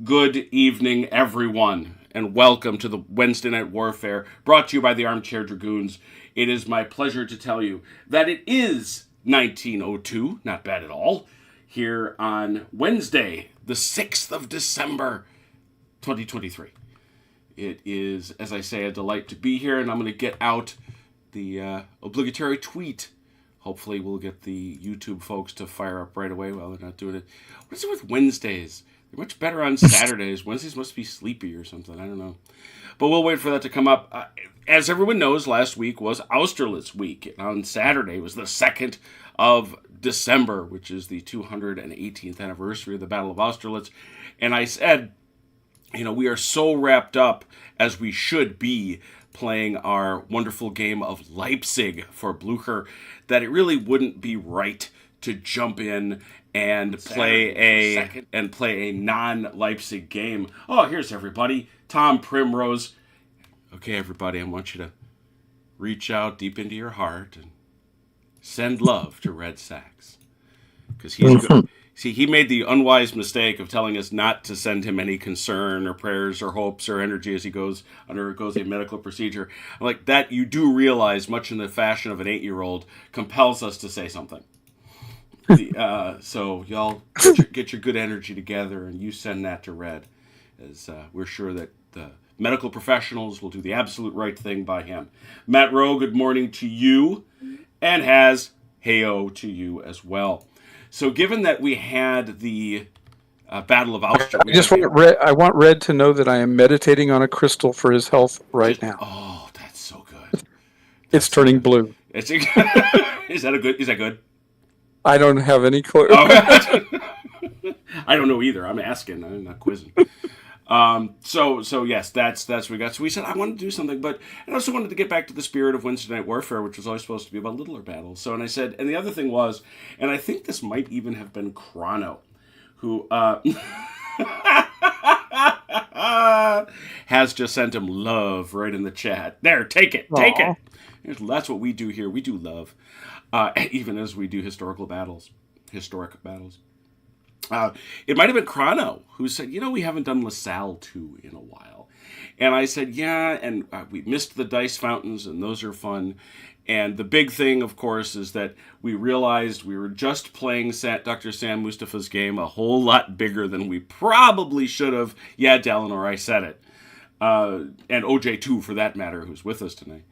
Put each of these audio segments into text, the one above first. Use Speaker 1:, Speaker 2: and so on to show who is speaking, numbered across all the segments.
Speaker 1: Good evening, everyone, and welcome to the Wednesday Night Warfare, brought to you by the Armchair Dragoons. It is my pleasure to tell you that it is 1902, not bad at all, here on Wednesday, the 6th of December, 2023. It is, as I say, a delight to be here, and I'm going to get out the obligatory tweet. Hopefully we'll get the YouTube folks to fire up right away while they're not doing it. What is it with Wednesdays? They're much better on Saturdays. Wednesdays must be sleepy or something. I don't know. But we'll wait for that to come up. As everyone knows, last week was Austerlitz week. And on Saturday was the 2nd of December, which is the 218th anniversary of the Battle of Austerlitz. And I said, we are so wrapped up, as we should be, playing our wonderful game of Leipzig for Blücher, that it really wouldn't be right to jump in and play a non-Leipzig game. Oh, here's everybody. Tom Primrose. Okay, everybody, I want you to reach out deep into your heart and send love to Red Sachs. Because he's good. See, he made the unwise mistake of telling us not to send him any concern or prayers or hopes or energy as he undergoes a medical procedure. Like that, you do realize, much in the fashion of an 8-year-old, compels us to say something. So y'all get your good energy together and you send that to Red, as we're sure that the medical professionals will do the absolute right thing by him. Matt Rowe, good morning to you, and has heyo to you as well. So given that we had the Battle of Austerlitz...
Speaker 2: I want Red to know that I am meditating on a crystal for his health right now.
Speaker 1: Oh, that's so good.
Speaker 2: It's turning blue.
Speaker 1: Is that good?
Speaker 2: I don't have any clue.
Speaker 1: Oh, I don't know either. I'm asking. I'm not quizzing. So yes, that's what we got. So we said, I wanted to do something, but I also wanted to get back to the spirit of Wednesday Night Warfare, which was always supposed to be about littler battles. So, and I said, and the other thing was, and I think this might even have been Chrono, who, has just sent him love right in the chat. There, take it. That's what we do here. We do love, even as we do historic battles. It might have been Chrono who said, we haven't done Lasalle 2 in a while. And I said, yeah, and we missed the dice fountains, and those are fun. And the big thing, of course, is that we realized we were just playing Dr. Sam Mustafa's game a whole lot bigger than we probably should have. Yeah, Dalinor, I said it. And OJ, too, for that matter, who's with us tonight.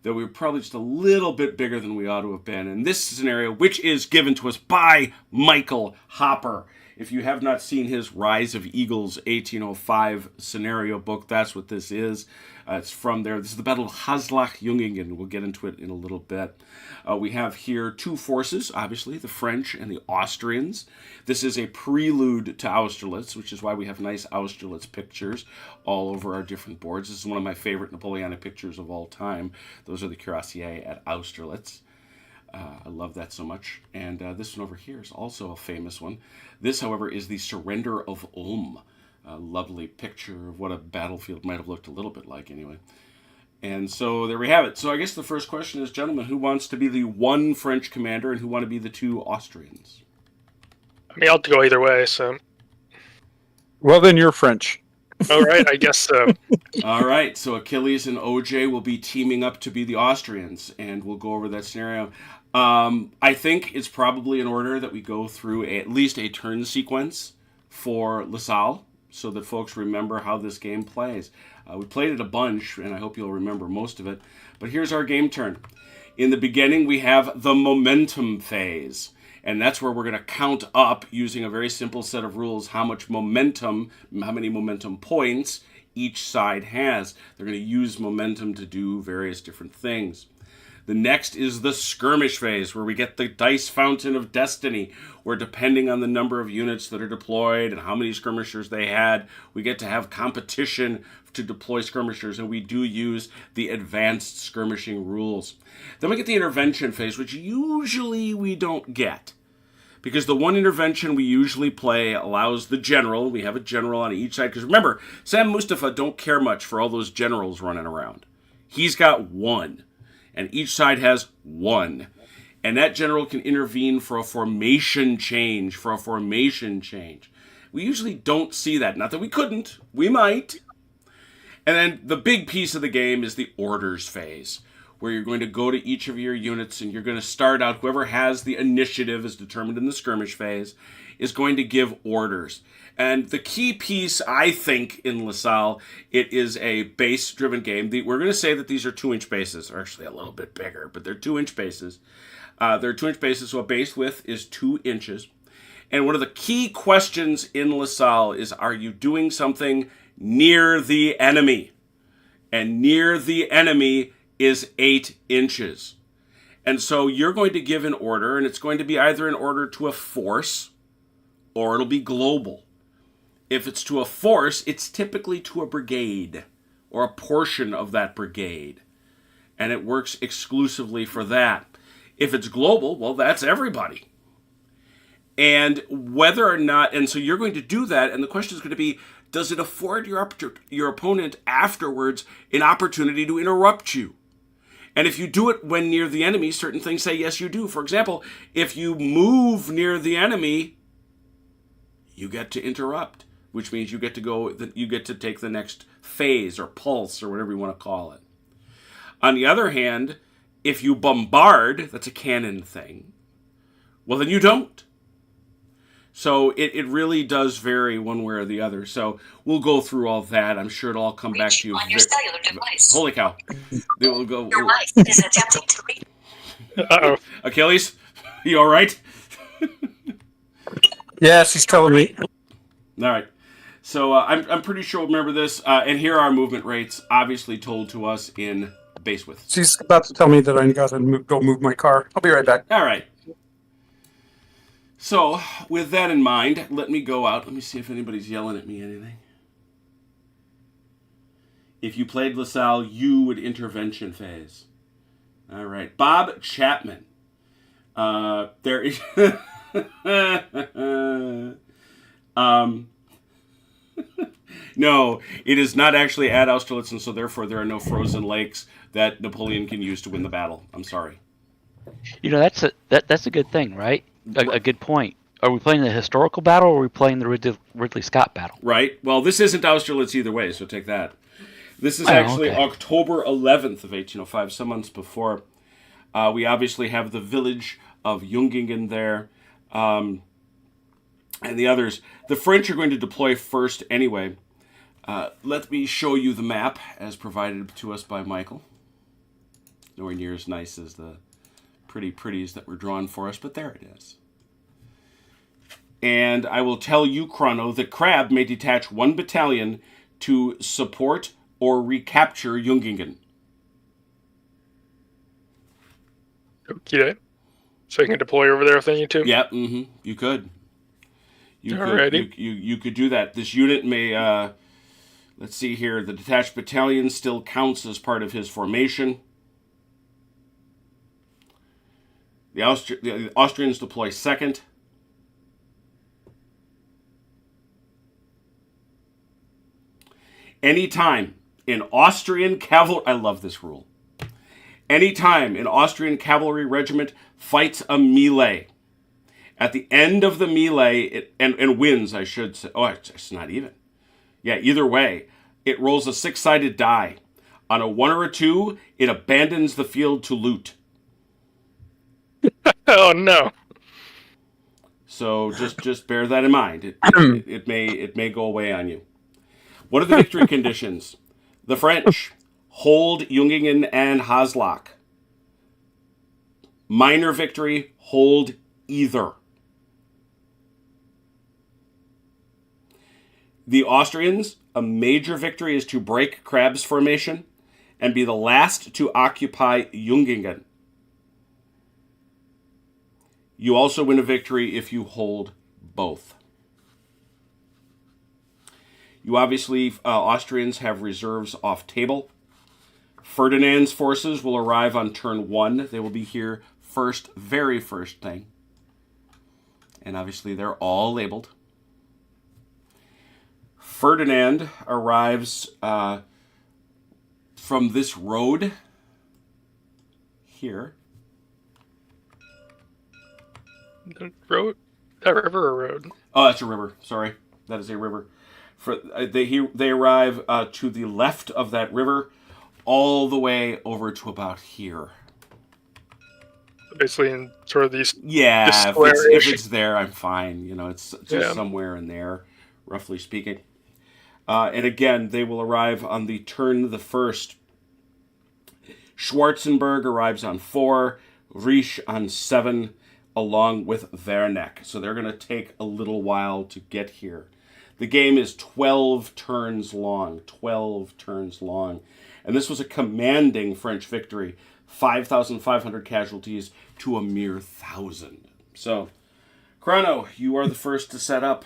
Speaker 1: That we were probably just a little bit bigger than we ought to have been. And this scenario, which is given to us by Michael Hopper. If you have not seen his Rise of Eagles 1805 scenario book, that's what this is. It's from there. This is the Battle of Haslach-Jungingen. We'll get into it in a little bit. We have here two forces, obviously, the French and the Austrians. This is a prelude to Austerlitz, which is why we have nice Austerlitz pictures all over our different boards. This is one of my favorite Napoleonic pictures of all time. Those are the cuirassiers at Austerlitz. I love that so much. And this one over here is also a famous one. This, however, is the Surrender of Ulm. A lovely picture of what a battlefield might have looked a little bit like anyway. And so there we have it. So I guess the first question is, gentlemen, who wants to be the one French commander and who want to be the two Austrians?
Speaker 3: I mean, I'll go either way, so...
Speaker 2: Well, then you're French.
Speaker 3: All right, I guess so.
Speaker 1: All right, so Achilles and OJ will be teaming up to be the Austrians, and we'll go over that scenario. I think it's probably in order that we go through at least a turn sequence for Lasalle, so that folks remember how this game plays. We played it a bunch, and I hope you'll remember most of it. But here's our game turn. In the beginning, we have the momentum phase. And that's where we're going to count up using a very simple set of rules how many momentum points each side has. They're going to use momentum to do various different things. The next is the skirmish phase, where we get the dice fountain of destiny, where depending on the number of units that are deployed and how many skirmishers they had, we get to have competition to deploy skirmishers, and we do use the advanced skirmishing rules. Then we get the intervention phase, which usually we don't get, because the one intervention we usually play allows the general, we have a general on each side, because remember, Sam Mustafa don't care much for all those generals running around. He's got one. And each side has one. And that general can intervene for a formation change, We usually don't see that. Not that we couldn't. We might. And then the big piece of the game is the orders phase, where you're going to go to each of your units and you're going to start out. Whoever has the initiative is determined in the skirmish phase, is going to give orders. And the key piece, I think, in Lasalle, it is a base-driven game. We're going to say that these are 2-inch bases, or actually a little bit bigger, but they're 2-inch bases. They're 2-inch bases, so a base width is 2 inches. And one of the key questions in Lasalle is, are you doing something near the enemy? And near the enemy is 8 inches. And so you're going to give an order, and it's going to be either an order to a force, or it'll be global. If it's to a force, it's typically to a brigade, or a portion of that brigade. And it works exclusively for that. If it's global, well, that's everybody. And whether or not, and so you're going to do that, and the question is going to be, does it afford your opponent afterwards an opportunity to interrupt you? And if you do it when near the enemy, certain things say yes, you do. For example, if you move near the enemy, you get to interrupt, which means you get to take the next phase or pulse or whatever you want to call it. On the other hand, if you bombard, that's a canon thing, well, then you don't. So it really does vary one way or the other. So we'll go through all that. I'm sure it'll all come back to you.
Speaker 4: On your cellular device.
Speaker 1: Holy cow. We'll go.
Speaker 4: Your wife is attempting to read.
Speaker 3: Uh-oh.
Speaker 1: Achilles, you all right?
Speaker 2: Yeah, she's telling me.
Speaker 1: All right. So I'm pretty sure we'll remember this. And here are movement rates, obviously told to us in base width.
Speaker 2: She's about to tell me that I got to go move my car. I'll be right back.
Speaker 1: All right. So, with that in mind, let me go out. Let me see if anybody's yelling at me anything. If you played Lasalle, you would intervention phase. All right. Bob Chapman. There is... No, it is not actually at Austerlitz, and so therefore there are no frozen lakes that Napoleon can use to win the battle. I'm sorry.
Speaker 5: That's a good thing, right? A good point. Are we playing the historical battle, or are we playing the Ridley Scott battle?
Speaker 1: Right. Well, this isn't Austerlitz either way, so take that. This is actually
Speaker 5: okay.
Speaker 1: October 11th of 1805, some months before. We obviously have the village of Jungingen there, and the others. The French are going to deploy first anyway. Let me show you the map as provided to us by Michael. Nowhere near as nice as the pretties that were drawn for us, but there it is. And I will tell you, Chrono, that Crab may detach 1 battalion to support or recapture Jungingen.
Speaker 3: Okay. So you can deploy over there if they need to?
Speaker 1: Yeah, you could.
Speaker 3: Alrighty.
Speaker 1: You could do that. This unit may, let's see here, the detached battalion still counts as part of his formation. The Austrians deploy second. Anytime in Austrian cavalry, I love this rule. Anytime an Austrian cavalry regiment fights a melee, at the end of the melee, and wins, I should say. Oh, it's not even. Yeah, either way, it rolls a 6-sided die. On a 1 or a 2, it abandons the field to loot.
Speaker 3: Oh, no.
Speaker 1: So just bear that in mind. It may go away on you. What are the victory conditions? The French hold Jungingen and Haslach. Minor victory, hold either. The Austrians, a major victory is to break Crab's formation and be the last to occupy Jungingen. You also win a victory if you hold both. You obviously, Austrians have reserves off table. Ferdinand's forces will arrive on turn 1. They will be here first, very first thing. And obviously they're all labeled. Ferdinand arrives from this road here.
Speaker 3: The road? That river or road?
Speaker 1: Oh, that's a river. Sorry. That is a river. They arrive to the left of that river, all the way over to about here.
Speaker 3: Basically, in sort of these.
Speaker 1: Yeah, if it's there, I'm fine. It's just somewhere in there, roughly speaking. And again, they will arrive on the turn the first. Schwarzenberg arrives on 4, Riesch on 7, along with Werneck. So they're going to take a little while to get here. The game is 12 turns long. 12 turns long. And this was a commanding French victory. 5,500 casualties to a mere 1,000. So, Chrono, you are the first to set up.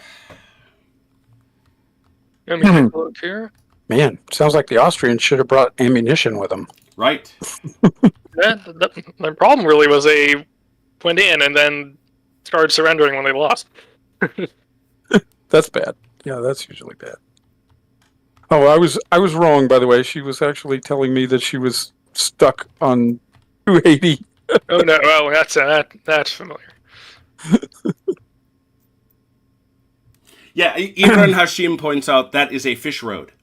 Speaker 3: Let me take a look here.
Speaker 2: Man, sounds like the Austrians should have brought ammunition with them.
Speaker 1: Right.
Speaker 3: My problem really was they went in and then started surrendering when they lost.
Speaker 2: That's bad. Yeah, that's usually bad. Oh, I was wrong, by the way. She was actually telling me that she was stuck on 280.
Speaker 3: Oh no! Well, that's familiar.
Speaker 1: Yeah, Imran Hashim points out that is a fish road.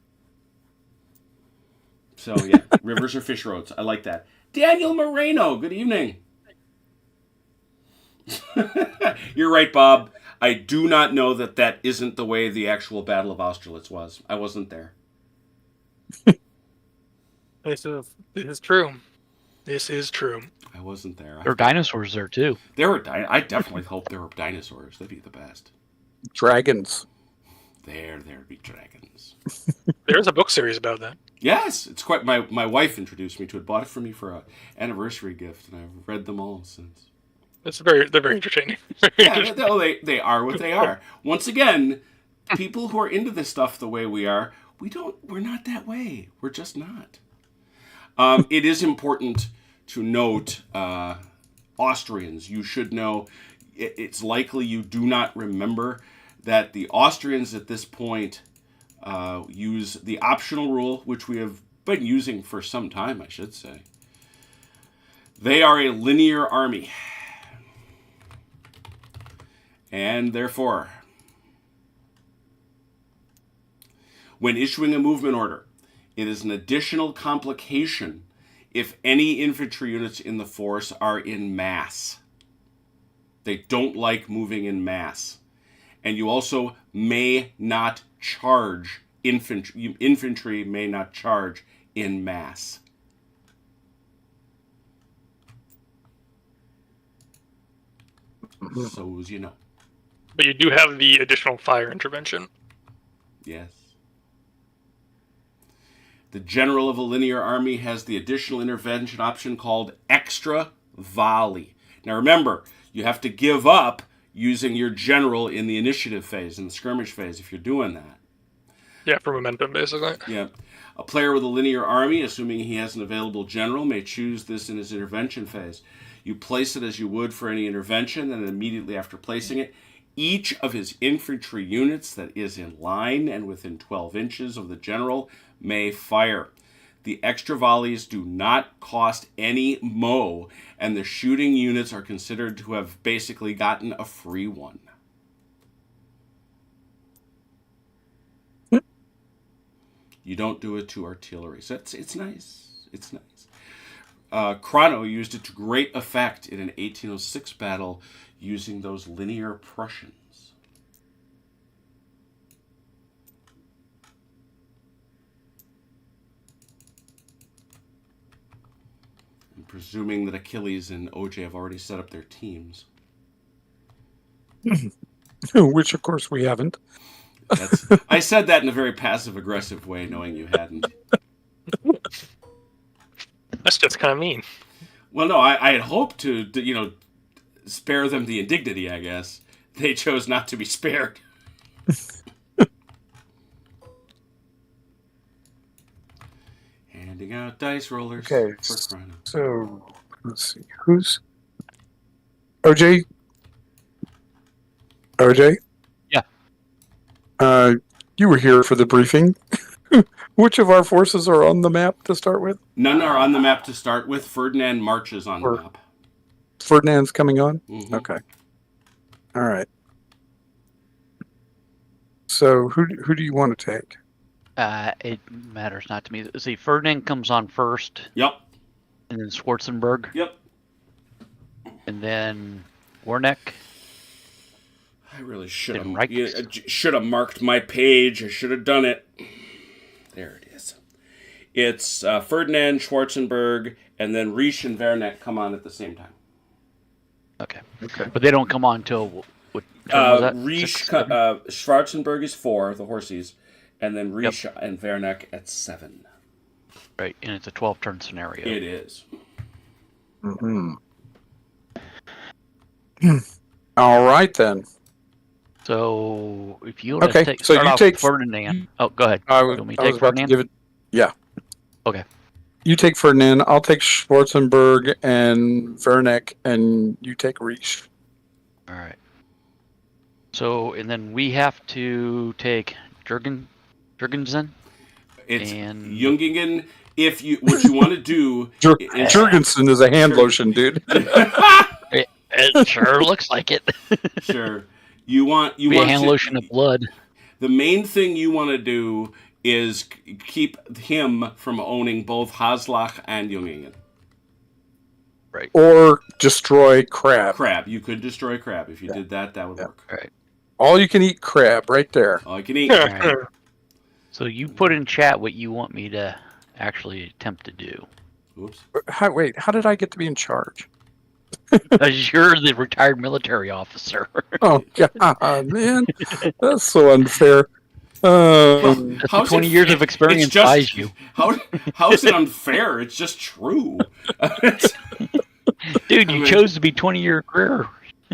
Speaker 1: So yeah, rivers are fish roads. I like that. Daniel Moreno, good evening. You're right, Bob. I do not know that isn't the way the actual Battle of Austerlitz was. I wasn't there.
Speaker 3: This is true. This is true.
Speaker 1: I wasn't there.
Speaker 5: There were dinosaurs there too.
Speaker 1: There were. I definitely hope there were dinosaurs. That'd be the best.
Speaker 2: Dragons.
Speaker 1: There'd be dragons.
Speaker 3: There's a book series about that.
Speaker 1: Yes, it's quite. My wife introduced me to it. Bought it for me for an anniversary gift, and I've read them all since.
Speaker 3: They're very entertaining.
Speaker 1: Yeah, they are what they are. Once again, people who are into this stuff the way we are, we're not that way. We're just not. It is important to note, Austrians, you should know, it's likely you do not remember that the Austrians at this point use the optional rule, which we have been using for some time, I should say. They are a linear army. And therefore, when issuing a movement order, it is an additional complication if any infantry units in the force are in mass. They don't like moving in mass. And you also may not charge infantry. Infantry may not charge in mass. So as you know.
Speaker 3: But you do have the additional fire intervention.
Speaker 1: Yes. The general of a linear army has the additional intervention option called extra volley. Now remember, you have to give up using your general in the initiative phase, in the skirmish phase, if you're doing that.
Speaker 3: Yeah, for momentum, basically.
Speaker 1: Yeah. A player with a linear army, assuming he has an available general, may choose this in his intervention phase. You place it as you would for any intervention, and immediately after placing it, each of his infantry units that is in line and within 12 inches of the general may fire. The extra volleys do not cost any mo, and the shooting units are considered to have basically gotten a free one. You don't do it to artillery. So it's nice. It's nice. Chrono used it to great effect in an 1806 battle using those linear Prussians. I'm presuming that Achilles and OJ have already set up their teams.
Speaker 2: Which, of course, we haven't.
Speaker 1: I said that in a very passive-aggressive way, knowing you hadn't.
Speaker 3: That's just kind of mean.
Speaker 1: Well, no, I had hoped to spare them the indignity, I guess. They chose not to be spared. Handing out dice rollers.
Speaker 2: Okay,
Speaker 1: for Chrono.
Speaker 2: so let's see. Who's OJ? OJ?
Speaker 5: Yeah.
Speaker 2: You were here for the briefing. Which of our forces are on the map to start with?
Speaker 1: None are on the map to start with. Ferdinand marches on the map.
Speaker 2: Ferdinand's coming on?
Speaker 1: Mm-hmm.
Speaker 2: Okay. All right. So who do you want to take?
Speaker 5: It matters not to me. See, Ferdinand comes on first,
Speaker 1: Yep.
Speaker 5: and then Schwarzenberg,
Speaker 1: Yep.
Speaker 5: and then Warneck.
Speaker 1: I really should have
Speaker 5: Then Reichs.
Speaker 1: marked my page. I should have done it. There it is. It's Ferdinand, Schwarzenberg, and then Riesch and Werneck come on at the same time.
Speaker 5: Okay. But they don't come on till what turn was that?
Speaker 1: Riesch,
Speaker 5: 6, 7?
Speaker 1: Schwarzenberg is 4, the horsies, and then Riesch and Werneck at 7.
Speaker 5: Right, and it's a 12-turn scenario.
Speaker 1: It is.
Speaker 2: Mm-hmm. All right then.
Speaker 5: So if you want to
Speaker 2: Okay, so
Speaker 5: start
Speaker 2: you
Speaker 5: off
Speaker 2: take
Speaker 5: with Ferdinand. Oh, go ahead.
Speaker 2: I
Speaker 5: You
Speaker 2: was,
Speaker 5: want me to
Speaker 2: I was
Speaker 5: take
Speaker 2: about to
Speaker 5: Ferdinand?
Speaker 2: give it. Yeah.
Speaker 5: Okay.
Speaker 2: You take Ferdinand. I'll take Schwarzenberg and Werneck, and you take Riesch.
Speaker 5: All right. So, and then we have to take Jurgensen.
Speaker 1: It's
Speaker 5: And-
Speaker 1: Jungingen. If you what you want to do is
Speaker 2: Jurgensen is a hand lotion, dude.
Speaker 5: It sure looks like it.
Speaker 1: sure. You want
Speaker 5: Be a hand lotion of blood.
Speaker 1: The main thing you want to do is keep him from owning both Haslach and Jungingen.
Speaker 5: Right.
Speaker 2: Or destroy crab.
Speaker 1: Crab. You could destroy crab. If you did that, that would work.
Speaker 5: Right.
Speaker 2: All you can eat crab right there.
Speaker 1: All you can eat.
Speaker 5: All right. So you put in chat what you want me to actually attempt to do.
Speaker 1: Oops.
Speaker 2: Wait, how did I get to be in charge?
Speaker 5: Because you're the retired military officer.
Speaker 2: Oh God, man, that's so unfair.
Speaker 1: How's
Speaker 5: 20
Speaker 1: it-
Speaker 5: years of experience
Speaker 1: it's just-
Speaker 5: buys you.
Speaker 1: How is it unfair? It's just true.
Speaker 5: Dude, you chose to be 20-year career.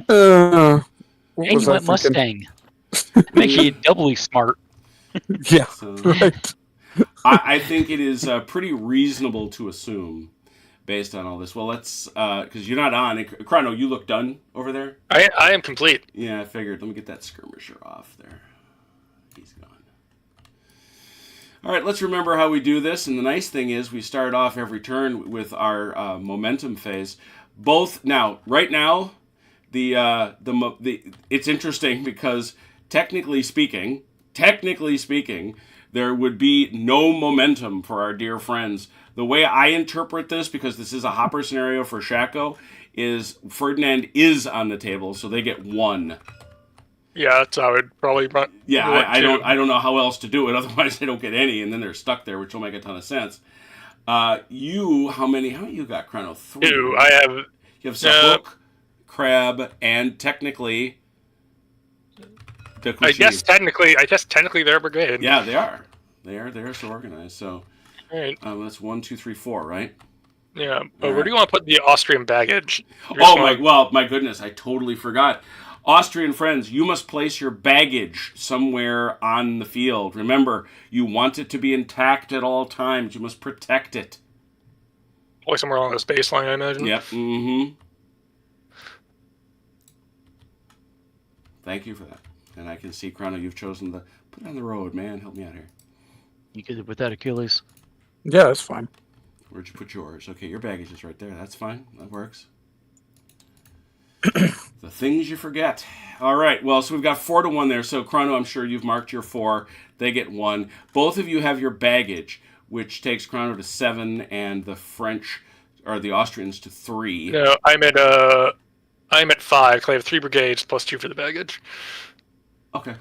Speaker 2: What
Speaker 5: And
Speaker 2: was
Speaker 5: you
Speaker 2: I
Speaker 5: went
Speaker 2: thinking?
Speaker 5: Mustang. Makes you doubly smart.
Speaker 2: Yeah,
Speaker 1: So-
Speaker 2: right.
Speaker 1: I think it is pretty reasonable to assume, based on all this. Well, let's because you're not on. Chrono, you look done over there.
Speaker 3: I am complete.
Speaker 1: Yeah, I figured. Let me get that skirmisher off there. He's gone. All right, let's remember how we do this. And the nice thing is we start off every turn with our momentum phase. Right now, it's interesting because technically speaking, there would be no momentum for our dear friends. The way I interpret this, because this is a hopper scenario for Shaco, is Ferdinand is on the table, so they get 1.
Speaker 3: Yeah, that's how I would probably run.
Speaker 1: Yeah,
Speaker 3: do it,
Speaker 1: I
Speaker 3: too.
Speaker 1: don't know how else to do it. Otherwise, they don't get any, and then they're stuck there, which will make a ton of sense. How many you got, Chrono? 3.
Speaker 3: 2. I have.
Speaker 1: You have Sahuk, Crab, and technically the
Speaker 3: I
Speaker 1: Kushi.
Speaker 3: guess technically they're a brigade.
Speaker 1: Yeah, they are. They're so organized. So
Speaker 3: All right.
Speaker 1: that's 1, 2, 3, 4, right?
Speaker 3: Yeah. But
Speaker 1: All
Speaker 3: where do you want to put the Austrian baggage?
Speaker 1: My goodness, I totally forgot. Austrian friends, you must place your baggage somewhere on the field. Remember, you want it to be intact at all times. You must protect it.
Speaker 3: Probably somewhere along this baseline, I imagine.
Speaker 1: Yep. Mm-hmm. Thank you for that. And I can see, Chrono, you've chosen the put it on the road, man. Help me out here.
Speaker 5: You good with that, Achilles?
Speaker 2: Yeah, that's fine.
Speaker 1: Where'd you put yours? Okay, your baggage is right there. That's fine. That works. The things you forget. All right. Well, so we've got 4 to 1 there. So, Chrono, I'm sure you've marked your 4. They get 1. Both of you have your baggage, which takes Chrono to 7 and the French or the Austrians to 3.
Speaker 3: No, I'm at 5 because I have 3 brigades plus 2 for the baggage.
Speaker 1: Okay.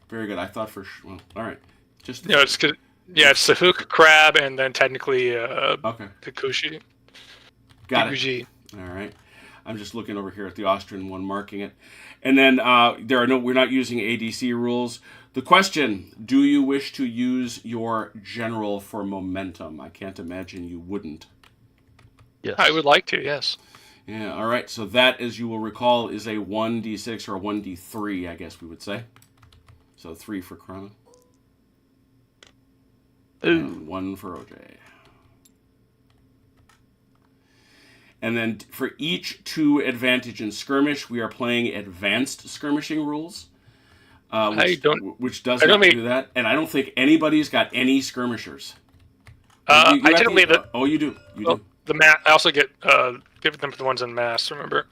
Speaker 1: Very good. I thought for sure. Well, all right. Just
Speaker 3: No, it's good. Yeah, it's Sahuk, Crab, and then technically
Speaker 1: okay.
Speaker 3: Kikuchi.
Speaker 1: Got it.
Speaker 3: Kikuchi.
Speaker 1: All right. I'm just looking over here at the Austrian one, marking it. And then we're not using ADC rules. The question, do you wish to use your general for momentum? I can't imagine you wouldn't.
Speaker 5: Yes.
Speaker 3: I would like to, yes.
Speaker 1: Yeah, all right. So that, as you will recall, is a 1d6 or a 1d3, I guess we would say. So 3 for Chrono.
Speaker 5: Ooh.
Speaker 1: And 1 for OJ. And then for each 2 advantage in skirmish, we are playing advanced skirmishing rules. Which does not do that. And I don't think anybody's got any skirmishers.
Speaker 3: I typically
Speaker 1: Oh, you do. You do.
Speaker 3: I also get give them the ones in mass. Remember?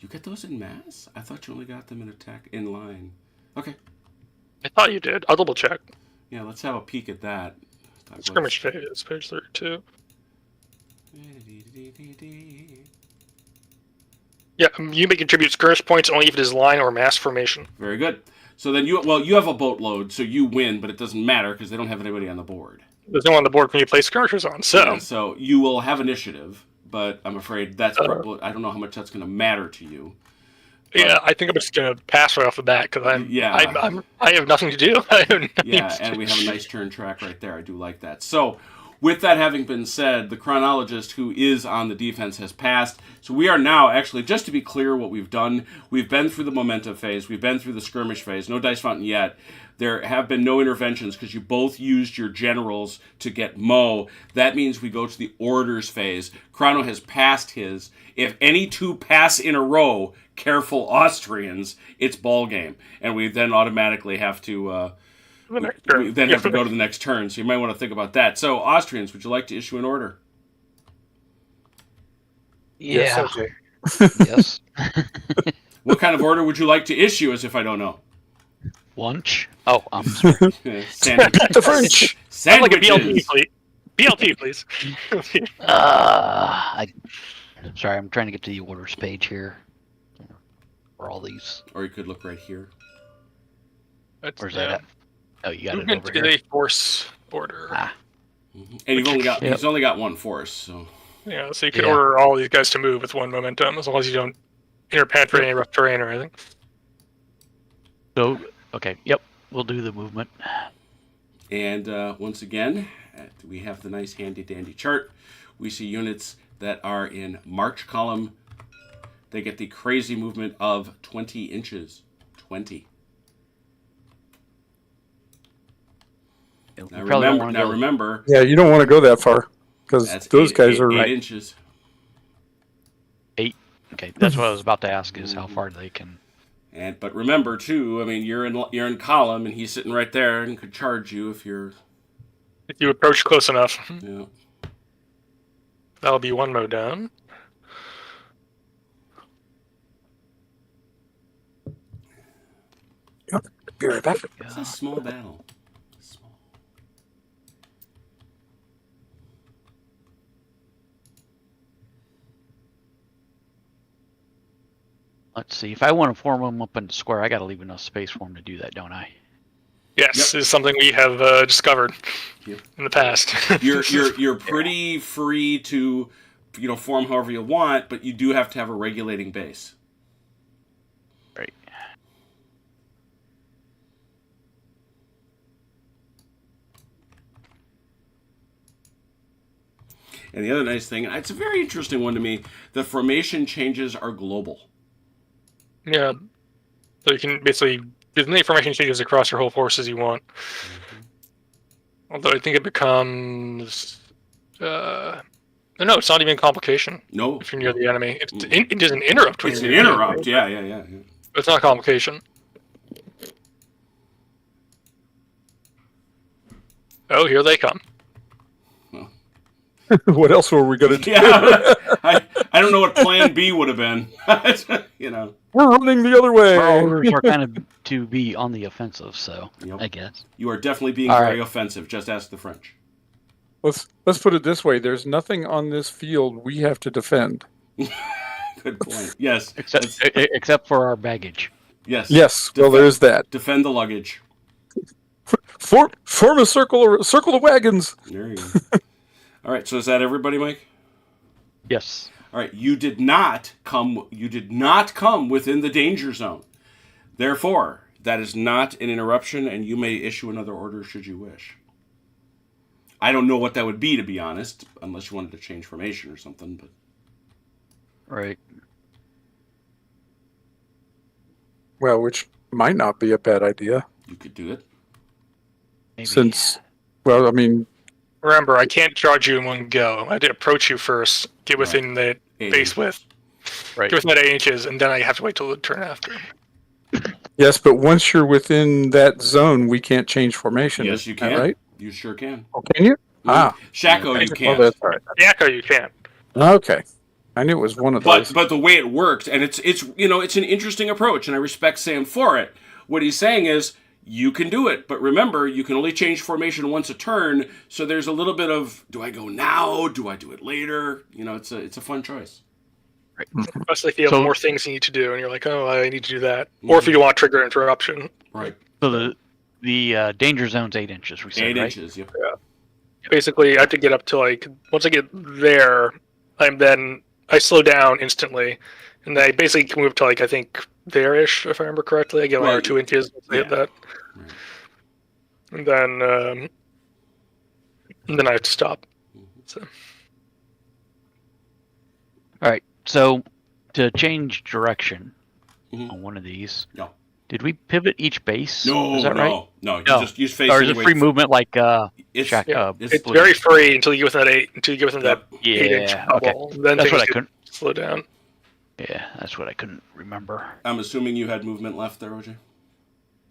Speaker 1: You get those in mass? I thought you only got them in attack in line. Okay.
Speaker 3: I thought you did. I'll double check.
Speaker 1: Yeah, let's have a peek at that.
Speaker 3: Skirmish phase, page 32. Yeah, you may contribute skirmish points only if it is line or mass formation.
Speaker 1: Very good. So then you have a boatload, so you win, but it doesn't matter because they don't have anybody on the board.
Speaker 3: There's no one on the board when you play skirmishers on, so...
Speaker 1: Yeah, so you will have initiative, but I'm afraid that's probably... I don't know how much that's going to matter to you.
Speaker 3: Yeah, I think I'm just going to pass right off the bat, because I have nothing to do.
Speaker 1: And we have a nice turn track right there. I do like that. So, with that having been said, the chronologist who is on the defense has passed. So we are now, actually, just to be clear what we've done, we've been through the momentum phase, we've been through the skirmish phase, no dice fountain yet. There have been no interventions because you both used your generals to get Mo. That means we go to the orders phase. Chrono has passed his. If any two pass in a row, careful Austrians, it's ball game. And we then automatically have to... we then have to go to the next turn, so you might want to think about that. So, Austrians, would you like to issue an order?
Speaker 5: Yeah.
Speaker 2: Yes.
Speaker 5: Yes.
Speaker 1: What kind of order would you like to issue, as if I don't know?
Speaker 5: Lunch. Oh,
Speaker 1: Sandwich.
Speaker 2: The French.
Speaker 3: Sound like a
Speaker 1: Sandwiches.
Speaker 3: BLT, please. BLT, please.
Speaker 5: I'm sorry, I'm trying to get to the orders page here. For all these.
Speaker 1: Or you could look right here.
Speaker 5: Where's that at? Oh, you got
Speaker 3: Movement
Speaker 5: it over
Speaker 3: is
Speaker 5: here.
Speaker 3: a force order.
Speaker 1: And he's only got one force, so...
Speaker 3: Yeah, so you could order all these guys to move with one momentum, as long as you don't interpenetrate any rough terrain or anything.
Speaker 5: So, okay, yep, we'll do the movement.
Speaker 1: And once again, we have the nice handy-dandy chart. We see units that are in March column. They get the crazy movement of 20 inches. 20. Now remember.
Speaker 2: Yeah, you don't want to go that far because those guys are
Speaker 1: 8 inches.
Speaker 5: 8. Okay, that's what I was about to ask: is how far they can.
Speaker 1: But remember too. I mean, you're in column, and he's sitting right there and could charge you if you
Speaker 3: approach close enough.
Speaker 1: Yeah.
Speaker 3: That'll be one mode down.
Speaker 2: be right back.
Speaker 1: It's a small battle.
Speaker 5: Let's see. If I want to form them up in the square, I got to leave enough space for them to do that, don't I?
Speaker 3: Yes,
Speaker 1: Yep.
Speaker 3: is something we have discovered in the past.
Speaker 1: You're pretty free to, form however you want, but you do have to have a regulating base.
Speaker 5: Right.
Speaker 1: And the other nice thing, it's a very interesting one to me, the formation changes are global.
Speaker 3: Yeah. So you can basically do as many formation changes across your whole force as you want. Although I think it becomes... no, it's not even complication.
Speaker 1: No.
Speaker 3: If you're near the enemy. It is an interrupt.
Speaker 1: It's an interrupt, yeah.
Speaker 3: But it's not complication. Oh, here they come.
Speaker 2: What else were we going to do?
Speaker 1: Yeah, I don't know what plan B would have been.
Speaker 2: We're running the other way.
Speaker 5: Our orders are kind of to be on the offensive, so
Speaker 1: Yep.
Speaker 5: I guess.
Speaker 1: You are definitely being
Speaker 5: All
Speaker 1: very
Speaker 5: right.
Speaker 1: offensive. Just ask the French.
Speaker 2: Let's put it this way. There's nothing on this field we have to defend.
Speaker 1: Good point. Yes.
Speaker 5: Except for our baggage.
Speaker 1: Yes.
Speaker 2: Yes, well, there's that.
Speaker 1: Defend the luggage.
Speaker 2: Form a circle of wagons.
Speaker 1: There you go. All right. So is that everybody, Mike?
Speaker 5: Yes.
Speaker 1: All right. You did not come within the danger zone. Therefore, that is not an interruption, and you may issue another order should you wish. I don't know what that would be, to be honest, unless you wanted to change formation or something. But
Speaker 5: Right.
Speaker 2: Well, which might not be a bad idea.
Speaker 1: you could do it.
Speaker 5: Maybe.
Speaker 2: Since, well, I mean,
Speaker 3: Remember, I can't charge you in one go. I have to approach you first, get within the
Speaker 1: 8
Speaker 3: base
Speaker 1: inches.
Speaker 3: width,
Speaker 5: Right.
Speaker 3: get within that 8 inches, and then I have to wait till the turn after.
Speaker 2: yes, but once you're within that zone, we can't change formation.
Speaker 1: Yes,
Speaker 2: is
Speaker 1: you
Speaker 2: that
Speaker 1: can.
Speaker 2: right?
Speaker 1: You sure can.
Speaker 2: Oh, can you? Ah.
Speaker 1: Shaco, you
Speaker 2: Oh,
Speaker 1: can't.
Speaker 2: that's all right.
Speaker 3: Yakko, you can't.
Speaker 2: Okay. I knew it was one of those.
Speaker 1: But the way it worked, and it's an interesting approach, and I respect Sam for it. What he's saying is, you can do it. But remember, you can only change formation once a turn, so there's a little bit of, do I go now? Do I do it later? You know, it's a fun choice.
Speaker 5: Right.
Speaker 3: Especially if you have
Speaker 5: So-
Speaker 3: more things you need to do, and you're like, oh, I need to do that. Or if you don't want to trigger interruption.
Speaker 1: Right.
Speaker 5: So the danger zone's 8 inches. We said
Speaker 1: 8
Speaker 5: right?
Speaker 1: inches, yep.
Speaker 3: Basically, I have to get up to like, once I get there, I slow down instantly. And I basically can move to like, I think there-ish, if I remember correctly. I get 1 or 2 inches once I hit that.
Speaker 1: Right.
Speaker 3: And then I have to stop. So.
Speaker 5: All right. So to change direction
Speaker 1: Mhm.
Speaker 5: on one of these,
Speaker 1: No.
Speaker 5: did we pivot each base?
Speaker 1: No,
Speaker 5: Is that right?
Speaker 1: no. You
Speaker 5: No.
Speaker 1: just use face
Speaker 5: Or is it
Speaker 1: anyway.
Speaker 5: free movement like
Speaker 1: It's,
Speaker 5: Shack?
Speaker 3: Yeah,
Speaker 1: it's
Speaker 3: It's
Speaker 1: blue.
Speaker 3: very free until you get within that 8, until you get within that
Speaker 1: Yep.
Speaker 3: 8-inch
Speaker 5: Yeah. Okay.
Speaker 3: bubble. Then
Speaker 5: That's
Speaker 3: things
Speaker 5: what I
Speaker 3: get
Speaker 5: couldn't.
Speaker 3: slow down.
Speaker 5: Yeah, that's what I couldn't remember.
Speaker 1: I'm assuming you had movement left there, OJ?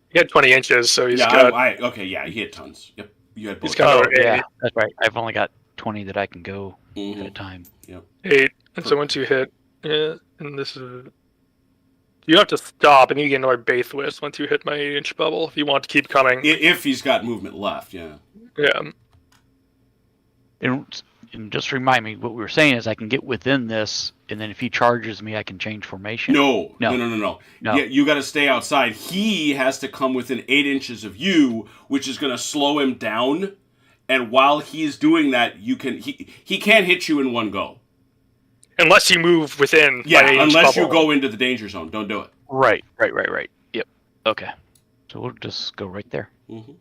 Speaker 3: He had 20 inches, so he's
Speaker 1: Yeah,
Speaker 3: got.
Speaker 1: okay, yeah, he had tons. Yep, you had both.
Speaker 3: He's got
Speaker 5: Oh,
Speaker 3: another 8.
Speaker 5: yeah, that's right. I've only got 20 that I can go at a
Speaker 1: Mhm.
Speaker 5: time.
Speaker 3: 8. And so once you hit, and this is. You have to stop, and you get another base width once you hit my 8-inch bubble if you want to keep coming.
Speaker 1: If he's got movement left, yeah.
Speaker 3: Yeah.
Speaker 5: And just remind me, what we were saying is I can get within this, and then if he charges me, I can change formation.
Speaker 1: No.
Speaker 5: No.
Speaker 1: No.
Speaker 5: No.
Speaker 1: Yeah, you got to stay outside. He has to come within 8 inches of you, which is going to slow him down. And while he's doing that, he can't hit you in one go.
Speaker 3: Unless you move within.
Speaker 1: Yeah,
Speaker 3: my 8-inch
Speaker 1: unless you
Speaker 3: bubble.
Speaker 1: go into the danger zone. Don't do it.
Speaker 5: Right. Yep. Okay. So we'll just go right there.
Speaker 1: Mm-hmm.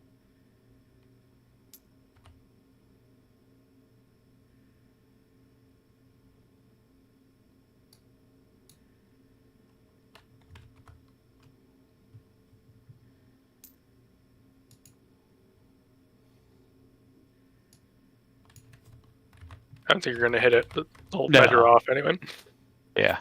Speaker 3: I don't think you're going to hit it, but I'll
Speaker 5: No.
Speaker 3: measure off anyway.
Speaker 5: Yeah.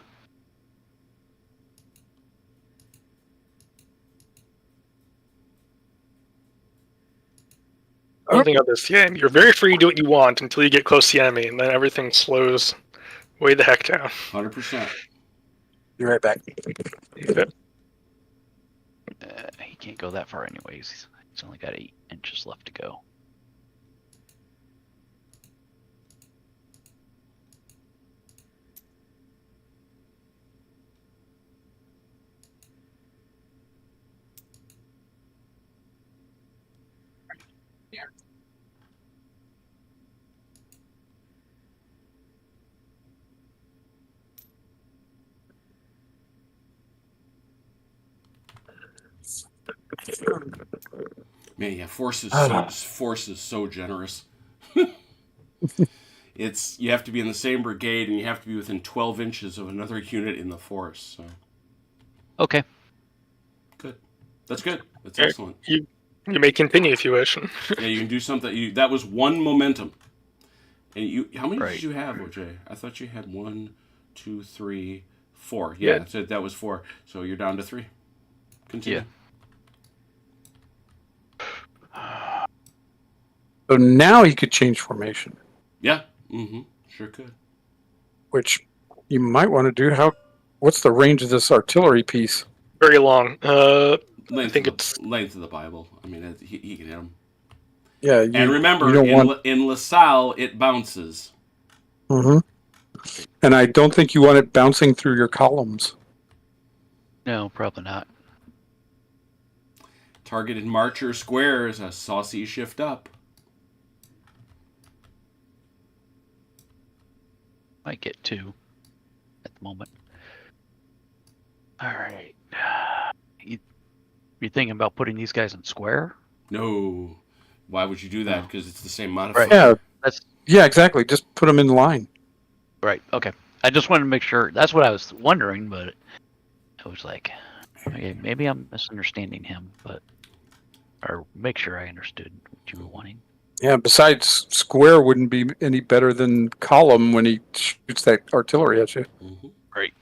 Speaker 3: One thing about this game, you're very free to do what you want until you get close to the enemy, and then everything slows way the heck down.
Speaker 1: 100%.
Speaker 2: Be right back.
Speaker 5: He can't go that far anyways. He's only got 8 inches left to go.
Speaker 1: Man, yeah, force is so generous. You have to be in the same brigade, and you have to be within 12 inches of another unit in the force. So
Speaker 5: Okay.
Speaker 1: good. That's good. That's
Speaker 3: Okay.
Speaker 1: excellent.
Speaker 3: You may continue if you wish.
Speaker 1: Yeah, you can do something. That was one momentum. And how many
Speaker 5: Right.
Speaker 1: did you have, OJ? I thought you had 1, 2, 3, 4. Yeah,
Speaker 3: Yeah.
Speaker 1: so that was 4. So you're down to 3. Continue.
Speaker 5: Yeah.
Speaker 2: So now he could change formation,
Speaker 1: Yeah. Mm-hmm. Sure could.
Speaker 2: which you might want to do. What's the range of this artillery piece?
Speaker 3: Very long.
Speaker 1: Length
Speaker 3: think
Speaker 1: of
Speaker 3: it's-
Speaker 1: length of the Bible. I mean, he can hit him.
Speaker 2: Yeah,
Speaker 1: And remember,
Speaker 2: you don't want.
Speaker 1: in Lasalle, it bounces.
Speaker 2: hmm And I don't think you want it bouncing through your columns.
Speaker 5: No, probably not.
Speaker 1: Targeted marcher square is a saucy shift up.
Speaker 5: Might get 2 at the moment. All right. You thinking about putting these guys in square?
Speaker 1: No. Why would you do that?
Speaker 5: No.
Speaker 1: Because it's the same modifier.
Speaker 2: Yeah,
Speaker 5: That's
Speaker 2: yeah, exactly. Just put them in line.
Speaker 5: right. Okay. I just wanted to make sure. That's what I was wondering, but I was like, okay, maybe I'm misunderstanding him, or make sure I understood what you were wanting.
Speaker 2: Yeah. Besides, square wouldn't be any better than column when he shoots that artillery at you.
Speaker 1: Mm-hmm.
Speaker 5: Right.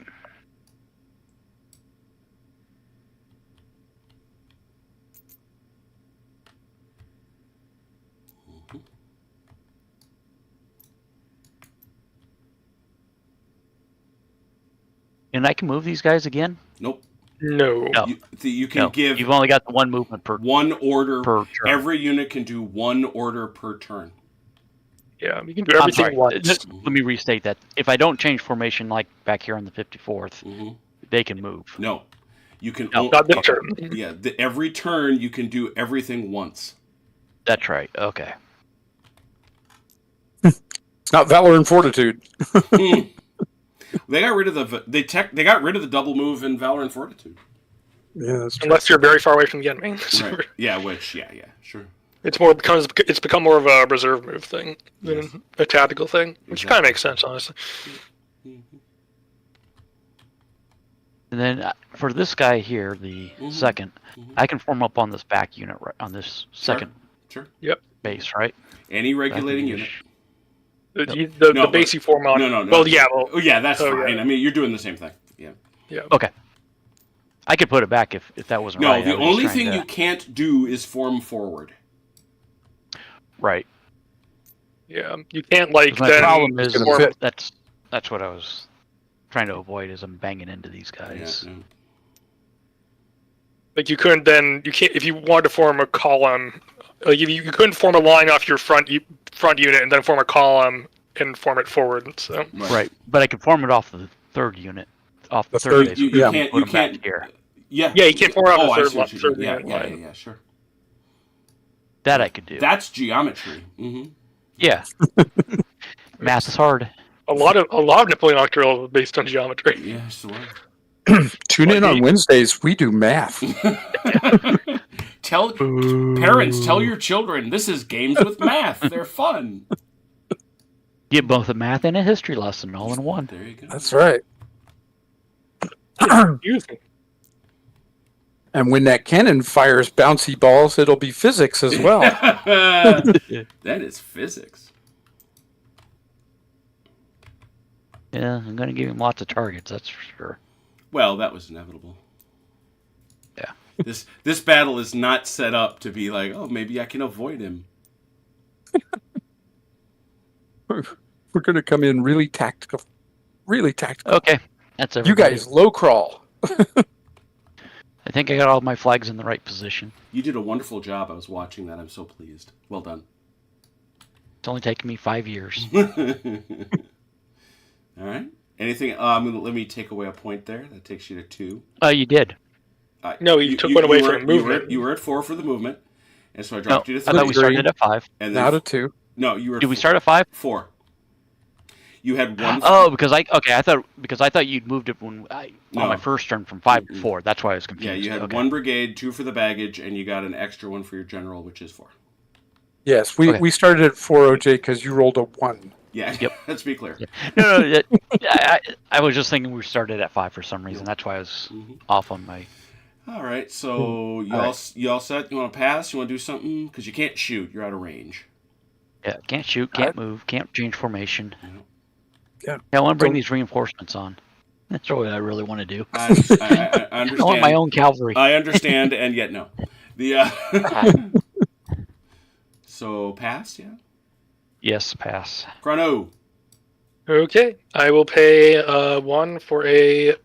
Speaker 5: And I can move these guys again?
Speaker 1: Nope.
Speaker 3: No.
Speaker 5: No.
Speaker 1: You can
Speaker 5: No,
Speaker 1: give
Speaker 5: you've only got the one movement per
Speaker 1: one order.
Speaker 5: per turn.
Speaker 1: Every unit can do one order per turn.
Speaker 3: Yeah, you can do
Speaker 5: I'm
Speaker 3: everything
Speaker 5: sorry.
Speaker 3: once.
Speaker 5: Let me restate that. If I don't change formation, like back here on the 54th, they can move.
Speaker 1: No, you can.
Speaker 5: No.
Speaker 3: Not this turn.
Speaker 1: Yeah, every turn you can do everything once.
Speaker 5: That's right. Okay.
Speaker 2: It's not valor and fortitude.
Speaker 1: They got rid of they got rid of the double move in Valor and Fortitude.
Speaker 2: Yeah, that's true.
Speaker 3: Unless you're very far away from the enemy.
Speaker 1: Right. Yeah, sure.
Speaker 3: It's become more of a reserve move thing than a tactical thing, which kind of makes sense, honestly.
Speaker 5: And then for this guy here, the second, I can form up on this back unit, on this second
Speaker 1: Sure.
Speaker 5: base, right?
Speaker 1: Any regulating
Speaker 5: I can
Speaker 1: unit.
Speaker 3: The base you form on.
Speaker 1: No.
Speaker 3: Well, yeah. Well,
Speaker 1: Oh, yeah, that's fine.
Speaker 3: yeah.
Speaker 1: I mean, you're doing the same thing. Yeah.
Speaker 3: yeah.
Speaker 5: Okay. I could put it back if that wasn't
Speaker 1: No,
Speaker 5: right.
Speaker 1: the only thing you can't do is form forward.
Speaker 5: Right.
Speaker 3: Yeah. You can't like.
Speaker 5: 'Cause my
Speaker 3: then
Speaker 5: problem is
Speaker 2: gonna fit.
Speaker 5: that's what I was trying to avoid is I'm banging into these guys.
Speaker 1: Yeah.
Speaker 3: Like you couldn't then you can't if you wanted to form a column. Like you couldn't form a line off your front unit and then form a column and form it forward. So
Speaker 5: Right. But I could form it off the third unit, off the
Speaker 2: The
Speaker 5: third
Speaker 2: third-
Speaker 5: base.
Speaker 1: You
Speaker 2: Yeah.
Speaker 1: can't.
Speaker 5: Put
Speaker 1: You
Speaker 5: 'em back
Speaker 1: can't.
Speaker 5: here.
Speaker 1: Yeah.
Speaker 3: Yeah, you can't form out
Speaker 1: Oh,
Speaker 3: the
Speaker 1: I
Speaker 3: third
Speaker 1: see what you
Speaker 3: third
Speaker 1: mean. Yeah,
Speaker 3: unit line.
Speaker 1: yeah, sure.
Speaker 5: That I could do.
Speaker 1: That's geometry. Mm-hmm.
Speaker 5: Yeah. Math is hard.
Speaker 3: A lot of Napoleonic drill is based on geometry.
Speaker 1: Yeah, sure.
Speaker 2: Tune in on Wednesdays. We do math.
Speaker 1: Parents, tell your children this is games with math. They're fun.
Speaker 5: Get both a math and a history lesson all in one.
Speaker 1: There you go.
Speaker 2: That's right.
Speaker 3: Confusing.
Speaker 2: And when that cannon fires bouncy balls, it'll be physics as well.
Speaker 1: That is physics.
Speaker 5: Yeah, I'm gonna give him lots of targets, that's for sure.
Speaker 1: Well, that was inevitable.
Speaker 5: Yeah.
Speaker 1: This battle is not set up to be like, oh, maybe I can avoid him.
Speaker 2: We're going to come in really tactical. Really tactical.
Speaker 5: Okay. That's
Speaker 2: You
Speaker 5: everybody.
Speaker 2: guys low crawl.
Speaker 5: I think I got all my flags in the right position.
Speaker 1: You did a wonderful job. I was watching that. I'm so pleased. Well done.
Speaker 5: It's only taken me 5 years.
Speaker 1: All right. Anything? Let me take away a point there. That takes you to 2.
Speaker 5: You did.
Speaker 3: No, you took one away from movement.
Speaker 1: You were at 4 for the movement, and so I dropped you to
Speaker 5: I
Speaker 1: 3.
Speaker 5: thought we started at 5.
Speaker 1: And
Speaker 2: Now to 2.
Speaker 1: No, you were.
Speaker 5: Did we start at 5?
Speaker 1: 4. You had 1.
Speaker 5: Oh, because I thought you'd moved it on
Speaker 1: No.
Speaker 5: my first turn from 5 to 4. That's why I was confused.
Speaker 1: Yeah, you had
Speaker 5: Okay.
Speaker 1: 1 brigade, 2 for the baggage, and you got an extra 1 for your general, which is 4.
Speaker 2: Yes,
Speaker 5: Okay.
Speaker 2: we started at 4 OJ because you rolled a 1.
Speaker 1: Yeah.
Speaker 5: Yep.
Speaker 1: Let's be clear.
Speaker 5: No, I was just thinking we started at 5 for some reason. That's why I was off on my.
Speaker 1: All right. So you all set? You want to pass? You want to do something? Because you can't shoot. You're out of range.
Speaker 5: Yeah, can't shoot, can't move, can't change formation.
Speaker 2: Yeah.
Speaker 5: I want to bring these reinforcements on. That's what I really want to do.
Speaker 1: I understand.
Speaker 5: I want my own cavalry.
Speaker 1: I understand, and yet no. The so pass, yeah.
Speaker 5: Yes, pass.
Speaker 1: Chrono.
Speaker 3: Okay, I will pay 1 for a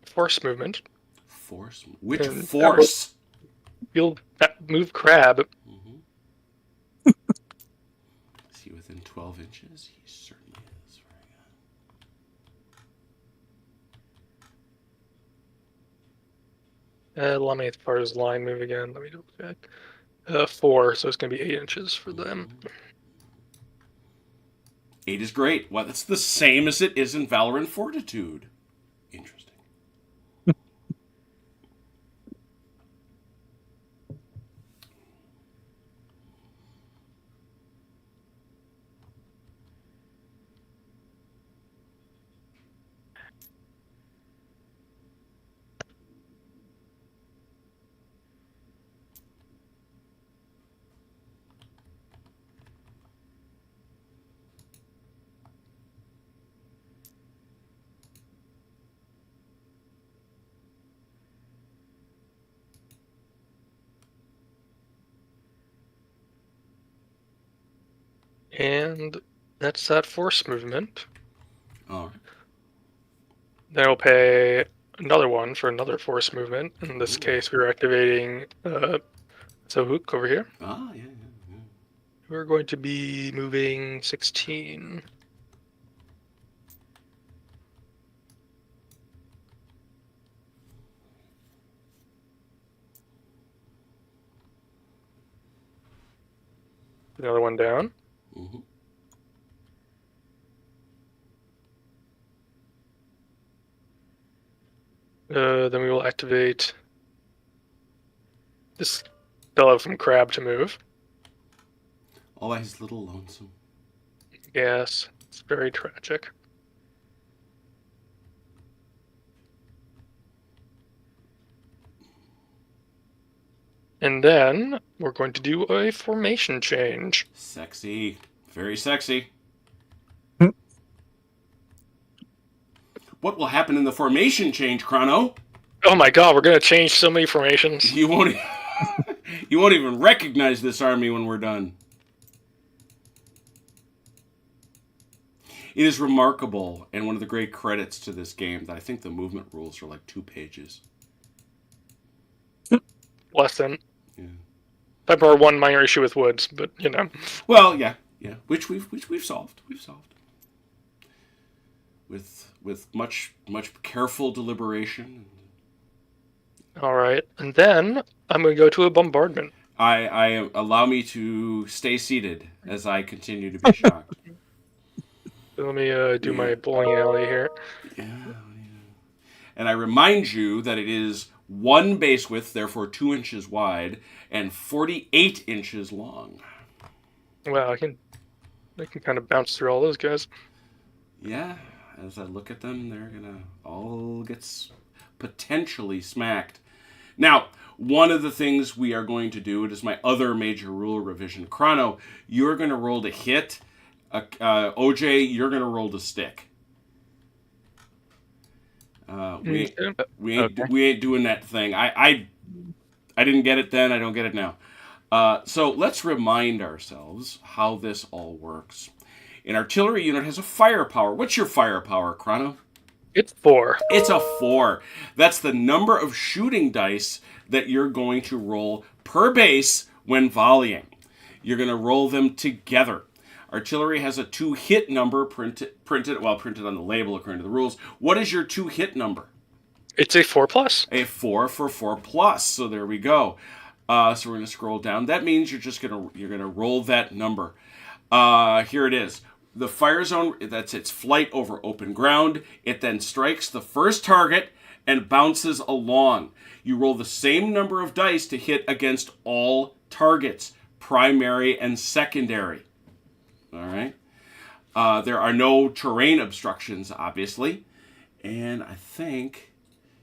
Speaker 3: force movement.
Speaker 1: Force. Which
Speaker 3: And
Speaker 1: force?
Speaker 3: You'll move crab.
Speaker 1: Is he within 12 inches? He certainly is. Very good.
Speaker 3: Let me as far as line move again. Let me double check. 4, so it's going to be 8 inches for them.
Speaker 1: 8 is great. Well, that's the same as it is in Valor and Fortitude. Interesting.
Speaker 3: And that's that force movement.
Speaker 1: All right.
Speaker 3: Then I'll pay another one for another force movement. In this case, we're activating Hook over here.
Speaker 1: Ah, yeah.
Speaker 3: We're going to be moving 16. Another one down.
Speaker 1: Mm-hmm.
Speaker 3: Then we will activate this fellow from Crab to move.
Speaker 1: Oh, he's a little lonesome.
Speaker 3: Yes, it's very tragic. And then we're going to do a formation change.
Speaker 1: Sexy. Very sexy. What will happen in the formation change, Chrono?
Speaker 3: Oh my god, we're going to change so many formations.
Speaker 1: You won't you won't even recognize this army when we're done. It is remarkable, and one of the great credits to this game, that I think the movement rules are like 2 pages.
Speaker 3: Less than.
Speaker 1: Yeah.
Speaker 3: Type our one minor issue with Woods, but you know.
Speaker 1: Well, yeah, which we've solved. We've solved with much careful deliberation.
Speaker 3: All right, and then I'm going to go to a bombardment.
Speaker 1: I allow me to stay seated as I continue to be shocked.
Speaker 3: So let me do my bowling alley here.
Speaker 1: Yeah. And I remind you that it is 1 base width, therefore 2 inches wide, and 48 inches long.
Speaker 3: Wow, I can kind of bounce through all those guys.
Speaker 1: Yeah, as I look at them, they're gonna all get potentially smacked. Now, one of the things we are going to do, it is my other major rule revision. Chrono, you're going to roll to hit. OJ, you're going to roll to stick. We ain't doing that thing. I didn't get it then. I don't get it now. So let's remind ourselves how this all works. An artillery unit has a firepower. What's your firepower, Chrono?
Speaker 3: It's 4.
Speaker 1: It's a 4. That's the number of shooting dice that you're going to roll per base when volleying. You're going to roll them together. Artillery has a 2 hit number printed on the label according to the rules. What is your 2 hit number?
Speaker 3: It's a 4+.
Speaker 1: A 4 for 4+. So there we go. So we're going to scroll down. That means you're going to roll that number. Here it is. The fire zone, that's its flight over open ground. It then strikes the first target and bounces along. You roll the same number of dice to hit against all targets, primary and secondary. All right. There are no terrain obstructions, obviously. And I think,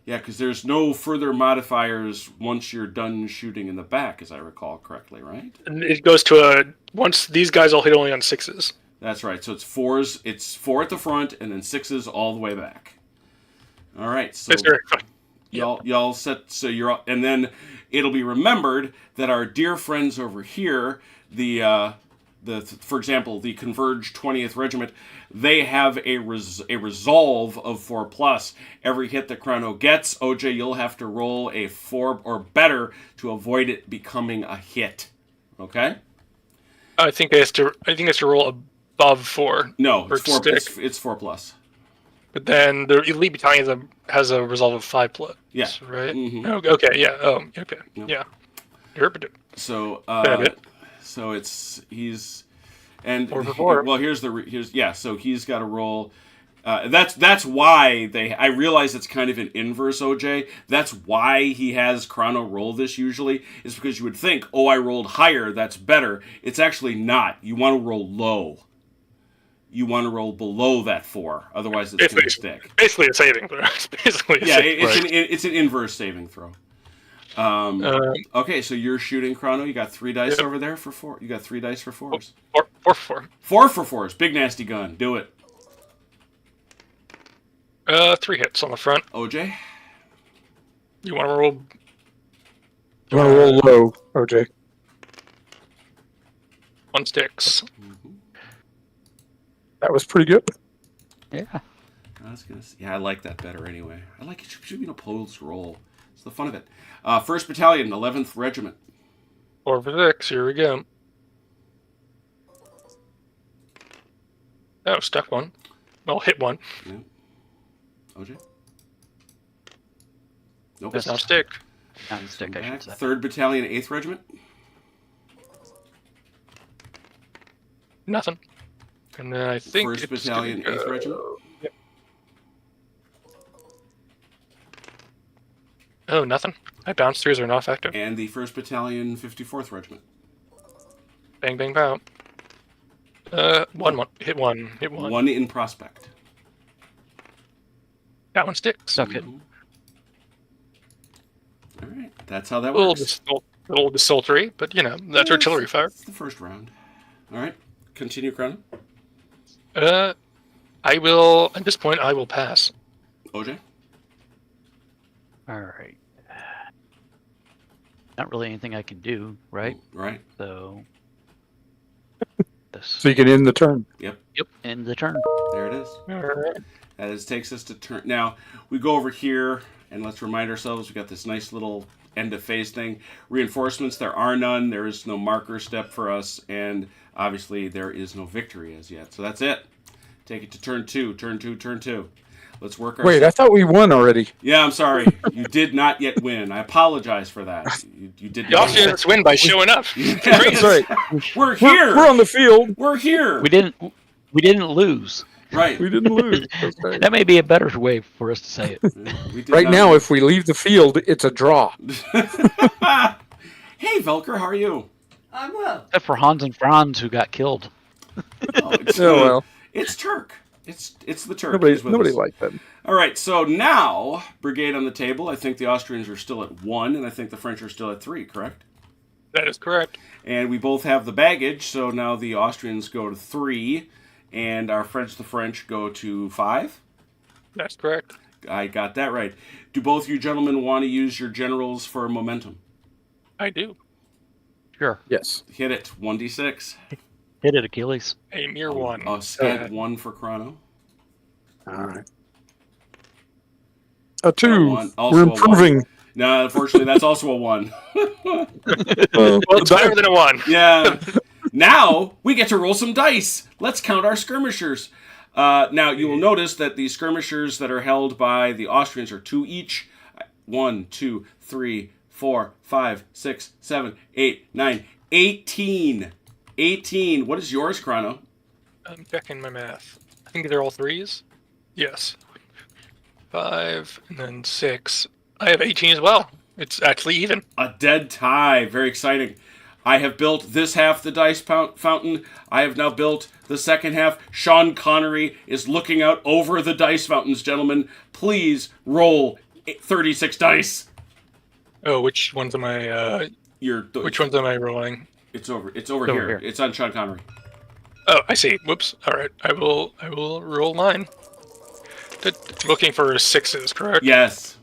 Speaker 1: because there's no further modifiers once you're done shooting in the back, as I recall correctly, right?
Speaker 3: And it goes to once these guys all hit only on 6s.
Speaker 1: That's right. So it's 4s. It's 4 at the front and then 6s all the way back. All right. So y'all set. So you're, and then it'll be remembered that our dear friends over here, for example, the Converge 20th Regiment, they have a resolve of 4+. Every hit that Chrono gets, OJ, you'll have to roll a 4 or better to avoid it becoming a hit. Okay.
Speaker 3: I think it has to roll above 4.
Speaker 1: No, it's 4.
Speaker 3: Stick.
Speaker 1: It's 4+.
Speaker 3: But then the elite battalion has a resolve of 5+.
Speaker 1: Yeah.
Speaker 3: Right.
Speaker 1: Mm-hmm.
Speaker 3: Oh, okay. Yeah. Oh. Okay.
Speaker 1: Yep.
Speaker 3: Yeah.
Speaker 1: So. So he's. And
Speaker 3: 4 for 4.
Speaker 1: Well, so he's got to roll. That's why I realize it's kind of an inverse, OJ. That's why he has Chrono roll this usually, is because you would think, oh, I rolled higher, that's better. It's actually not. You want to roll low. You want to roll below that 4, otherwise it's going to stick.
Speaker 3: Basically a saving throw.
Speaker 1: It's an inverse saving throw. Okay, so you're shooting, Chrono. You got 3 dice over there for 4. You got 3 dice for 4s.
Speaker 3: 4 for 4.
Speaker 1: 4 for 4s. Big nasty gun. Do it.
Speaker 3: 3 hits on the front.
Speaker 1: OJ?
Speaker 3: You want to roll?
Speaker 2: You want to roll low, OJ.
Speaker 3: 1 sticks.
Speaker 1: Mm-hmm.
Speaker 2: That was pretty good.
Speaker 5: Yeah.
Speaker 1: I like that better anyway. I like it should be an opposed roll. It's the fun of it. 1st Battalion, 11th Regiment.
Speaker 3: 4 for 6. Here we go. Oh, stuck one. Well, hit one.
Speaker 1: Yeah. OJ? Nope.
Speaker 3: Does not stick.
Speaker 5: Non-stick, I should say.
Speaker 1: 3rd Battalion, 8th Regiment.
Speaker 3: Nothing. And then I think
Speaker 1: 1st
Speaker 3: it's
Speaker 1: Battalion,
Speaker 3: gonna
Speaker 1: 8th
Speaker 3: go-
Speaker 1: Regiment.
Speaker 3: Yep. Oh, nothing. I bounced. 3s are not effective.
Speaker 1: And the 1st Battalion, 54th Regiment.
Speaker 3: Bang, bang, pow. One. Hit one. Hit one.
Speaker 1: 1 in Prospect.
Speaker 3: That one sticks.
Speaker 5: Suck it.
Speaker 1: All right, that's how that
Speaker 3: A
Speaker 1: works.
Speaker 3: little desultory, but that's artillery fire.
Speaker 1: It's the first round. All right, continue, Cronin.
Speaker 3: I will. At this point, I will pass.
Speaker 1: OJ.
Speaker 5: All right. Not really anything I can do, right?
Speaker 1: Right.
Speaker 5: So this.
Speaker 2: So you can end the turn.
Speaker 5: Yep. End the turn.
Speaker 1: There it is.
Speaker 3: All right.
Speaker 1: That takes us to turn. Now we go over here and let's remind ourselves we got this nice little end of phase thing. Reinforcements. There are none. There is no marker step for us, and obviously there is no victory as yet. So that's it. Take it to turn 2. Turn 2. Turn 2. Let's work our.
Speaker 2: Wait, I thought we won already.
Speaker 1: Yeah, I'm sorry. You did not yet win. I apologize for that. You did
Speaker 3: The
Speaker 1: not.
Speaker 3: Austrians win by showing up.
Speaker 2: That's right.
Speaker 1: We're here.
Speaker 2: We're on the field.
Speaker 1: We're here.
Speaker 5: We didn't lose.
Speaker 1: Right.
Speaker 2: We didn't lose. That's right.
Speaker 5: That may be a better way for us to say it.
Speaker 1: We did
Speaker 2: Right
Speaker 1: not
Speaker 2: now,
Speaker 1: lose.
Speaker 2: if we leave the field, it's a draw.
Speaker 1: Hey, Velker, how are you?
Speaker 6: I'm well.
Speaker 5: Except for Hans and Franz, who got killed.
Speaker 1: Oh, it's,
Speaker 2: Oh well,
Speaker 1: it's Turk. It's the Turk.
Speaker 2: nobody
Speaker 1: He's with us.
Speaker 2: liked that.
Speaker 1: All right, so now brigade on the table. I think the Austrians are still at 1, and I think the French are still at 3. Correct?
Speaker 3: That is correct.
Speaker 1: And we both have the baggage, so now the Austrians go to 3, and the French go to 5.
Speaker 3: That's correct.
Speaker 1: I got that right. Do both you gentlemen want to use your generals for momentum?
Speaker 3: I do.
Speaker 5: Sure.
Speaker 2: Yes.
Speaker 1: Hit it. 1d6.
Speaker 5: Hit it, Achilles.
Speaker 3: A mere one.
Speaker 1: Add 1 for Chrono.
Speaker 2: All right. A 2.
Speaker 1: One. Also
Speaker 2: We're
Speaker 1: a one.
Speaker 2: improving.
Speaker 1: No, unfortunately, that's also a 1.
Speaker 3: Well, it's better than a one.
Speaker 1: Yeah. Now we get to roll some dice. Let's count our skirmishers. Now you will notice that the skirmishers that are held by the Austrians are 2 each. 1, 2, 3, 4, 5, 6, 7, 8, 9, 18. 18. What is yours, Chrono?
Speaker 3: I'm checking my math. I think they're all 3s. Yes. 5 and then 6. I have 18 as well. It's actually even.
Speaker 1: A dead tie. Very exciting. I have built this half the dice fountain. I have now built the second half. Sean Connery is looking out over the dice fountains, gentlemen. Please roll 36 dice.
Speaker 3: Oh, which ones am I? Which ones am I rolling?
Speaker 1: It's over here. It's on Sean Connery.
Speaker 3: Oh, I see. Whoops. All right. I will roll mine. Looking for 6s, correct?
Speaker 1: Yes.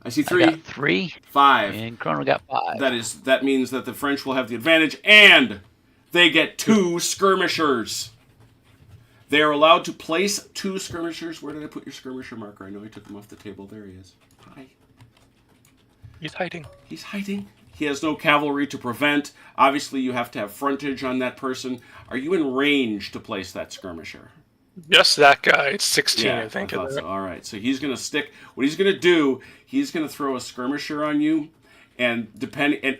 Speaker 1: I see
Speaker 5: I
Speaker 1: 3.
Speaker 5: got 3,
Speaker 1: 5.
Speaker 5: and Chrono got 5.
Speaker 1: That means that the French will have the advantage, and they get 2 skirmishers. They are allowed to place 2 skirmishers. Where did I put your skirmisher marker? I know I took him off the table. There he is. Hi.
Speaker 3: He's hiding.
Speaker 1: He's hiding. He has no cavalry to prevent. Obviously, you have to have frontage on that person. Are you in range to place that skirmisher?
Speaker 3: Yes, that guy. It's 16,
Speaker 1: Yeah,
Speaker 3: I think.
Speaker 1: thought so. All right. So he's going to stick. What he's going to do, he's going to throw a skirmisher on you, and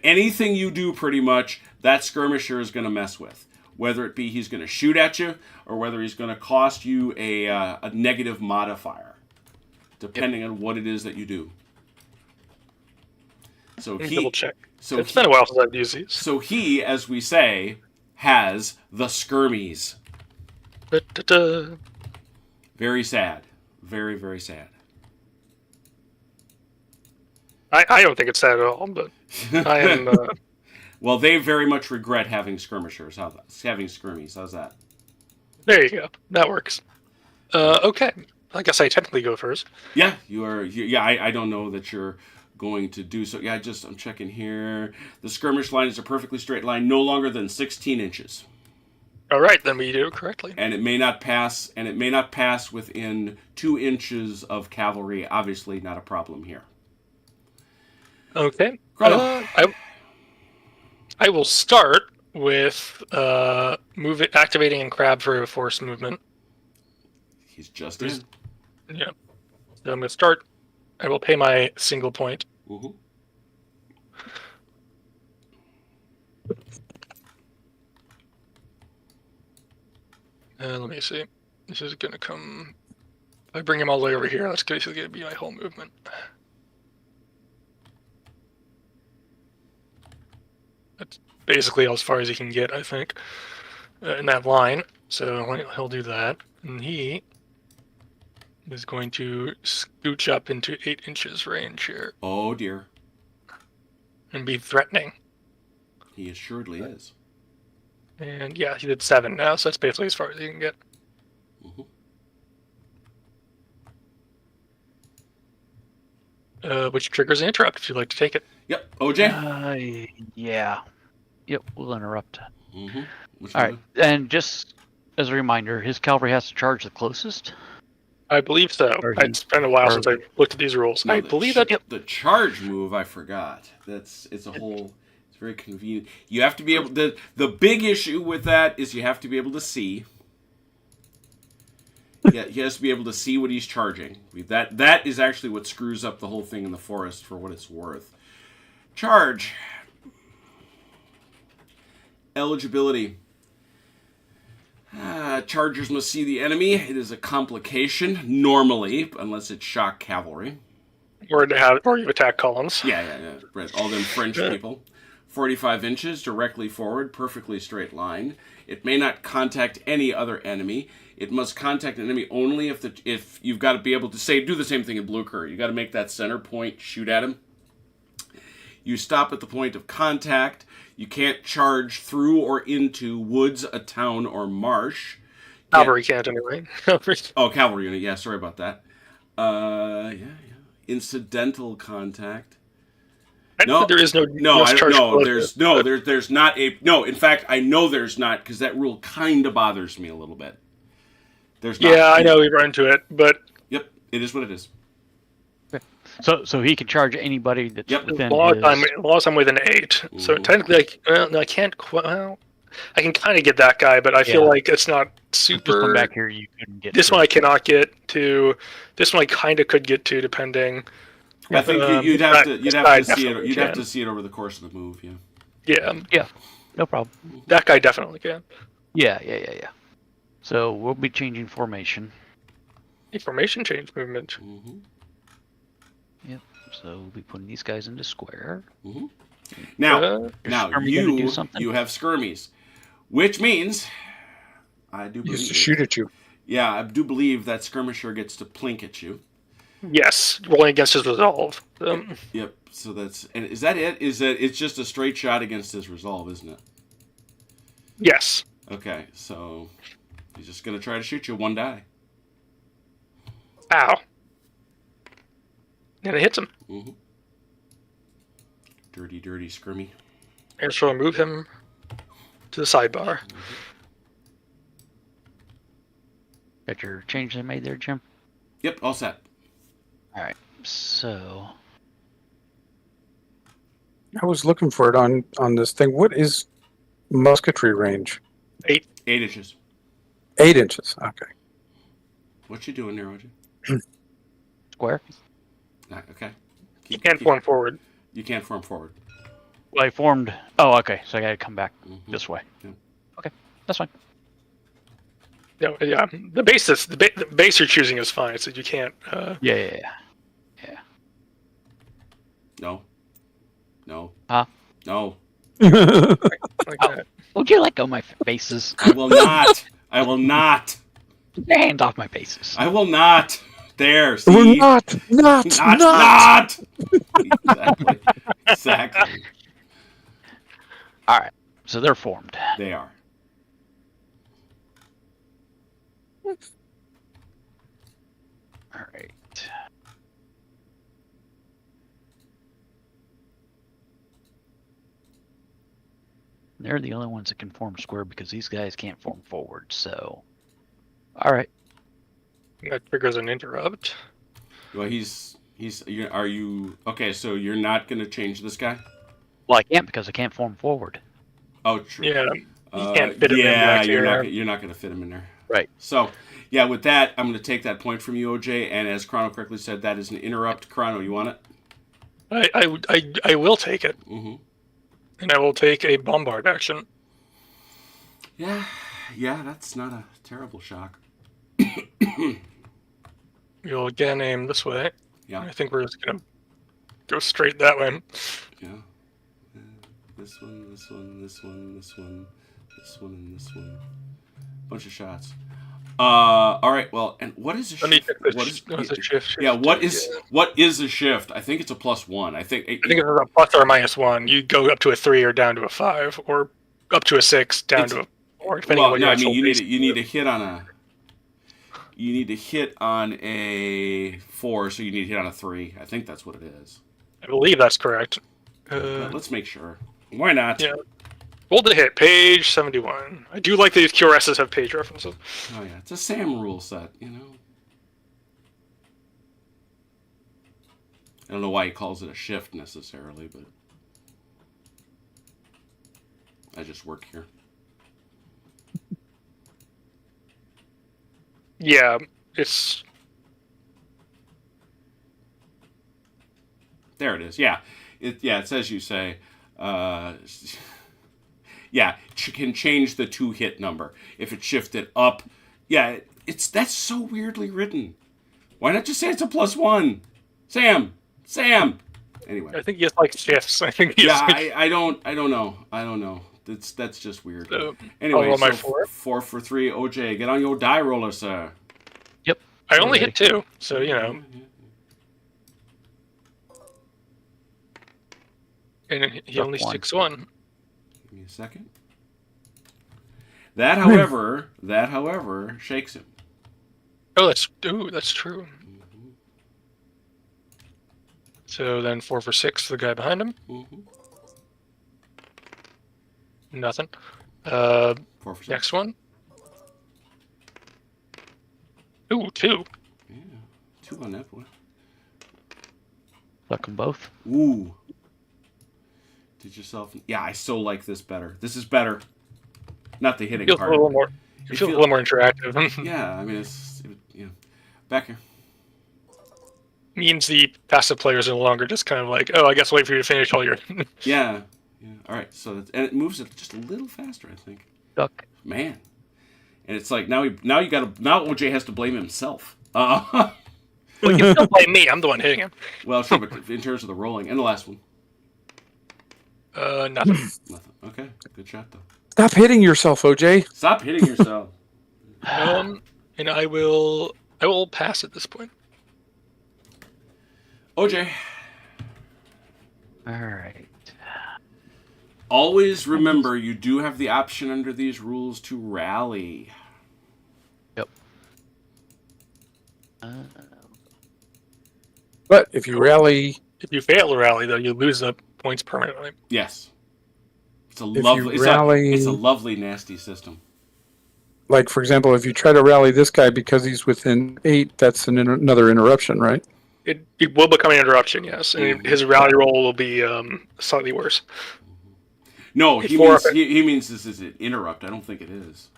Speaker 1: anything you do, pretty much, that skirmisher is going to mess with. Whether it be he's going to shoot at you, or whether he's going to cost you a negative modifier, depending on what it is that you do. So
Speaker 3: Double check.
Speaker 1: So
Speaker 3: It's been a while since I've used these.
Speaker 1: So he, as we say, has the skirmies.
Speaker 3: Da-da-da.
Speaker 1: Very sad. Very, very sad.
Speaker 3: I don't think it's sad at all, but I am.
Speaker 1: Well, they very much regret having skirmishers. Having skirmies. How's that?
Speaker 3: There you go. That works. Okay. I guess I technically go first.
Speaker 1: Yeah, you are. Yeah, I don't know that you're going to do so. Yeah, I'm checking here. The skirmish line is a perfectly straight line, no longer than 16 inches.
Speaker 3: All right, then we do it correctly.
Speaker 1: And it may not pass. And it may not pass within 2 inches of cavalry. Obviously, not a problem here.
Speaker 3: Okay.
Speaker 1: Chrono.
Speaker 3: I will start with activating and crab for a force movement.
Speaker 1: He's just in.
Speaker 3: Yeah. So I'm going to start. I will pay my single point.
Speaker 1: Mm-hmm.
Speaker 3: Let me see. This is going to come. If I bring him all the way over here, that's basically going to be my whole movement. That's basically as far as he can get, I think, in that line. So he'll do that. And he is going to scooch up into 8 inches range here.
Speaker 1: Oh, dear.
Speaker 3: And be threatening.
Speaker 1: He assuredly is.
Speaker 3: And yeah, he did 7 now, so that's basically as far as he can get.
Speaker 1: Mm-hmm.
Speaker 3: Which triggers an interrupt if you'd like to take it.
Speaker 1: Yep. OJ?
Speaker 5: Yeah. Yep, we'll interrupt.
Speaker 1: Mm-hmm.
Speaker 5: All right, and just as a reminder, his cavalry has to charge the closest.
Speaker 3: I believe so. It's been a while since I looked at these rules.
Speaker 1: No,
Speaker 3: I believe that.
Speaker 1: The charge move, I forgot. It's a whole. It's very convenient. You have to be able. The big issue with that is you have to be able to see. Yeah, he has to be able to see what he's charging. That is actually what screws up the whole thing in the forest, for what it's worth. Charge. Eligibility. Chargers must see the enemy. It is a complication, normally, unless it's shock cavalry.
Speaker 3: Or you attack columns.
Speaker 1: Yeah. Right. All them French people. 45 inches, directly forward, perfectly straight line. It may not contact any other enemy. It must contact an enemy only if you've got to be able to do the same thing in Blucher. You got to make that center point, shoot at him. You stop at the point of contact. You can't charge through or into woods, a town, or marsh.
Speaker 3: Cavalry can't anyway.
Speaker 1: Oh, cavalry unit. Yeah, sorry about that. Yeah. Incidental contact.
Speaker 3: There is no.
Speaker 1: There's not a no. In fact, I know there's not, because that rule kind of bothers me a little bit. There's not.
Speaker 3: Yeah, I know we run into it, but
Speaker 1: yep, it is what it is.
Speaker 5: So he can charge anybody that's within
Speaker 3: laws I'm within 8. Mm-hmm. So technically, I can't. Well, I can kind of get that guy, but I feel like it's not super.
Speaker 5: This one back here, you couldn't get.
Speaker 3: This one I cannot get to. This one I kind of could get to, depending.
Speaker 1: I think you'd have to see it. You'd have to see it over the course of the move. Yeah.
Speaker 5: Yeah. No problem.
Speaker 3: That guy definitely can.
Speaker 5: Yeah. So we'll be changing formation.
Speaker 3: Formation change movement.
Speaker 5: Mm-hmm. Yep. So we'll be putting these guys into square.
Speaker 1: Mm-hmm. Now you have skirmies, which means I do believe
Speaker 2: to shoot at you.
Speaker 1: Yeah, I do believe that skirmisher gets to plink at you.
Speaker 3: Yes, rolling against his resolve.
Speaker 1: Yep. So is that it? Is that it's just a straight shot against his resolve, isn't it?
Speaker 3: Yes.
Speaker 1: Okay, so he's just gonna try to shoot you 1 die.
Speaker 3: Ow. And it hits him.
Speaker 1: Mm-hmm. Dirty skirmy.
Speaker 3: And so I move him to the sidebar.
Speaker 1: Mm-hmm.
Speaker 5: Got your change I made there, Jim?
Speaker 1: Yep, all set.
Speaker 5: All right, so
Speaker 2: I was looking for it on this thing. What is musketry range?
Speaker 1: 8 inches.
Speaker 2: 8 inches. Okay.
Speaker 1: What you doing there, Roger?
Speaker 5: Square.
Speaker 1: Okay.
Speaker 3: You can't form forward.
Speaker 1: You can't form forward.
Speaker 5: Well, I formed. Oh, okay. So I got to come back this way.
Speaker 1: Yeah.
Speaker 5: Okay, that's fine.
Speaker 3: No, yeah. The base you're choosing is fine. So you can't.
Speaker 5: Yeah.
Speaker 1: No.
Speaker 5: Huh?
Speaker 1: No.
Speaker 3: Like that.
Speaker 5: Would you let go of my bases?
Speaker 1: I will not. I will not.
Speaker 5: Get your hands off my bases.
Speaker 1: I will not. There. See?
Speaker 2: We're not.
Speaker 1: Exactly.
Speaker 5: All right. So they're formed.
Speaker 1: They are.
Speaker 5: All right. They're the only ones that can form square because these guys can't form forward. So, all right.
Speaker 3: That triggers an interrupt.
Speaker 1: Well, are you okay? So you're not going to change this guy?
Speaker 5: Well, I can't because I can't form forward.
Speaker 1: Oh, true.
Speaker 3: Yeah, you can't fit him in
Speaker 1: Yeah,
Speaker 3: back
Speaker 1: you're
Speaker 3: here.
Speaker 1: not going to fit him in there.
Speaker 5: Right.
Speaker 1: So, yeah, with that, I'm going to take that point from you, OJ. And as Chrono correctly said, that is an interrupt. Chrono, you want it?
Speaker 3: I will take it,
Speaker 1: Mm-hmm.
Speaker 3: and I will take a bombard action.
Speaker 1: Yeah, that's not a terrible shock.
Speaker 3: You'll again aim this way.
Speaker 1: Yeah.
Speaker 3: I think we're just gonna go straight that way.
Speaker 1: Yeah. This one, this one, this one, this one, this one, and this one. Bunch of shots. All right. Well, and what is a shift?
Speaker 3: Let me check this.
Speaker 1: What is
Speaker 3: a shift?
Speaker 1: yeah? What is a shift? I think it's a +1. I think
Speaker 3: I think it's a plus or -1. You go up to a 3 or down to a 5, or up to a 6, down to a 4, depending on what your actual
Speaker 1: you
Speaker 3: base
Speaker 1: need to hit on a. You need to hit on a 4, so you need to hit on a 3. I think that's what it is.
Speaker 3: I believe that's correct.
Speaker 1: But let's make sure. Why not?
Speaker 3: Yeah. Roll to hit, page 71. I do like that these QRSs have page references.
Speaker 1: Oh yeah, it's a SAM rule set, you know. I don't know why he calls it a shift necessarily, but I just work here.
Speaker 3: Yeah, it's
Speaker 1: There it is. Yeah, it says you say. Yeah, can change the 2-hit number if it's shifted up. Yeah, that's so weirdly written. Why not just say it's a +1? Sam. Anyway.
Speaker 3: I think he has like shifts. I think he has like,
Speaker 1: I don't know. That's just weird.
Speaker 3: So,
Speaker 1: Anyway,
Speaker 3: I'll roll my
Speaker 1: so 4 for 3. OJ, get on your die roller, sir.
Speaker 5: Yep.
Speaker 3: I only hit 2, so you know. And he only
Speaker 5: One.
Speaker 3: sticks 1.
Speaker 1: Give me a second. That, however, shakes him.
Speaker 3: Oh, that's true. So then 4 for 6, the guy behind him.
Speaker 1: Mm-hmm.
Speaker 3: Nothing.
Speaker 1: 4 for 6.
Speaker 3: Next one. Ooh, 2.
Speaker 1: Yeah, 2 on that one.
Speaker 5: Fuck them both.
Speaker 1: Ooh. Did yourself? Yeah, I so like this better. This is better. Not the hitting
Speaker 3: Feels
Speaker 1: part.
Speaker 3: a little more. It feels a little more interactive.
Speaker 1: Yeah, I mean back here.
Speaker 3: Means the passive players are no longer just kind of like, oh, I guess wait for you to finish all your.
Speaker 1: Yeah. All right. So and it moves it just a little faster, I think.
Speaker 5: Duck.
Speaker 1: Man, and it's like now OJ has to blame himself.
Speaker 3: Well, you can still blame me. I'm the one hitting him.
Speaker 1: Well, sure, but in terms of the rolling and the last one.
Speaker 3: Nothing.
Speaker 1: Nothing. Okay, good shot though.
Speaker 2: Stop hitting yourself, OJ.
Speaker 1: Stop hitting yourself.
Speaker 3: And I will pass at this point.
Speaker 1: OJ.
Speaker 5: All right.
Speaker 1: Always remember, you do have the option under these rules to rally.
Speaker 5: Yep.
Speaker 2: But if you rally,
Speaker 3: If you fail to rally, though, you lose the points permanently.
Speaker 1: Yes. It's a
Speaker 2: If
Speaker 1: lovely.
Speaker 2: you rally-
Speaker 1: It's a lovely, nasty system.
Speaker 2: like for example, if you try to rally this guy because he's within 8, that's another interruption, right?
Speaker 3: It will become an interruption, yes, and his rally roll will be slightly worse.
Speaker 1: No,
Speaker 3: Before-
Speaker 1: he means this is an interrupt. I don't think it is.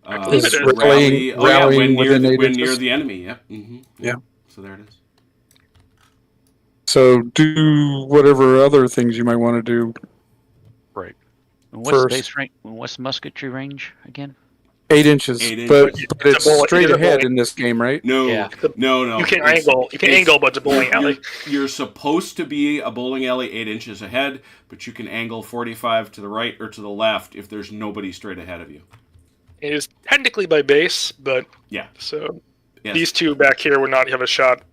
Speaker 3: I believe it is.
Speaker 1: Rally,
Speaker 2: Rallying
Speaker 1: when
Speaker 2: within 8
Speaker 1: near
Speaker 2: inches?
Speaker 1: the enemy. Yep. Mm-hmm.
Speaker 2: Yeah.
Speaker 1: So there it is.
Speaker 2: So do whatever other things you might want to do.
Speaker 5: Right. And what's the
Speaker 2: First.
Speaker 5: base range? What's musketry range again?
Speaker 2: 8 inches,
Speaker 1: 8
Speaker 2: but
Speaker 1: inches.
Speaker 2: but it's
Speaker 3: bullet-
Speaker 2: straight
Speaker 3: it's a
Speaker 2: ahead
Speaker 3: bullet.
Speaker 2: in this game, right?
Speaker 1: No,
Speaker 5: Yeah.
Speaker 1: no.
Speaker 3: You can
Speaker 1: It's-
Speaker 3: angle, but it's a bowling alley.
Speaker 1: You're supposed to be a bowling alley 8 inches ahead, but you can angle 45 to the right or to the left if there's nobody straight ahead of you.
Speaker 3: It is technically by base, but
Speaker 1: Yeah.
Speaker 3: so
Speaker 1: Yes.
Speaker 3: these two back here would not have a shot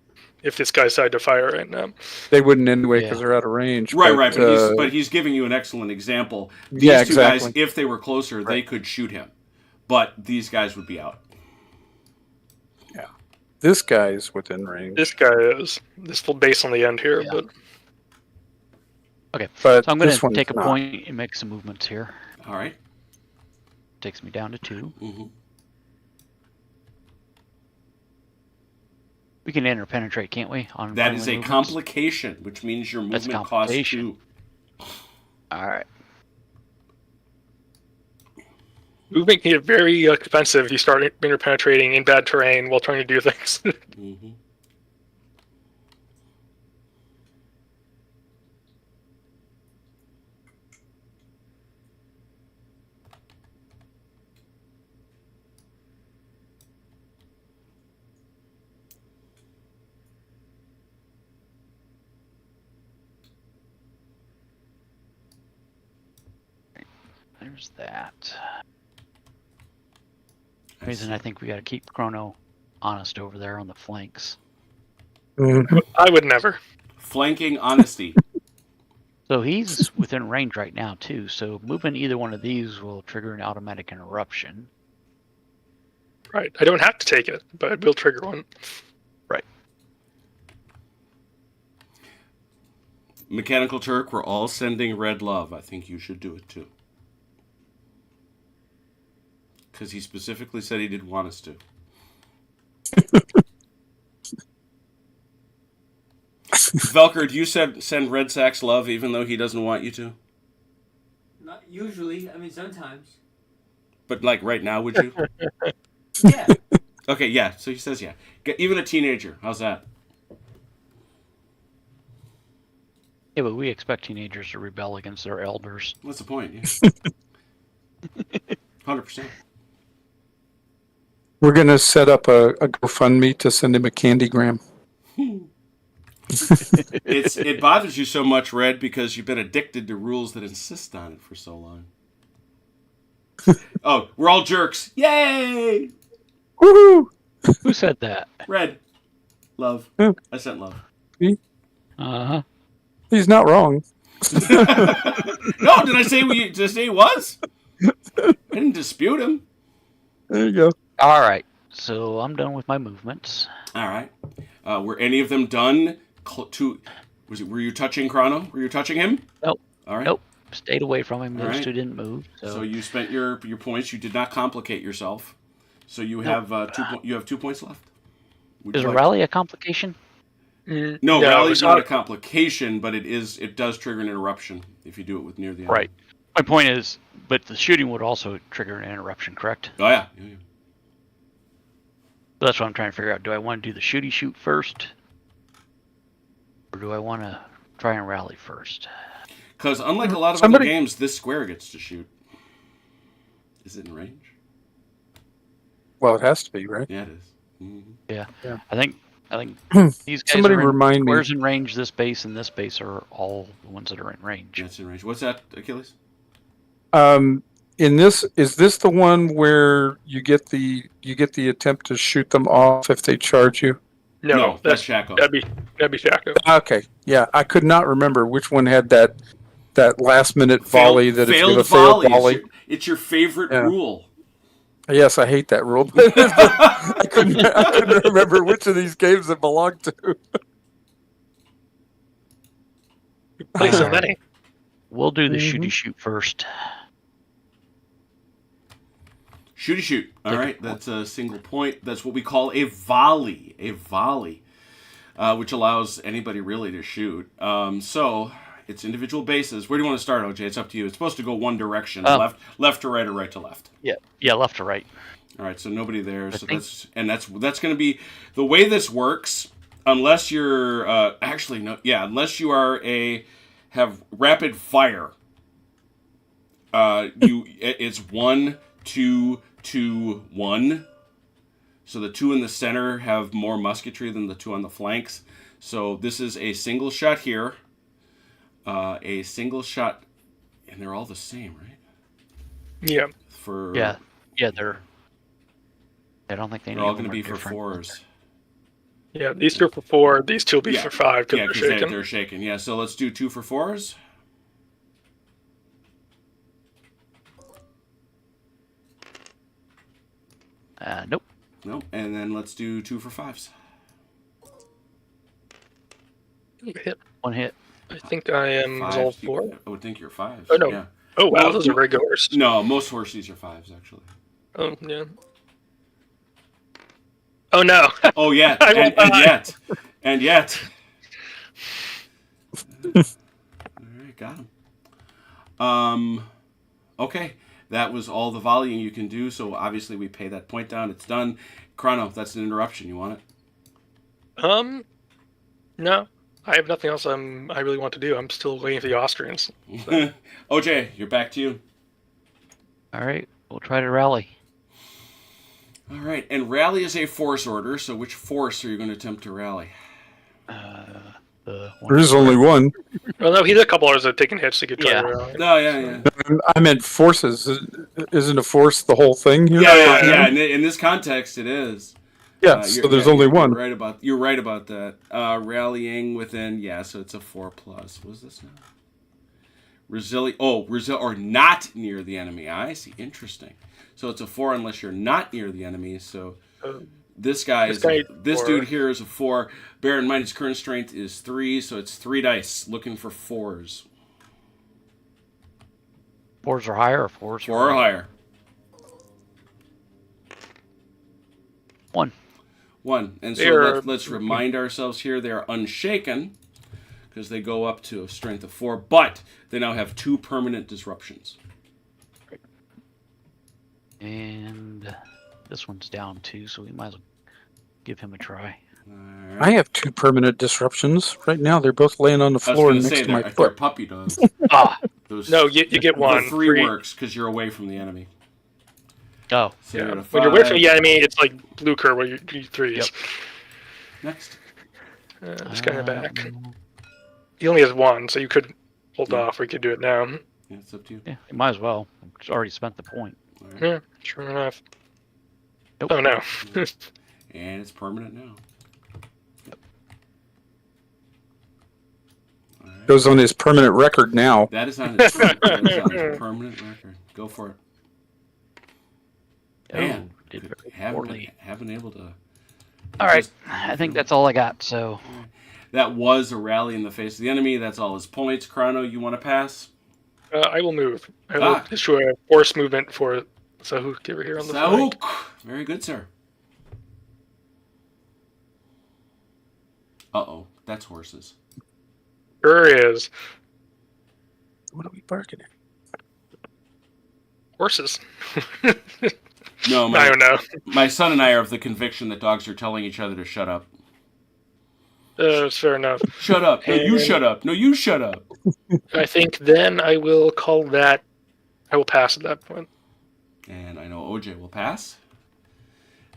Speaker 3: if this guy decided to fire right now.
Speaker 2: They wouldn't anyway because
Speaker 5: Yeah.
Speaker 2: they're out of range.
Speaker 1: Right.
Speaker 2: But,
Speaker 1: But he's giving you an excellent example. These
Speaker 2: Yeah,
Speaker 1: two guys,
Speaker 2: exactly.
Speaker 1: if they were closer, they could shoot him, but these guys would be out.
Speaker 2: this guy's within range.
Speaker 3: This guy is this full base on the end here,
Speaker 5: Yeah.
Speaker 3: but
Speaker 5: Okay,
Speaker 2: But
Speaker 5: so I'm going
Speaker 2: this
Speaker 5: to
Speaker 2: one's
Speaker 5: take a
Speaker 2: not.
Speaker 5: point and make some movements here.
Speaker 1: All right.
Speaker 5: Takes me down to 2.
Speaker 1: Mm-hmm.
Speaker 5: We can interpenetrate, can't we? On
Speaker 1: That
Speaker 5: friendly
Speaker 1: is a
Speaker 5: movements?
Speaker 1: complication, which means your
Speaker 5: That's
Speaker 1: movement costs
Speaker 5: complication.
Speaker 1: 2.
Speaker 5: All right.
Speaker 3: Movement can get very expensive if you start interpenetrating in bad terrain while trying to do things.
Speaker 1: Mm-hmm.
Speaker 5: There's that. Reason I think we got to keep Chrono honest over there on the flanks.
Speaker 2: Mhm.
Speaker 3: I would never.
Speaker 1: Flanking honesty.
Speaker 5: So he's within range right now too. So moving either one of these will trigger an automatic interruption.
Speaker 3: Right. I don't have to take it, but it will trigger one.
Speaker 5: Right.
Speaker 1: Mechanical Turk, we're all sending red love. I think you should do it too. Because he specifically said he didn't want us to. Velker, do you send Red Sacks love even though he doesn't want you to?
Speaker 6: Not usually. I mean, sometimes.
Speaker 1: But like right now, would you?
Speaker 6: Yeah.
Speaker 1: Okay, yeah. So he says yeah. Even a teenager. How's that?
Speaker 5: Yeah, but we expect teenagers to rebel against their elders.
Speaker 1: What's the point? Yeah. 100%.
Speaker 2: We're going to set up a GoFundMe to send him a candygram.
Speaker 1: It bothers you so much, Red, because you've been addicted to rules that insist on it for so long. Oh, we're all jerks. Yay!
Speaker 2: Woohoo!
Speaker 5: Who said that?
Speaker 1: Red. Love.
Speaker 2: Yeah.
Speaker 1: I sent love.
Speaker 5: Uh-huh.
Speaker 2: He's not wrong.
Speaker 1: No, did I say he was? I didn't dispute him.
Speaker 2: There you go.
Speaker 5: All right. So I'm done with my movements.
Speaker 1: All right. Were any of them done? Were you touching Chrono? Were you touching him?
Speaker 5: Nope.
Speaker 1: All right.
Speaker 5: Nope. Stayed away from him.
Speaker 1: All
Speaker 5: Those
Speaker 1: right.
Speaker 5: 2 didn't move.
Speaker 1: So you spent your points. You did not complicate yourself. So you have 2 points left.
Speaker 5: Is a rally a complication?
Speaker 1: No, rally's
Speaker 3: it's
Speaker 1: not a complication, but it does trigger an interruption if you do it with near the end.
Speaker 5: Right. My point is, but the shooting would also trigger an interruption, correct?
Speaker 1: Oh yeah.
Speaker 5: So that's what I'm trying to figure out. Do I want to do the shooty shoot first? Or do I want to try and rally first?
Speaker 1: Because unlike a lot of other games, this square gets to shoot. Is it in range?
Speaker 2: Well, it has to be, right?
Speaker 1: Yeah, it is. Mm-hmm.
Speaker 5: Yeah.
Speaker 2: Yeah.
Speaker 5: I think these guys
Speaker 2: Somebody
Speaker 5: are in,
Speaker 2: remind me.
Speaker 5: squares in range. This base and this base are all the ones that are in range.
Speaker 1: That's in range. What's that, Achilles?
Speaker 2: In this, is this the one where you get the attempt to shoot them off if they charge you?
Speaker 1: No, that's Shaco.
Speaker 3: That'd be Shaco.
Speaker 2: Okay, yeah, I could not remember which one had that last minute volley that it's
Speaker 1: failed
Speaker 2: a failed volley.
Speaker 1: It's your favorite
Speaker 2: Yeah.
Speaker 1: rule.
Speaker 2: Yes, I hate that rule. But I couldn't remember which of these games it belonged to.
Speaker 3: You play so
Speaker 5: Alright.
Speaker 3: many.
Speaker 5: We'll do the shooty shoot first.
Speaker 1: Shooty shoot. All
Speaker 5: Take
Speaker 1: right, that's a single point. That's what we call a volley. Which allows anybody really to shoot. So it's individual bases. Where do you want to start, OJ? It's up to you. It's supposed to go one direction, left to right or right to left.
Speaker 5: Yeah, left to right.
Speaker 1: All right, so nobody there. So that's going to be the way this works. Unless you're unless you are have rapid fire. It's 1, 2, 2, 1. So the 2 in the center have more musketry than the 2 on the flanks. So this is a single shot here. A single shot, and they're all the same, right?
Speaker 3: Yeah.
Speaker 5: They're. I don't think
Speaker 1: they're all going to be for 4s.
Speaker 3: Yeah, these 2 are for 4. These 2 will be for 5
Speaker 1: Yeah,
Speaker 3: because
Speaker 1: because
Speaker 3: they're shaking.
Speaker 1: they're shaking. Yeah, so let's do 2 for 4s.
Speaker 5: Nope.
Speaker 1: Nope. And then let's do 2 for 5s.
Speaker 3: Hit.
Speaker 5: 1 hit.
Speaker 3: I think I am
Speaker 1: Fives.
Speaker 3: resolved 4.
Speaker 1: I would think you're 5s.
Speaker 3: Oh, no.
Speaker 1: Yeah.
Speaker 3: Oh, wow,
Speaker 1: Well,
Speaker 3: those are very good horses.
Speaker 1: No, most horses are 5s, actually.
Speaker 3: Oh, yeah. Oh, no.
Speaker 1: Oh, yeah.
Speaker 3: I will
Speaker 1: and
Speaker 3: die.
Speaker 1: yet. And yet. All right, got him. Okay. That was all the volleying you can do, so obviously we pay that point down. It's done. Chrono, that's an interruption. You want it?
Speaker 3: No. I have nothing else I really want to do. I'm still waiting for the Austrians. So.
Speaker 1: OJ, you're back to you.
Speaker 5: All right, we'll try to rally.
Speaker 1: All right, and rally is a force order, so which force are you going to attempt to rally?
Speaker 2: There is only one.
Speaker 3: Well, no, he did a couple others that have taken hits to get
Speaker 5: Yeah.
Speaker 1: No, yeah.
Speaker 2: I meant forces. Isn't a force the whole thing here?
Speaker 1: Yeah. In this context, it is.
Speaker 2: Yeah, so there's only one.
Speaker 1: You're right about that. Rallying within, so it's a 4+. What is this now? Or not near the enemy. I see. Interesting. So it's a 4 unless you're not near the enemy. So this dude here is a 4. Bear in mind his current strength is 3, so it's 3 dice looking for 4s.
Speaker 5: 4s are higher or 4s?
Speaker 1: 4 or higher.
Speaker 5: 1.
Speaker 1: 1. And so let's remind ourselves here they are unshaken because they go up to a strength of 4, but they now have 2 permanent disruptions.
Speaker 5: And this one's down 2, so we might as well give him a try.
Speaker 1: Right.
Speaker 2: I have 2 permanent disruptions right now. They're both laying on the floor next to my
Speaker 1: they're
Speaker 2: foot.
Speaker 1: puppy dogs.
Speaker 3: No, you get one.
Speaker 1: The 3 works because you're away from the enemy.
Speaker 5: Oh.
Speaker 1: So
Speaker 3: Yeah.
Speaker 1: you're at a
Speaker 3: When you're away from
Speaker 1: 5.
Speaker 3: the enemy, it's like blue curve where you 3s.
Speaker 5: Yep.
Speaker 1: Next.
Speaker 3: Just kind of back. He only has 1, so you could hold off. We could do it now.
Speaker 1: Yeah, it's up to you.
Speaker 5: Yeah, you might as well. It's already spent the point.
Speaker 1: All right.
Speaker 3: Yeah, sure enough.
Speaker 5: Nope.
Speaker 3: Oh, no.
Speaker 1: And it's permanent now. All right.
Speaker 2: Goes on his permanent record now.
Speaker 1: That is on his permanent record. Go for it. Man,
Speaker 5: Did very
Speaker 1: haven't
Speaker 5: poorly.
Speaker 1: been able to.
Speaker 5: All right, I think that's all I got. So
Speaker 1: That was a rally in the face of the enemy. That's all his points. Chrono, you want to pass?
Speaker 3: I will move. I will issue a force movement for Sahuk over here on the flank.
Speaker 1: Sahuk! Very good, sir. Uh-oh. That's horses.
Speaker 3: Sure is.
Speaker 2: What are we barking at?
Speaker 3: Horses.
Speaker 1: No,
Speaker 3: I don't know.
Speaker 1: my son and I are of the conviction that dogs are telling each other to shut up.
Speaker 3: Fair enough.
Speaker 1: Shut up. No, you shut up. No, you shut up.
Speaker 3: I think then I will call that. I will pass at that point.
Speaker 1: And I know OJ will pass.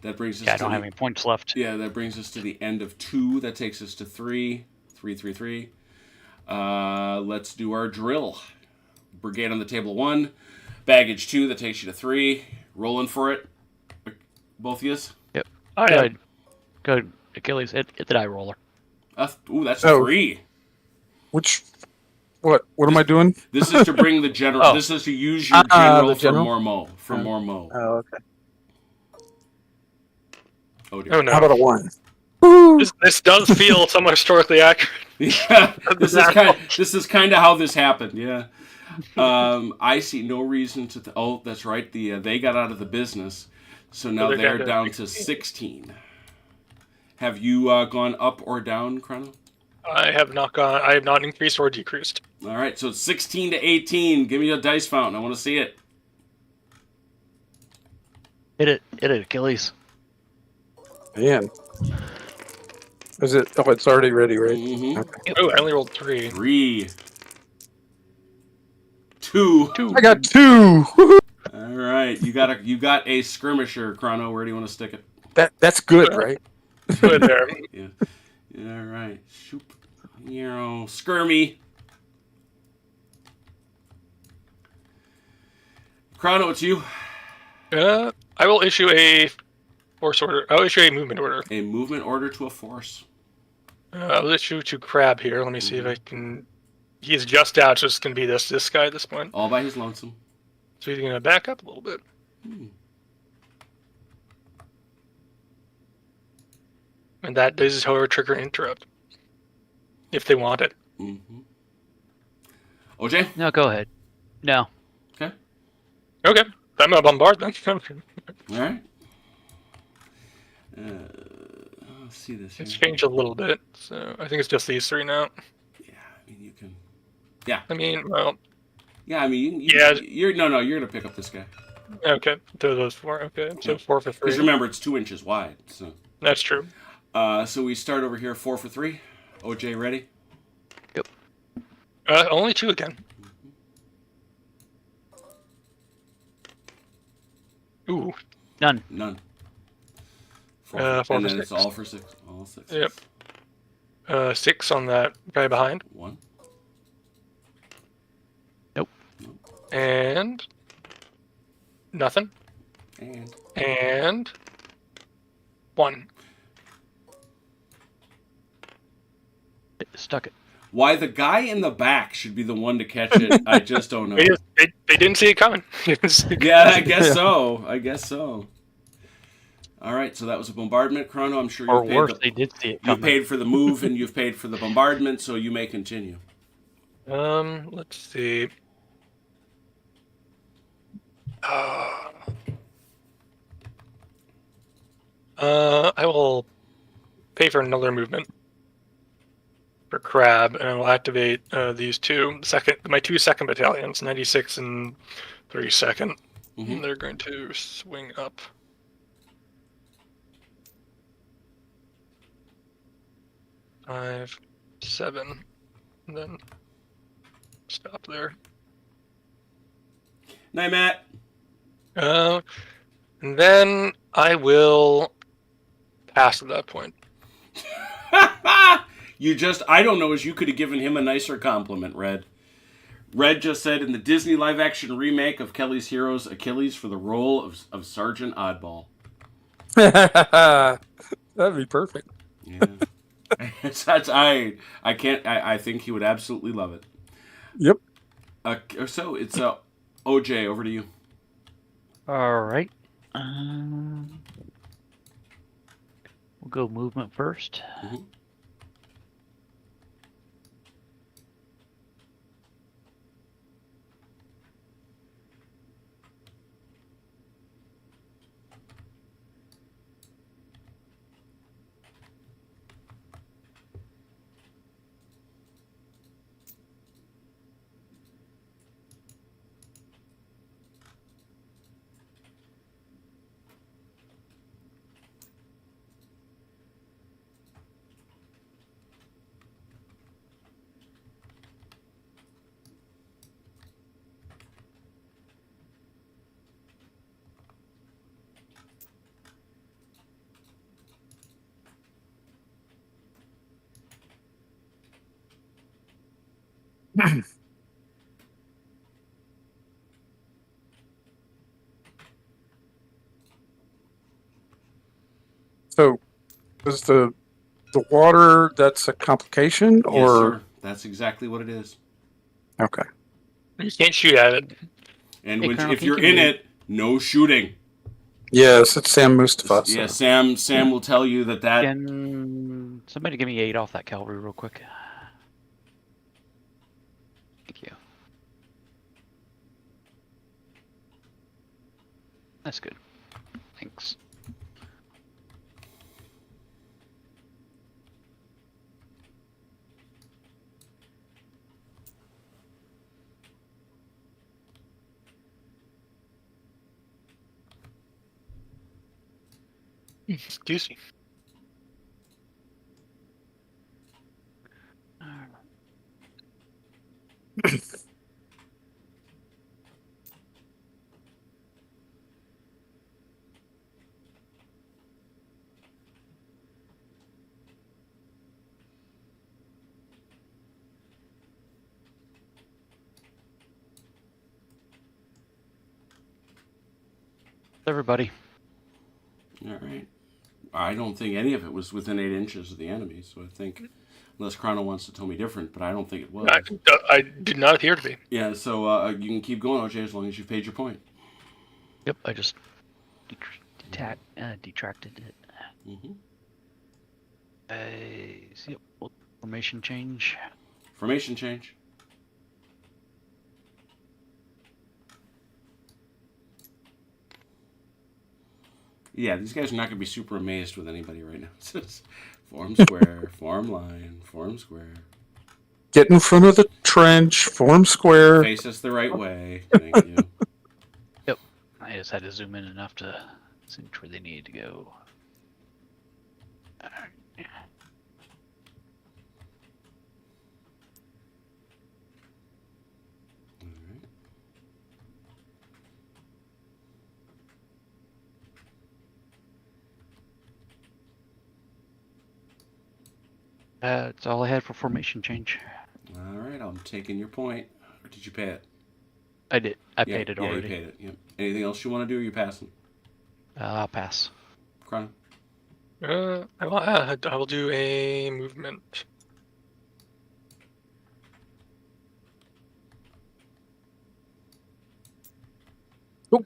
Speaker 1: That brings us
Speaker 5: I don't have any points left.
Speaker 1: Yeah, that brings us to the end of 2. That takes us to 3. 3, 3, 3. Let's do our drill. Brigade on the table 1. Baggage 2. That takes you to 3. Rolling for it. Both of yous?
Speaker 5: Yep.
Speaker 3: I am.
Speaker 5: Good. Achilles, hit the die roller.
Speaker 1: That's 3.
Speaker 2: What am I doing?
Speaker 1: This is to bring the general.
Speaker 5: Oh.
Speaker 1: This is to use your general
Speaker 2: the general?
Speaker 1: for more mo. For more mo.
Speaker 2: Oh, okay.
Speaker 1: Oh dear.
Speaker 3: Oh no.
Speaker 2: How about a 1?
Speaker 3: This does feel somewhat historically accurate.
Speaker 1: Yeah, this is kind of how this happened. Yeah, I see no reason to. Oh, that's right. They got out of the business, so now they're down to 16. Have you gone up or down, Chrono?
Speaker 3: I have not increased or decreased.
Speaker 1: All right, so it's 16 to 18. Give me a dice fountain. I want to see it.
Speaker 5: Hit it, Achilles.
Speaker 2: Man. Is it? Oh, it's already ready, right?
Speaker 1: Mm-hmm.
Speaker 2: Okay.
Speaker 3: Oh, I only rolled 3.
Speaker 1: 3. 2.
Speaker 2: I got 2. Woohoo!
Speaker 1: All right, you got a skirmisher, Chrono. Where do you want to stick it?
Speaker 2: That's good, right?
Speaker 3: Good there.
Speaker 1: Yeah. All right. Shoop. Skirmy. Chrono, it's you.
Speaker 3: I will issue a force order. I'll issue a movement order.
Speaker 1: A movement order to a force.
Speaker 3: I'll issue to Crab here. Let me see if I can. He's just out, so it's going to be this guy at this point.
Speaker 1: All by his lonesome.
Speaker 3: So he's going to back up a little bit. And that does, however, trigger an interrupt. If they want it.
Speaker 1: Mm-hmm. OJ?
Speaker 5: No, go ahead. No.
Speaker 1: Okay.
Speaker 3: Okay. I'm gonna bombard then.
Speaker 1: All right. Let's see this here.
Speaker 3: It's changed a little bit, so I think it's just these three now.
Speaker 1: Yeah, I mean, you can. Yeah.
Speaker 3: I mean, well,
Speaker 1: Yeah, I mean,
Speaker 3: Yeah.
Speaker 1: you're gonna pick up this guy.
Speaker 3: okay. Those four. Okay, so
Speaker 1: Yeah.
Speaker 3: 4 for 3.
Speaker 1: Because remember, it's 2 inches wide. So.
Speaker 3: That's true.
Speaker 1: So we start over here, 4 for 3. OJ, ready?
Speaker 3: Only 2 again. Ooh.
Speaker 5: None.
Speaker 1: None.
Speaker 3: 4
Speaker 1: and
Speaker 3: for
Speaker 1: then
Speaker 3: 6.
Speaker 1: it's all for 6. All 6.
Speaker 3: Yep. 6 on that guy behind.
Speaker 1: 1.
Speaker 3: And nothing. And 1.
Speaker 5: Stuck it.
Speaker 1: Why the guy in the back should be the one to catch it, I just don't know.
Speaker 3: They didn't see it coming.
Speaker 1: Yeah, I guess so. I guess so. All right, so that was a bombardment, Chrono. I'm sure
Speaker 5: Or
Speaker 1: you've paid
Speaker 5: worse, they did see it
Speaker 1: you've
Speaker 5: coming.
Speaker 1: paid for the move and you've paid for the bombardment, so you may continue.
Speaker 3: Let's see. I will pay for another movement for Crab, and I will activate these my 2 second battalions, 96 and 32nd.
Speaker 1: Mhm.
Speaker 3: They're going to swing up. Five, 7, and then stop there.
Speaker 1: Night, Matt.
Speaker 3: And then I will pass at that point.
Speaker 1: I don't know, as you could have given him a nicer compliment, Red. Red just said, in the Disney live-action remake of Kelly's Heroes, Achilles for the role of Sergeant Oddball.
Speaker 2: That'd be perfect.
Speaker 1: Yeah. I think he would absolutely love it.
Speaker 2: Yep.
Speaker 1: So it's OJ, over to you.
Speaker 5: All right. We'll go movement first.
Speaker 1: Mhm.
Speaker 2: So, is the water that's a complication,
Speaker 1: Yes,
Speaker 2: or
Speaker 1: sir. That's exactly what it is.
Speaker 2: okay?
Speaker 3: You can't shoot at it.
Speaker 1: And
Speaker 5: Hey, Colonel,
Speaker 1: if
Speaker 5: can you
Speaker 1: you're
Speaker 5: give
Speaker 1: in
Speaker 5: me-
Speaker 1: it, no shooting.
Speaker 2: Yes, it's Sam Mustafa.
Speaker 1: Yeah,
Speaker 2: So.
Speaker 1: Sam will tell you that.
Speaker 5: Can somebody give me 8 off that cavalry real quick? Thank you. That's good. Thanks.
Speaker 3: Excuse me.
Speaker 5: Everybody.
Speaker 1: All right. I don't think any of it was within 8 inches of the enemy, so I think, unless Chrono wants to tell me different, but I don't think it was.
Speaker 3: I did not appear to be.
Speaker 1: Yeah, so you can keep going, OJ, as long as you've paid your point.
Speaker 5: Yep, I just detracted it.
Speaker 1: Mm-hmm.
Speaker 5: Yep, formation change.
Speaker 1: Formation change. Yeah, these guys are not going to be super amazed with anybody right now. It's just form square, form line, form square.
Speaker 2: Get in front of the trench, form square.
Speaker 1: Face us the right way. Thank you.
Speaker 5: Yep. I just had to zoom in enough to see where they needed to go. Alright. That's all I had for formation change.
Speaker 1: All right, I'm taking your point. Or did you pay it?
Speaker 5: I did. I paid it
Speaker 1: Yeah,
Speaker 5: already.
Speaker 1: you paid it. Yep. Anything else you want to do, or you passing?
Speaker 5: I'll pass.
Speaker 1: Chrono?
Speaker 3: I will do a movement.
Speaker 2: Oh.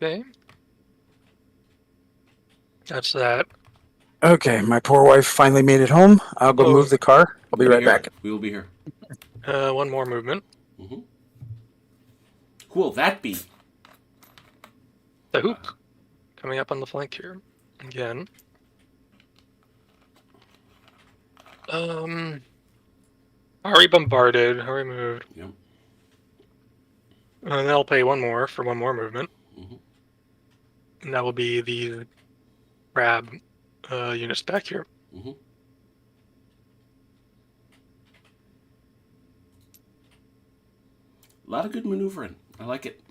Speaker 3: Okay. That's that.
Speaker 2: Okay, my poor wife finally made it home. I'll go move the car. I'll be right back.
Speaker 1: We will be here.
Speaker 3: One more movement.
Speaker 1: Mm-hmm. Who will that be?
Speaker 3: The hoop coming up on the flank here again. Already bombarded. Already moved.
Speaker 1: Yep.
Speaker 3: And then I'll pay one more for one more movement.
Speaker 1: Mm-hmm.
Speaker 3: And that will be the crab units back here.
Speaker 1: Mm-hmm. A lot of good maneuvering. I like it.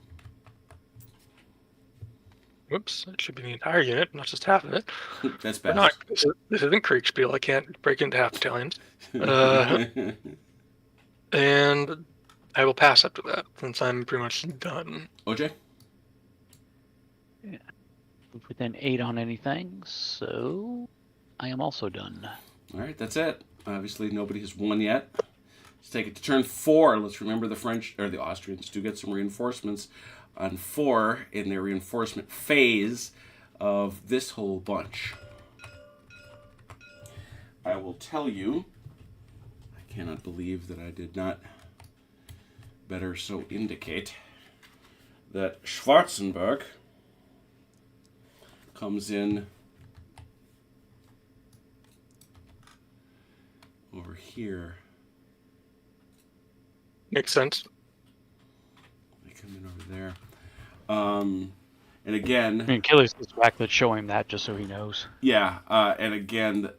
Speaker 3: Whoops, it should be the entire unit, not just half of it.
Speaker 1: That's
Speaker 3: But
Speaker 1: bad.
Speaker 3: not, this isn't Kriegspiel. I can't break into half battalions. And I will pass after that, since I'm pretty much done.
Speaker 1: OJ?
Speaker 5: Within 8 on anything, so I am also done.
Speaker 1: All right, that's it. Obviously, nobody has won yet. Let's take it to turn 4. Let's remember the French, or the Austrians, do get some reinforcements on 4 in their reinforcement phase of this whole bunch. I will tell you, I cannot believe that I did not better so indicate that Schwarzenberg comes in over here.
Speaker 3: Makes sense.
Speaker 1: They come in over there. And again,
Speaker 5: And Achilles is back. Let's show him that just so he knows.
Speaker 1: yeah, and again,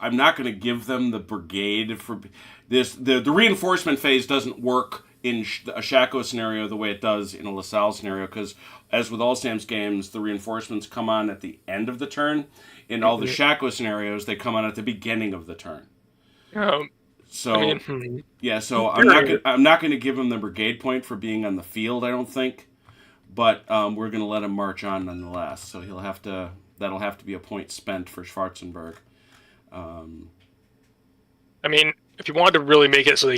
Speaker 1: I'm not going to give them the brigade for this. The reinforcement phase doesn't work in a Shaco scenario the way it does in a Lasalle scenario, because as with all Sam's games, the reinforcements come on at the end of the turn. In all the Shaco scenarios, they come on at the beginning of the turn. So
Speaker 3: I mean,
Speaker 1: yeah, so I'm not going to give him the brigade point for being on the field, I don't think, but we're going to let him march on nonetheless. So that'll have to be a point spent for Schwarzenberg.
Speaker 3: I mean, if you wanted to really make it so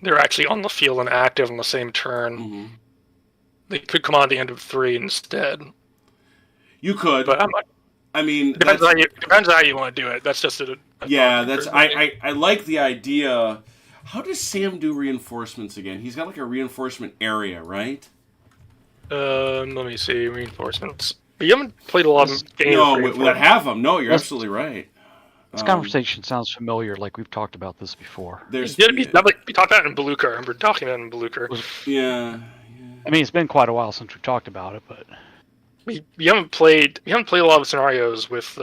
Speaker 3: they're actually on the field and active on the same turn,
Speaker 1: Mm-hmm.
Speaker 3: they could come on at the end of 3 instead.
Speaker 1: You could,
Speaker 3: But I'm not.
Speaker 1: I mean,
Speaker 3: Depends on how you want to do it. That's just a
Speaker 1: yeah.
Speaker 3: thought
Speaker 1: That's
Speaker 3: for me.
Speaker 1: I like the idea. How does Sam do reinforcements again? He's got like a reinforcement area, right?
Speaker 3: Let me see reinforcements. But you haven't played a lot of games.
Speaker 1: No,
Speaker 3: with
Speaker 1: we
Speaker 3: reinforcements.
Speaker 1: have them. No, you're absolutely right.
Speaker 5: This conversation sounds familiar, like we've talked about this before.
Speaker 1: There's
Speaker 3: We talked about it in Beluga. I remember talking about it in Beluga.
Speaker 1: yeah.
Speaker 5: I mean, it's been quite a while since we talked about it, but
Speaker 3: You haven't played a lot of scenarios with.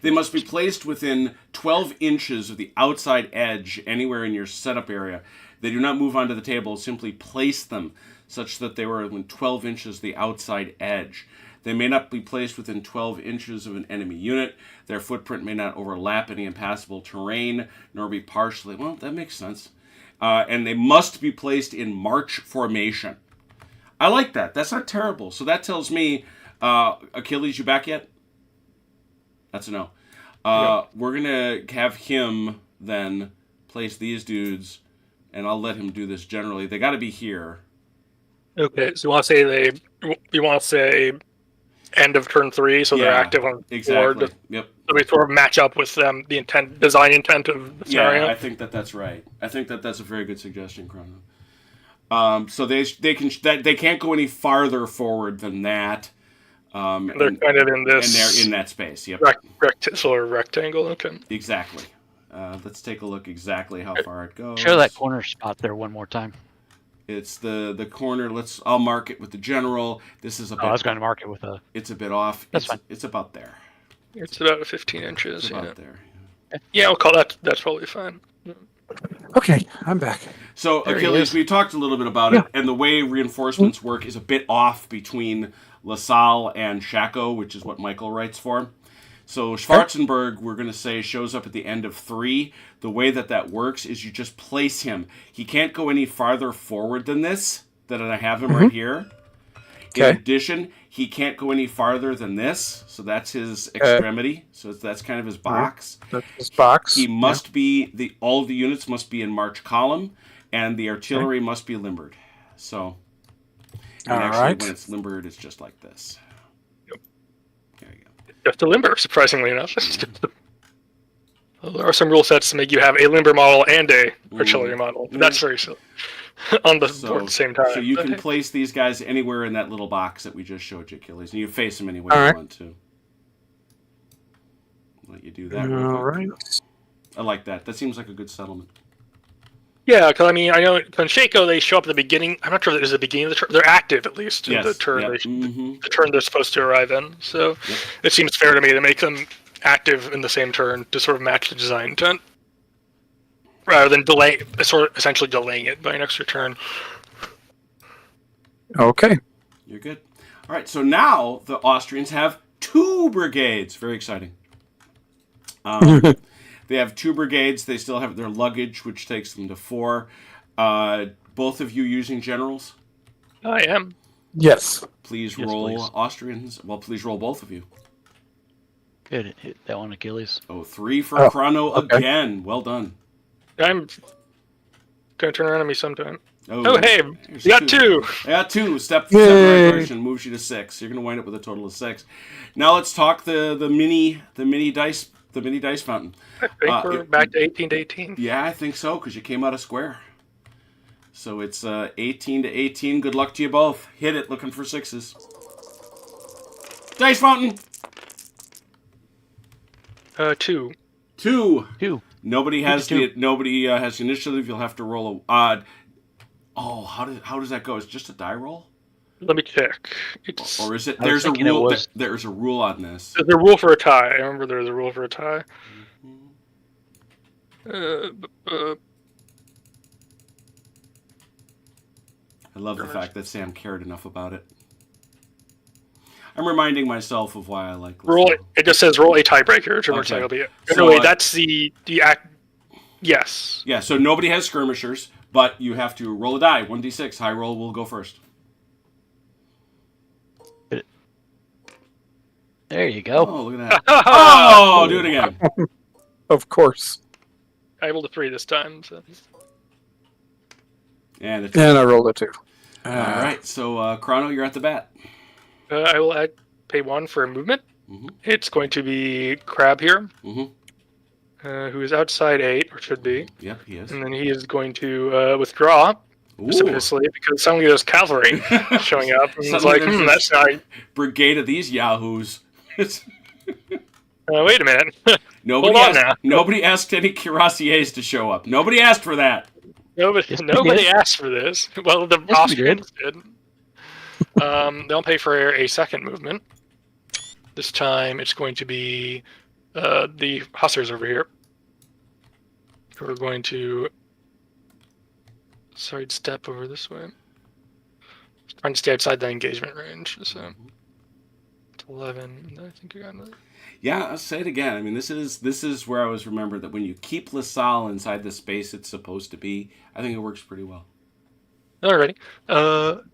Speaker 1: They must be placed within 12 inches of the outside edge anywhere in your setup area. They do not move onto the table. Simply place them such that they were within 12 inches of the outside edge. They may not be placed within 12 inches of an enemy unit. Their footprint may not overlap any impassable terrain, nor be partially... Well, that makes sense. And they must be placed in march formation. I like that. That's not terrible. So that tells me... Achilles, you back yet? That's a no. We're going to have him then place these dudes, and I'll let him do this generally. They got to be here.
Speaker 3: Okay, so you want to say end of turn 3, so they're
Speaker 1: Yeah,
Speaker 3: active on
Speaker 1: exactly.
Speaker 3: board.
Speaker 1: Yep.
Speaker 3: So we sort of match up with them, the design intent of the scenario.
Speaker 1: Yeah, I think that's right. I think that's a very good suggestion, Chrono. So they can't go any farther forward than that.
Speaker 3: They're kind of in this.
Speaker 1: And they're in that space. Yep.
Speaker 3: Sort of rectangle. Okay.
Speaker 1: Exactly. Let's take a look exactly how far it goes.
Speaker 5: Show that corner spot there one more time.
Speaker 1: It's the corner. I'll mark it with the general. This is a bit.
Speaker 5: I was going to mark it with a.
Speaker 1: It's a bit off.
Speaker 5: That's fine.
Speaker 1: It's about there.
Speaker 3: It's about 15 inches.
Speaker 1: It's about there.
Speaker 3: Yeah, I'll call that. That's probably fine.
Speaker 2: Okay, I'm back.
Speaker 1: So
Speaker 5: There he
Speaker 1: Achilles,
Speaker 5: is.
Speaker 1: we talked a little bit about it, and the way reinforcements work is a bit off between Lasalle and Shaco, which is what Michael writes for. So Schwarzenberg, we're going to say, shows up at the end of 3. The way that works is you just place him. He can't go any farther forward than this, that I have him right here.
Speaker 2: Okay.
Speaker 1: In addition, he can't go any farther than this, so that's his extremity. So that's kind of his box.
Speaker 2: That's his box.
Speaker 1: He must be all of the units must be in march column, and the artillery must be limbered. So, and actually, when it's limbered, it's just like this.
Speaker 3: Yep.
Speaker 1: There you go.
Speaker 3: Just a limber, surprisingly enough. Well, there are some rule sets to make you have a limber model and a artillery model. But that's very silly. On the board at the same time.
Speaker 1: So you can place these guys anywhere in that little box that we just showed you, Achilles, and you face them any way you want to. Let you do that.
Speaker 2: All right.
Speaker 1: I like that. That seems like a good settlement.
Speaker 3: Yeah, because I mean, I know on Shaco they show up at the beginning. I'm not sure if it is the beginning of the turn. They're active at least in the turn.
Speaker 1: Yep.
Speaker 3: The turn they're supposed to arrive in. So it seems fair to me to make them active in the same turn to sort of match the design intent, rather than essentially delaying it by an extra turn.
Speaker 2: Okay.
Speaker 1: You're good. All right. So now the Austrians have 2 brigades. Very exciting. They have 2 brigades. They still have their luggage, which takes them to 4. Both of you using generals?
Speaker 3: I am.
Speaker 2: Yes.
Speaker 1: Please
Speaker 5: Yes,
Speaker 1: roll
Speaker 5: please.
Speaker 1: Austrians. Well, please roll both of you.
Speaker 5: Good. Hit that one, Achilles.
Speaker 1: 3 for Chrono again. Well done.
Speaker 3: I'm gonna turn around on me sometime.
Speaker 1: Oh,
Speaker 3: Hey,
Speaker 1: there's
Speaker 3: you got 2.
Speaker 1: Yeah, 2. Step in the right direction moves you to 6. You're going to wind up with a total of 6. Now let's talk the mini dice fountain.
Speaker 3: I think we're back to 18 to 18.
Speaker 1: Yeah, I think so, because you came out of square. So it's 18 to 18. Good luck to you both. Hit it, looking for 6s. Dice fountain.
Speaker 3: 2.
Speaker 1: 2.
Speaker 5: 2.
Speaker 1: Nobody has
Speaker 5: Two.
Speaker 1: nobody has the initiative. You'll have to roll a odd. Oh, how does that go? Is it just a die roll,
Speaker 3: Let me check.
Speaker 1: or is it?
Speaker 5: I was
Speaker 1: There's a
Speaker 5: thinking it
Speaker 1: rule.
Speaker 5: was-
Speaker 1: There's a rule on this.
Speaker 3: There's a rule for a tie. I remember there's a rule for a tie.
Speaker 1: I love the fact that Sam cared enough about it. I'm reminding myself of why I like
Speaker 3: Roll.
Speaker 1: Lasalle.
Speaker 3: It just says roll a tiebreaker. To which
Speaker 1: Okay.
Speaker 3: I'll be.
Speaker 1: So,
Speaker 3: Anyway, that's the act. Yes.
Speaker 1: Yeah, so nobody has skirmishers, but you have to roll a die. 1d6. High roll will go first.
Speaker 5: There you go.
Speaker 1: Oh, look at that. Oh, do it again.
Speaker 2: Of course.
Speaker 3: I rolled a 3 this time. So.
Speaker 1: And
Speaker 2: And I rolled a 2.
Speaker 1: all right, so Chrono, you're at the bat.
Speaker 3: I will pay 1 for a movement.
Speaker 1: Mhm.
Speaker 3: It's going to be Crab here,
Speaker 1: Mhm.
Speaker 3: who is outside 8, or should be.
Speaker 1: Yep, he is.
Speaker 3: And then he is going to withdraw precipitously because suddenly there's cavalry showing up. And it's
Speaker 1: Suddenly
Speaker 3: like,
Speaker 1: there's
Speaker 3: that's not.
Speaker 1: Brigade of these yahoos.
Speaker 3: Wait a minute.
Speaker 1: Nobody
Speaker 3: Hold on
Speaker 1: asked, nobody asked any cuirassiers to show up. Nobody asked for that.
Speaker 3: Nobody
Speaker 5: Yes, we
Speaker 3: nobody
Speaker 5: did.
Speaker 3: asked for this. Well, the
Speaker 5: Yes, we
Speaker 3: Austrians did. They'll pay for a second movement. This time it's going to be the Hussars over here. We're going to sidestep over this way. Trying to stay outside the engagement range. So it's 11. I think I got that.
Speaker 1: Yeah, I'll say it again. I mean, this is where I always remember that when you keep Lasalle inside the space it's supposed to be, I think it works pretty well.
Speaker 3: Alrighty.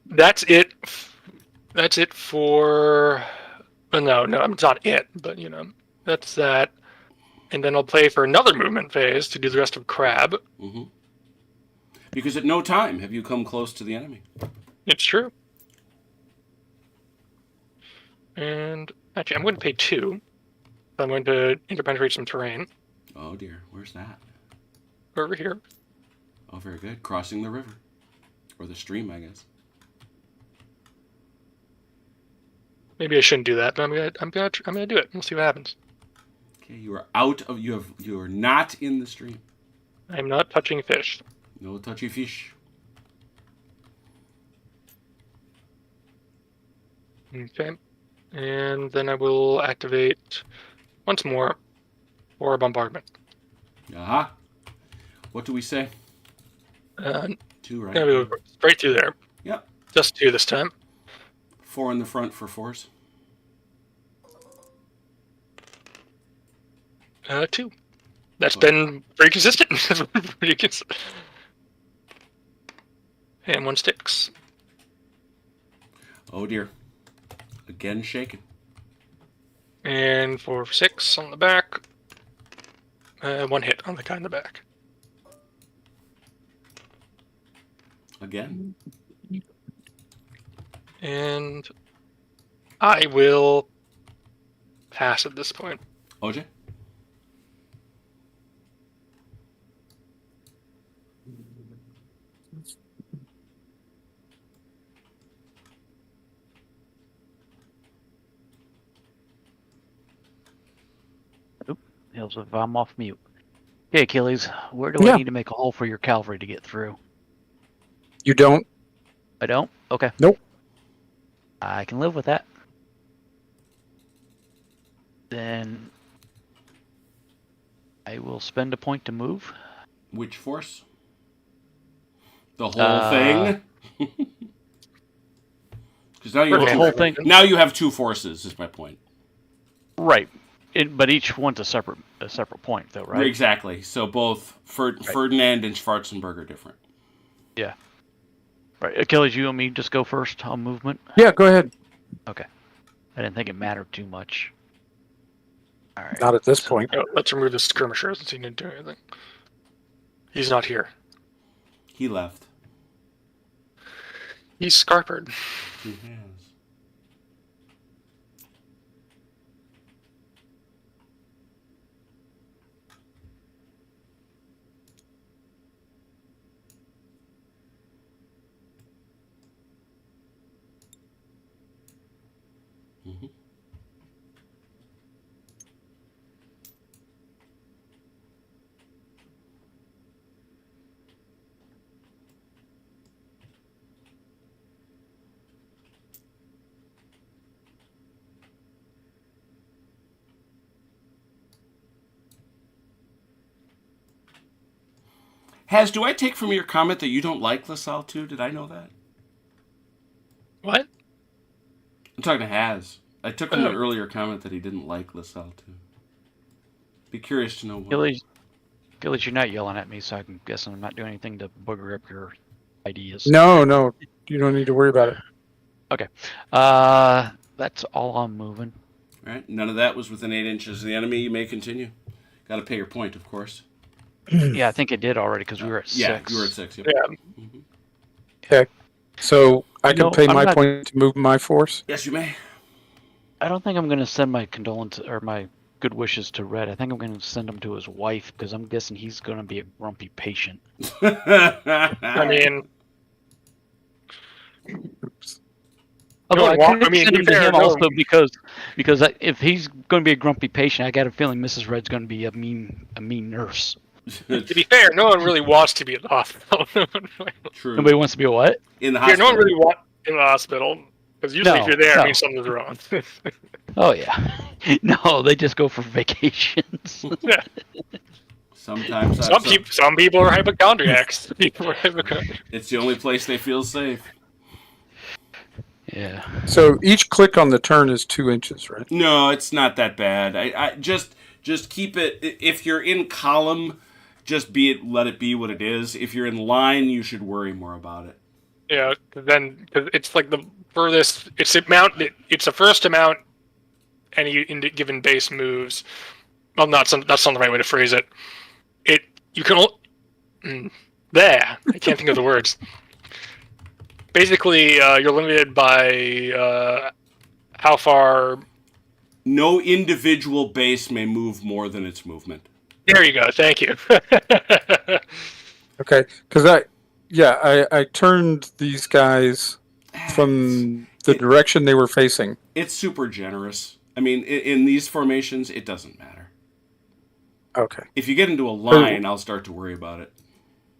Speaker 3: That's it. That's it for. No, it's not it. But that's that. And then I'll play for another movement phase to do the rest of Crab.
Speaker 1: Mm-hmm. Because at no time have you come close to the enemy.
Speaker 3: It's true. And actually, I'm going to pay 2. I'm going to interpenetrate some terrain
Speaker 1: Oh dear, where's that?
Speaker 3: over here.
Speaker 1: Oh, very good. Crossing the river. Or the stream, I guess.
Speaker 3: Maybe I shouldn't do that, but I'm gonna do it. We'll see what happens.
Speaker 1: Okay, you are not in the stream.
Speaker 3: I'm not touching fish.
Speaker 1: No touchy fish.
Speaker 3: Okay. And then I will activate once more for bombardment.
Speaker 1: Aha. What do we say? 2, right?
Speaker 3: Gonna go straight through there.
Speaker 1: Yep.
Speaker 3: Just 2 this time.
Speaker 1: 4 in the front for 4s.
Speaker 3: 2. That's been pretty consistent. And 1 sticks.
Speaker 1: Oh dear. Again shaken.
Speaker 3: And for 6 on the back. 1 hit on the guy in the back.
Speaker 1: Again.
Speaker 3: And I will pass at this point.
Speaker 1: OJ?
Speaker 5: Hills if I'm off mute. Okay, Achilles, where do I need to make a hole for your cavalry to get through?
Speaker 2: You don't?
Speaker 5: I don't? Okay.
Speaker 2: Nope.
Speaker 5: I can live with that. Then I will spend a point to move.
Speaker 1: Which force? The whole thing? Because now you
Speaker 5: The whole thing.
Speaker 1: Now you have 2 forces, is my point.
Speaker 5: Right. But each one's a separate point, though, right?
Speaker 1: Exactly. So both Ferdinand and Schwarzenberg are different.
Speaker 5: Yeah. Right. Achilles, you and me just go first on movement?
Speaker 2: Yeah, go ahead.
Speaker 5: Okay. I didn't think it mattered too much. All right.
Speaker 2: Not at this point.
Speaker 3: Oh, let's remove the skirmisher since he didn't do anything. He's not here.
Speaker 1: He left.
Speaker 3: He's scarpered.
Speaker 1: He has. Mm-hmm. Has, do I take from your comment that you don't like Lasalle too? Did I know that?
Speaker 3: What?
Speaker 1: I'm talking to Has. I took from the earlier comment that he didn't like Lasalle too. Be curious to know what.
Speaker 5: Achilles, you're not yelling at me, so I'm guessing I'm not doing anything to booger up your ideas.
Speaker 2: No, you don't need to worry about it.
Speaker 5: Okay. That's all I'm moving.
Speaker 1: All right. None of that was within 8 inches of the enemy. You may continue. Got to pay your point, of course.
Speaker 5: Yeah, I think it did already because we were at 6.
Speaker 1: Yeah, you were at 6. Yep.
Speaker 3: Yeah.
Speaker 1: Mm-hmm.
Speaker 2: Okay. So I can pay
Speaker 5: I'm
Speaker 2: my
Speaker 5: not-
Speaker 2: point to move my force?
Speaker 1: Yes, you may.
Speaker 5: I don't think I'm going to send my condolences or my good wishes to Red. I think I'm going to send them to his wife because I'm guessing he's going to be a grumpy patient.
Speaker 3: I mean,
Speaker 5: Although I
Speaker 3: No,
Speaker 5: could send him to him
Speaker 3: no.
Speaker 5: also because if he's going to be a grumpy patient, I got a feeling Mrs. Red's going to be a mean nurse.
Speaker 3: to be fair, no one really wants to be at the hospital.
Speaker 1: True.
Speaker 5: Nobody wants to be a what?
Speaker 1: In the
Speaker 3: Yeah,
Speaker 1: hospital.
Speaker 3: no one really wants in the hospital because usually
Speaker 5: No,
Speaker 3: if you're there,
Speaker 5: no.
Speaker 3: it means something's wrong.
Speaker 5: Oh yeah. No, they just go for vacations.
Speaker 3: Yeah.
Speaker 1: Sometimes
Speaker 3: Some people are hypochondriacs. People are hypochondriacs.
Speaker 1: it's the only place they feel safe.
Speaker 5: Yeah.
Speaker 2: So each click on the turn is 2 inches, right?
Speaker 1: No, it's not that bad. I just keep it. If you're in column, let it be what it is. If you're in line, you should worry more about it.
Speaker 3: Yeah, then cause it's like the furthest. It's the amount. It's the first amount any given base moves. Well, that's not the right way to phrase it. You can there. I can't think of the words. Basically, you're limited by how far?
Speaker 1: No individual base may move more than its movement.
Speaker 3: There you go. Thank you.
Speaker 2: Okay, because I turned these guys from the direction they were facing.
Speaker 1: It's super generous. I mean, in these formations, it doesn't matter.
Speaker 2: Okay.
Speaker 1: If you get into a line, I'll start to worry about it.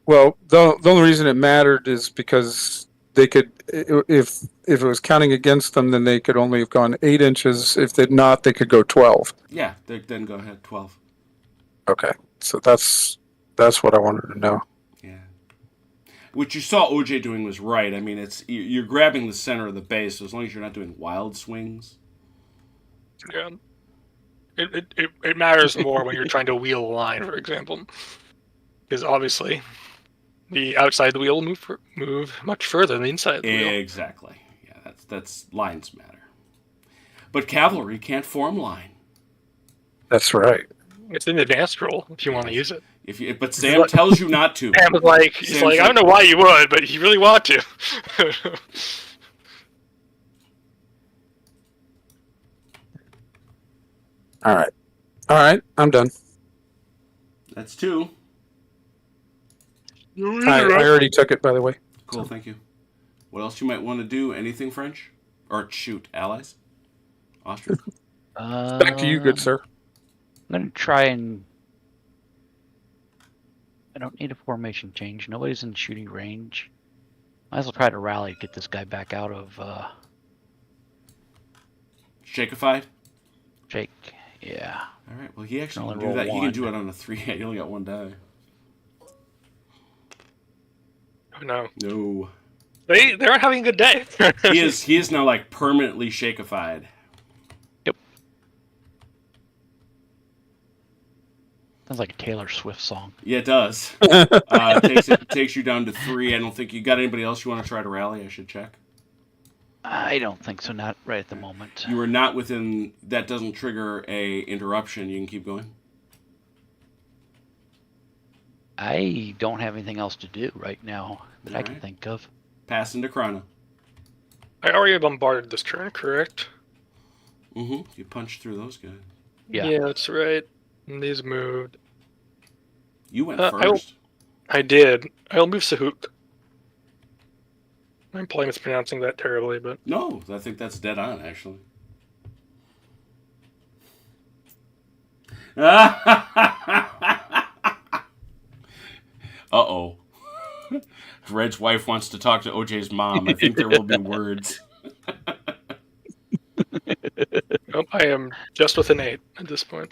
Speaker 2: Well, the only reason it mattered is because they could, if it was counting against them, then they could only have gone 8 inches. If they'd not, they could go 12.
Speaker 1: Yeah, then go ahead, 12.
Speaker 2: Okay, so that's what I wanted to know.
Speaker 1: Yeah. What you saw OJ doing was right. I mean, you're grabbing the center of the base, so as long as you're not doing wild swings.
Speaker 3: Yeah. It matters more when you're trying to wheel a line, for example, because obviously the outside of the wheel will move much further than the inside of the wheel.
Speaker 1: Exactly. Yeah, that's lines matter. But cavalry can't form line.
Speaker 2: That's right.
Speaker 3: It's an advanced rule if you want to use it.
Speaker 1: But Sam tells you not to.
Speaker 3: Sam was like, he's like, I don't know why you would, but you really want to.
Speaker 2: All right, I'm done.
Speaker 1: That's 2.
Speaker 2: I already took it, by the way.
Speaker 1: Cool, thank you. What else you might want to do? Anything French? Or shoot, allies? Austria?
Speaker 2: Back to you, good sir.
Speaker 5: I'm going to try and... I don't need a formation change. Nobody's in shooting range. Might as well try to rally, get this guy back out of...
Speaker 1: Shakified?
Speaker 5: Shake. Yeah.
Speaker 1: All right. Well, he actually
Speaker 5: Only
Speaker 1: can do that.
Speaker 5: roll
Speaker 1: He can
Speaker 5: one.
Speaker 1: do it on a 3. He only got 1 die.
Speaker 3: Oh, no.
Speaker 1: No.
Speaker 3: They're having a good day.
Speaker 1: He is now like permanently shakified.
Speaker 5: Yep. Sounds like a Taylor Swift song.
Speaker 1: Yeah, it does. Takes you down to 3. I don't think you got anybody else you want to try to rally. I should check.
Speaker 5: I don't think so. Not right at the moment.
Speaker 1: You are not within. That doesn't trigger a interruption. You can keep going.
Speaker 5: I don't have anything else to do right now that I can
Speaker 1: Alright.
Speaker 5: think of.
Speaker 1: Pass into Chrono.
Speaker 3: I already bombarded this turn, correct?
Speaker 1: Mm-hmm. You punch through those guys.
Speaker 5: Yeah.
Speaker 3: that's right. And these moved.
Speaker 1: You went
Speaker 3: I
Speaker 1: first.
Speaker 3: I did. I'll move Sahuk. I'm probably mispronouncing that terribly, but
Speaker 1: No, I think that's dead on, actually. Uh-oh. Red's wife wants to talk to OJ's mom. I think there will be words.
Speaker 3: nope, I am just with an 8 at this point.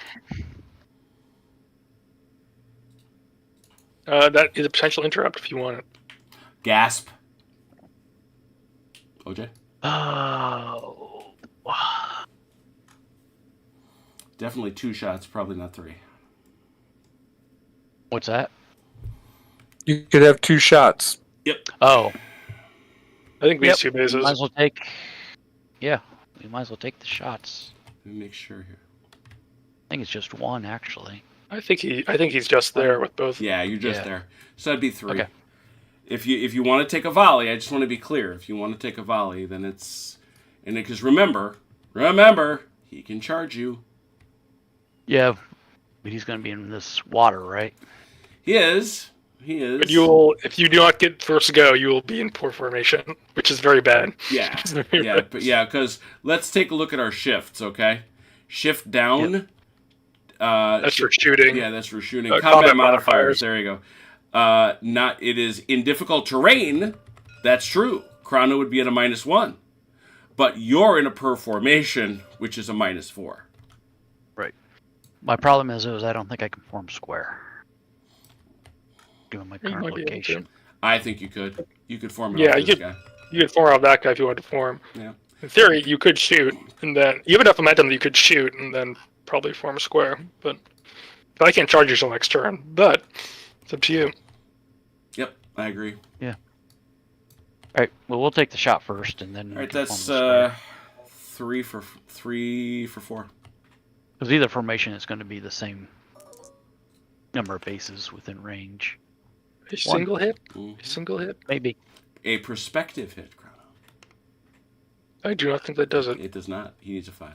Speaker 3: That is a potential interrupt if you want it.
Speaker 1: Gasp. OJ?
Speaker 5: Oh.
Speaker 1: Definitely 2 shots, probably not 3.
Speaker 5: What's that?
Speaker 2: You could have 2 shots.
Speaker 1: Yep.
Speaker 5: Oh.
Speaker 3: I think these
Speaker 5: Yep.
Speaker 3: two
Speaker 5: We
Speaker 3: bases.
Speaker 5: might as well take... Yeah. We might as well take the shots.
Speaker 1: Let me make sure here.
Speaker 5: I think it's just 1, actually.
Speaker 3: I think he's just there with both.
Speaker 1: Yeah, you're just
Speaker 5: Yeah.
Speaker 1: there. So that'd be 3.
Speaker 5: Okay.
Speaker 1: If you want to take a volley, I just want to be clear. If you want to take a volley, then it's... And because remember, he can charge you.
Speaker 5: Yeah. But he's going to be in this water, right?
Speaker 1: He is.
Speaker 3: But if you do not get first go, you will be in poor formation, which is very bad.
Speaker 1: Yeah,
Speaker 3: It's very
Speaker 1: yeah,
Speaker 3: bad.
Speaker 1: but yeah, because let's take a look at our shifts, okay? Shift down.
Speaker 5: Yep.
Speaker 3: That's for shooting.
Speaker 1: Yeah, that's for shooting.
Speaker 3: Combat
Speaker 1: Combat modifiers.
Speaker 3: modifiers.
Speaker 1: There you go. It is in difficult terrain. That's true. Chrono would be at a -1, but you're in a per formation, which is a -4.
Speaker 5: Right. My problem is I don't think I can form square. Given my
Speaker 3: You
Speaker 5: current
Speaker 3: might be able to.
Speaker 5: location.
Speaker 1: I think you could. You could form it
Speaker 3: Yeah,
Speaker 1: off
Speaker 3: you
Speaker 1: this
Speaker 3: could-
Speaker 1: guy.
Speaker 3: You could form out that guy if you wanted to form.
Speaker 1: Yeah.
Speaker 3: In theory, you could shoot, and then you have enough momentum that you could shoot, and then probably form a square. But I can't charge you till next turn. But it's up to you.
Speaker 1: Yep, I agree.
Speaker 5: All right. Well, we'll take the shot first, and then.
Speaker 1: All right, that's 3 for 4.
Speaker 5: Because either formation is going to be the same number of bases within range.
Speaker 3: A single hit.
Speaker 1: Mhm.
Speaker 3: A single hit.
Speaker 5: Maybe.
Speaker 1: A perspective hit, Chrono.
Speaker 3: I do not think that does it.
Speaker 1: It does not. He needs a 5.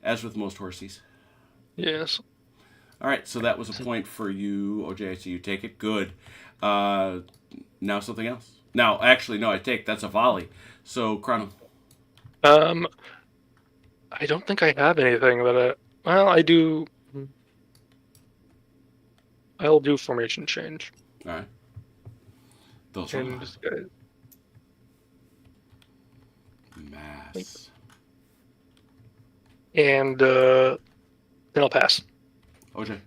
Speaker 1: As with most horsies.
Speaker 3: Yes.
Speaker 1: All right, so that was a point for you, OJ. So you take it. Good. Now something else. Now, actually, no, that's a volley. So, Chrono.
Speaker 3: I don't think I have anything that well, I do. I'll do formation change.
Speaker 1: All right. Those
Speaker 3: And
Speaker 1: are
Speaker 3: this guy,
Speaker 1: mass.
Speaker 3: and then I'll pass.
Speaker 1: OJ.
Speaker 5: All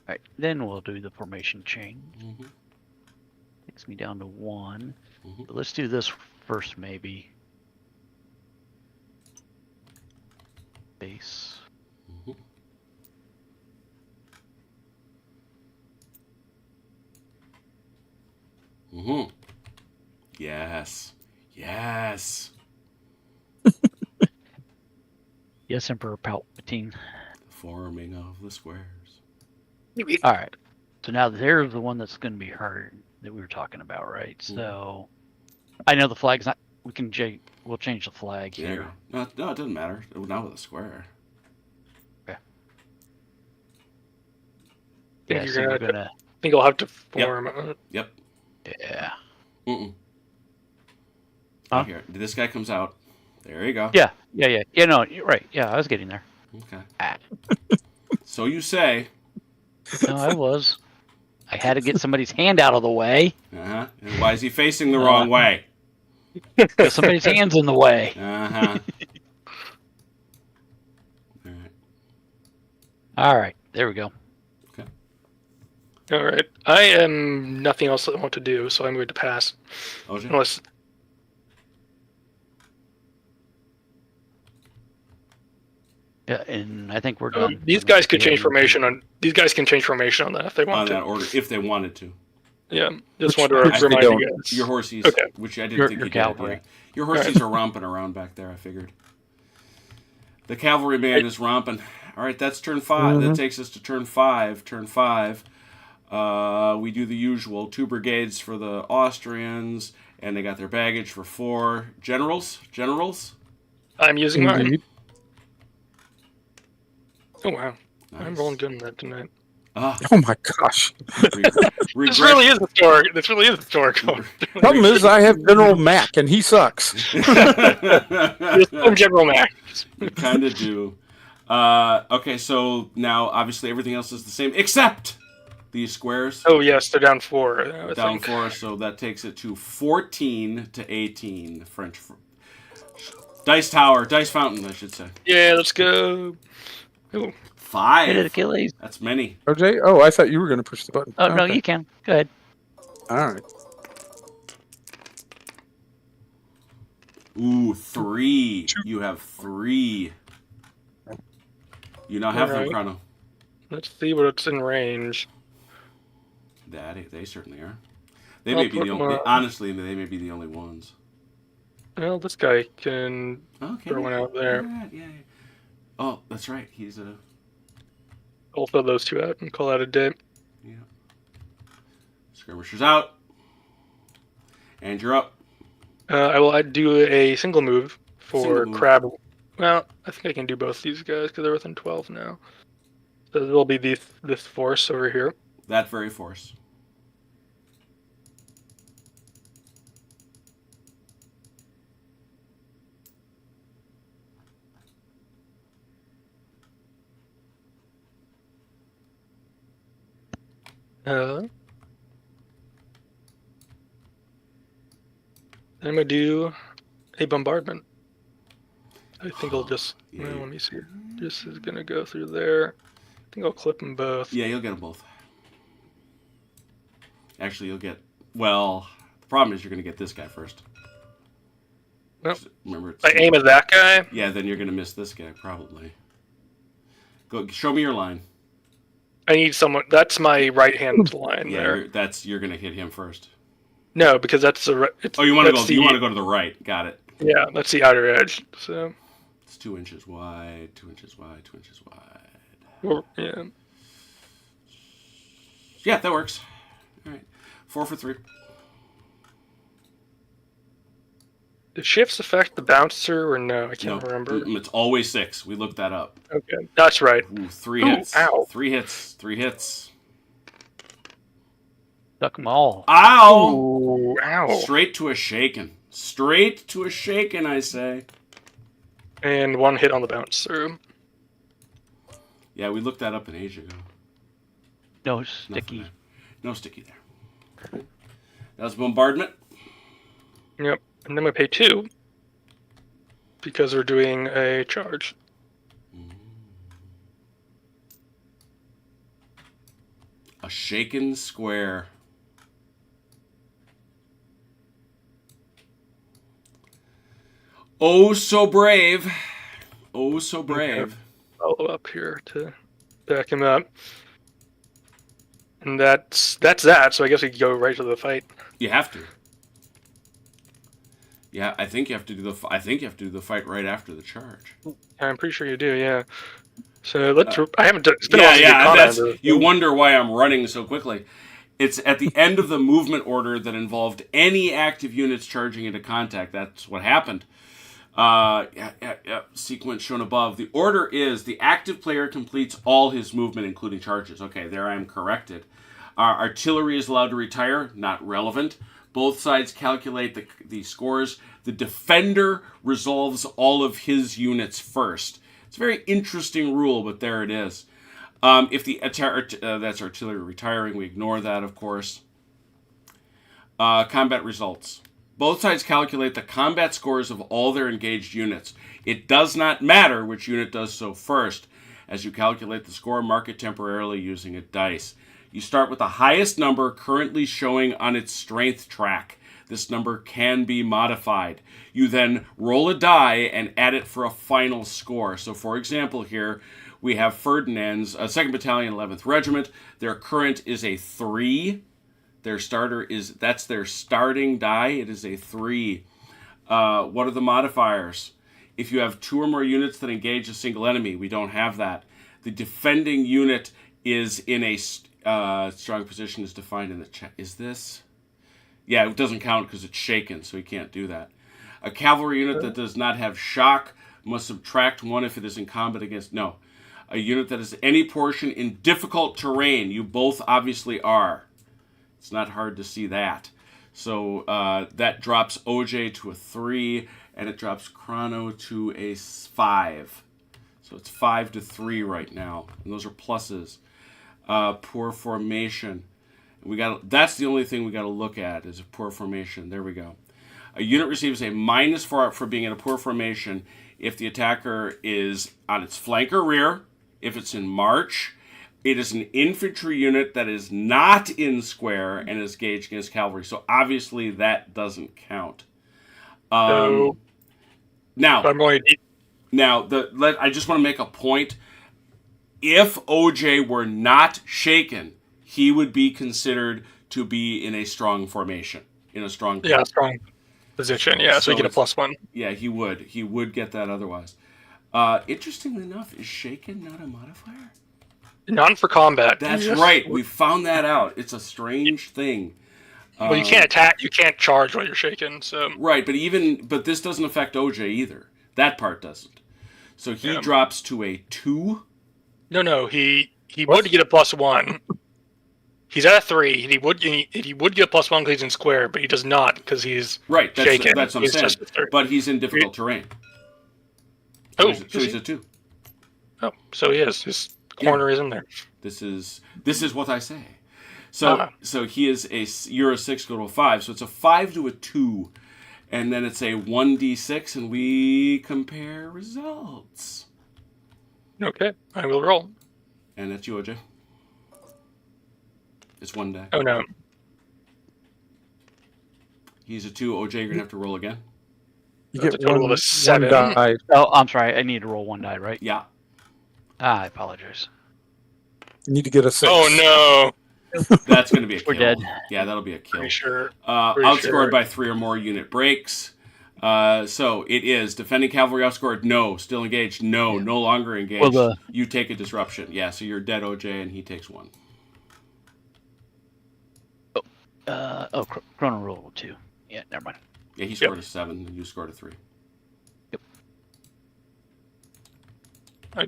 Speaker 5: right, then we'll do the formation change.
Speaker 1: Mm-hmm.
Speaker 5: Takes me down to 1.
Speaker 1: Mhm.
Speaker 5: But let's do this first, maybe. Base.
Speaker 1: Mm-hmm. Mm-hmm. Yes. Yes.
Speaker 5: Yes, Emperor Palpatine.
Speaker 1: The forming of the squares.
Speaker 5: All right. So now there's the one that's going to be hard that we were talking about, right?
Speaker 1: Mhm.
Speaker 5: So I know the flag's not. We'll change the flag
Speaker 1: There you
Speaker 5: here.
Speaker 1: go. No, it doesn't matter. Not with a square.
Speaker 5: Yeah,
Speaker 3: You're
Speaker 5: so we're
Speaker 3: gonna-
Speaker 5: gonna.
Speaker 3: I think I'll have to form.
Speaker 1: Yep.
Speaker 5: Yeah.
Speaker 1: Mm-mm.
Speaker 5: Huh?
Speaker 1: Oh, here. This guy comes out. There you go.
Speaker 5: Yeah. No, you're right. Yeah, I was getting there.
Speaker 1: Okay.
Speaker 5: Ah.
Speaker 1: So you say.
Speaker 5: No, I was. I had to get somebody's hand out of the way.
Speaker 1: Uh-huh. And why is he facing the wrong way?
Speaker 5: Because somebody's hand's in the way.
Speaker 1: Uh-huh. All right.
Speaker 5: All right. There we go.
Speaker 3: All right. I am nothing else that I want to do, so I'm going to pass.
Speaker 1: OJ?
Speaker 3: Unless
Speaker 5: Yeah, and I think we're done.
Speaker 3: these guys could
Speaker 5: Yeah,
Speaker 3: change formation on. These guys can change formation on that if they
Speaker 1: On
Speaker 3: want
Speaker 1: that
Speaker 3: to.
Speaker 1: order, if they wanted to.
Speaker 3: Yeah. Just
Speaker 2: Which-
Speaker 3: wanted
Speaker 2: which
Speaker 3: to
Speaker 2: they
Speaker 3: remind
Speaker 2: don't.
Speaker 3: you guys.
Speaker 1: Your horsies,
Speaker 3: Okay.
Speaker 1: which I didn't
Speaker 5: Your
Speaker 1: think you
Speaker 5: cavalry.
Speaker 1: did. Yeah. Your horsies are romping around back there, I figured. The cavalryman is romping. All right, that's turn 5. That takes us to turn 5. Turn 5. We do the usual 2 brigades for the Austrians, and they got their baggage for 4 generals.
Speaker 3: I'm using mine.
Speaker 2: Indeed.
Speaker 3: Oh wow.
Speaker 1: Nice.
Speaker 3: I'm rolling good in that tonight.
Speaker 1: Ah,
Speaker 2: Oh my gosh.
Speaker 3: This really is historic. This really is historical.
Speaker 2: Problem is, I have General Mac, and he sucks.
Speaker 3: I'm General Mac.
Speaker 1: You kind of do. Okay, so now obviously everything else is the same except these squares.
Speaker 3: Oh yes, they're down 4. I
Speaker 1: Down
Speaker 3: think.
Speaker 1: 4, so that takes it to 14 to 18. French dice tower, dice fountain, I should say.
Speaker 3: Yeah, let's go. Ooh.
Speaker 5: Hit it,
Speaker 1: 5.
Speaker 5: Achilles.
Speaker 1: That's many.
Speaker 2: OJ? Oh, I thought you were going to push the button.
Speaker 5: Oh, no,
Speaker 2: Okay.
Speaker 5: you can. Go ahead.
Speaker 2: All right.
Speaker 1: Ooh, 3. You have 3. You now have them,
Speaker 3: Alright.
Speaker 1: Chrono.
Speaker 3: Let's see what's in range.
Speaker 1: They certainly are. They
Speaker 3: I'll
Speaker 1: may be
Speaker 3: put
Speaker 1: the
Speaker 3: them
Speaker 1: only.
Speaker 3: on.
Speaker 1: Honestly, they may be the only ones.
Speaker 3: Well, this guy can
Speaker 1: Okay.
Speaker 3: throw one out there.
Speaker 1: Alright, yeah. Oh, that's right. He's a.
Speaker 3: I'll throw those 2 out and call that a day.
Speaker 1: Yeah. Skirmishers out. And you're up.
Speaker 3: I will do a single move for
Speaker 1: Single move.
Speaker 3: Crab. Well, I think I can do both these guys because they're within 12 now. So there'll be this force over here.
Speaker 1: That very force.
Speaker 3: I'm gonna do a bombardment. I think I'll just.
Speaker 1: Yeah.
Speaker 3: Well, let me see. This is gonna go through there. I think I'll clip them both.
Speaker 1: Yeah, you'll get them both. Actually, you'll get. Well, the problem is you're going to get this guy first.
Speaker 3: Well,
Speaker 1: Remember,
Speaker 3: I aim at that guy.
Speaker 1: Yeah, then you're going to miss this guy probably. Go show me your line.
Speaker 3: I need someone. That's my right hand line
Speaker 1: Yeah,
Speaker 3: there.
Speaker 1: you're going to hit him first.
Speaker 3: No, because that's the.
Speaker 1: Oh, you want to go?
Speaker 3: that's the-
Speaker 1: You want to go to the right? Got it.
Speaker 3: Yeah, that's the outer edge. So.
Speaker 1: It's 2 inches wide. 2 inches wide. 2 inches wide.
Speaker 3: Yeah.
Speaker 1: Yeah, that works. All right, 4 for 3.
Speaker 3: Do shifts affect the bouncer or no? I can't
Speaker 1: No,
Speaker 3: remember.
Speaker 1: it's always 6. We looked that up.
Speaker 3: Okay, that's right.
Speaker 1: Ooh, 3
Speaker 3: Ooh,
Speaker 1: hits.
Speaker 3: ow.
Speaker 1: 3 hits. 3 hits.
Speaker 5: Duck them all.
Speaker 1: Ow!
Speaker 3: Ooh, ow.
Speaker 1: Straight to a shaken. Straight to a shaken, I say.
Speaker 3: And 1 hit on the bouncer.
Speaker 1: Yeah, we looked that up an age ago.
Speaker 5: No
Speaker 1: Nothing
Speaker 5: sticky.
Speaker 1: there. No sticky there. That was bombardment.
Speaker 3: Yep. And then we pay 2 because we're doing a charge.
Speaker 1: A shaken square. Oh, so brave. Oh, so brave.
Speaker 3: Follow up here to back him up. And that's that. So I guess we can go right to the fight.
Speaker 1: You have to. Yeah, I think you have to do the fight right after the charge.
Speaker 3: I'm pretty sure you do. Yeah. So let's. I haven't done. It's been a
Speaker 1: Yeah,
Speaker 3: while since we
Speaker 1: yeah.
Speaker 3: commented.
Speaker 1: You wonder why I'm running so quickly. It's at the end of the movement order that involved any active units charging into contact. That's what happened. Sequence shown above. The order is the active player completes all his movement, including charges. Okay, there I am corrected. Artillery is allowed to retire. Not relevant. Both sides calculate the scores. The defender resolves all of his units first. It's a very interesting rule, but there it is. If that's artillery retiring, we ignore that, of course. Combat results. Both sides calculate the combat scores of all their engaged units. It does not matter which unit does so first. As you calculate the score, mark it temporarily using a dice. You start with the highest number currently showing on its strength track. This number can be modified. You then roll a die and add it for a final score. So, for example, here we have Ferdinand's 2nd Battalion, 11th Regiment. Their current is a 3. Their starter that's their starting die. It is a 3. What are the modifiers? If you have 2 or more units that engage a single enemy, we don't have that. The defending unit is in a strong position is defined in the chat. Is this? Yeah, it doesn't count because it's shaken, so we can't do that. A cavalry unit that does not have shock must subtract 1 if it is in combat against... No. A unit that is any portion in difficult terrain. You both obviously are. It's not hard to see that. So that drops OJ to a 3, and it drops Chrono to a 5. So it's 5 to 3 right now. And those are pluses. Poor formation. That's the only thing we got to look at is a poor formation. There we go. A unit receives a -4 for being in a poor formation if the attacker is on its flank or rear, if it's in march. It is an infantry unit that is not in square and is gauged against cavalry. So obviously that doesn't count.
Speaker 3: So
Speaker 1: Now,
Speaker 3: I'm going to...
Speaker 1: I just want to make a point. If OJ were not shaken, he would be considered to be in a strong formation, in a strong
Speaker 3: strong position. Yeah, so you get a +1.
Speaker 1: Yeah, he would. He would get that otherwise. Interestingly enough, is shaken not a modifier?
Speaker 3: None for combat.
Speaker 1: That's right. We found that out. It's a strange thing.
Speaker 3: Well, you can't attack. You can't charge while you're shaken. So
Speaker 1: right, but this doesn't affect OJ either. That part doesn't. So he drops to a 2.
Speaker 3: No. He would get a +1. He's at a 3. And he would get a +1 because he's in square, but he does not because he's
Speaker 1: right.
Speaker 3: Shaken.
Speaker 1: That's what I'm saying. But he's in difficult terrain. So he's a 2.
Speaker 3: Oh, so he is. His corner is in there.
Speaker 1: This is what I say. So he is a Euro 6 go to a 5. So it's a 5 to a 2. And then it's a 1d6, and we compare results.
Speaker 3: Okay, I will roll.
Speaker 1: And that's you, OJ. It's 1 die.
Speaker 3: Oh, no.
Speaker 1: He's a 2. OJ, you're going to have to roll again.
Speaker 2: You
Speaker 3: That's
Speaker 2: get
Speaker 3: a total
Speaker 2: one,
Speaker 3: of a 7.
Speaker 2: one die.
Speaker 5: Oh, I'm sorry. I need to roll 1 die, right?
Speaker 1: Yeah.
Speaker 5: I apologize.
Speaker 2: You need to get a 6.
Speaker 3: Oh, no.
Speaker 1: That's going to be a kill.
Speaker 5: We're dead.
Speaker 1: Yeah, that'll be a kill.
Speaker 3: Pretty sure.
Speaker 1: Outscored by 3 or more unit breaks. So it is. Defending cavalry outscored. No. Still engaged. No. No longer engaged.
Speaker 5: Well,
Speaker 1: you take a disruption. Yeah, so you're dead, OJ, and he takes 1.
Speaker 5: Chrono roll 2. Yeah, never mind.
Speaker 1: Yeah, he scored a 7, and you scored a 3.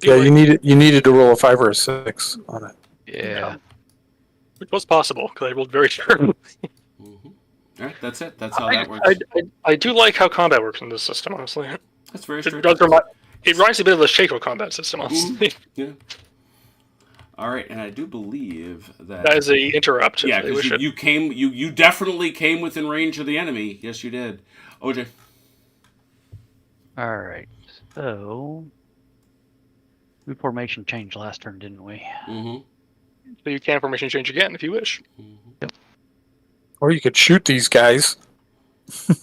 Speaker 2: Yeah, you needed to roll a 5 or a 6 on it.
Speaker 5: Yeah.
Speaker 3: Which was possible, because I rolled very terribly.
Speaker 1: Mm-hmm. All right, that's it. That's how that works.
Speaker 3: I do like how combat works in this system, honestly.
Speaker 1: That's very
Speaker 3: It
Speaker 1: straightforward.
Speaker 3: reminds me a bit of the Shaco combat system, honestly.
Speaker 1: Yeah. All right, and I do believe that
Speaker 3: That is a interrupt.
Speaker 1: yeah,
Speaker 3: if they wish
Speaker 1: because
Speaker 3: it.
Speaker 1: you definitely came within range of the enemy. Yes, you did. OJ.
Speaker 5: All right. So we formation changed last turn, didn't we?
Speaker 1: Mm-hmm.
Speaker 3: So you can formation change again if you wish.
Speaker 1: Mm-hmm.
Speaker 2: Or you could shoot these guys.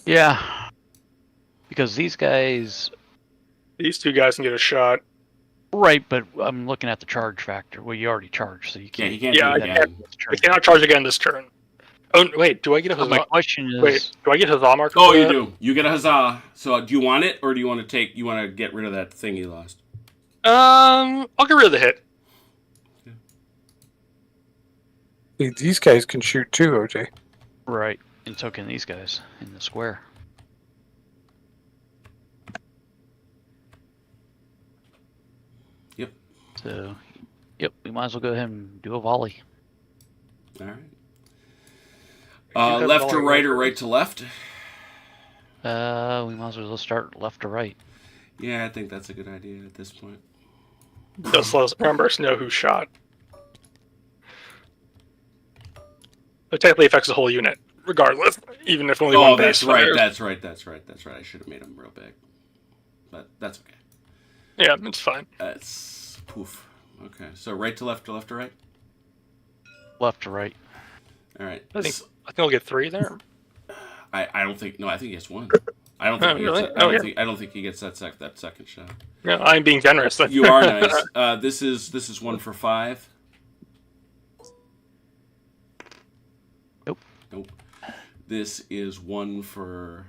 Speaker 5: Yeah. Because these guys.
Speaker 3: These two guys can get a shot.
Speaker 5: Right, but I'm looking at the charge factor. Well, you already charged, so you
Speaker 1: Yeah,
Speaker 5: can't.
Speaker 1: he can't
Speaker 3: Yeah,
Speaker 1: do it
Speaker 3: I
Speaker 1: again.
Speaker 3: I cannot charge again this turn. Oh wait, do I get a
Speaker 5: So
Speaker 3: huzzah?
Speaker 5: my question is.
Speaker 3: Wait, do I get huzzah marker?
Speaker 1: Oh,
Speaker 3: for
Speaker 1: you
Speaker 3: that?
Speaker 1: do. You get a huzzah. So do you want it, or do you want to take? You want to get rid of that thing you lost?
Speaker 3: I'll get rid of the hit.
Speaker 2: These guys can shoot too, OJ.
Speaker 5: Right, and so can these guys in the square.
Speaker 1: Yep.
Speaker 5: So, yep, we might as well go ahead and do a volley.
Speaker 1: All right.
Speaker 3: have
Speaker 1: Left to
Speaker 3: volley
Speaker 1: right or
Speaker 3: right
Speaker 1: right to left?
Speaker 5: We might as well start left to right.
Speaker 1: Yeah, I think that's a good idea at this point.
Speaker 3: Just let us remember to know who shot. It technically affects the whole unit, regardless, even if only
Speaker 1: Oh,
Speaker 3: one
Speaker 1: that's
Speaker 3: base
Speaker 1: right.
Speaker 3: fires.
Speaker 1: That's right. I should have made him real big, but that's okay.
Speaker 3: Yeah, it's fine.
Speaker 1: That's poof. Okay, so right to left to right.
Speaker 5: Left to right.
Speaker 1: All right.
Speaker 3: I think I'll get 3 there.
Speaker 1: I don't think. No, I think he gets 1. I don't think.
Speaker 3: Oh,
Speaker 1: He
Speaker 3: really?
Speaker 1: gets,
Speaker 3: Oh, yeah.
Speaker 1: I don't think he gets that second shot.
Speaker 3: Yeah, I'm being generous.
Speaker 1: You are nice. This is 1 for 5. Nope. This is 1 for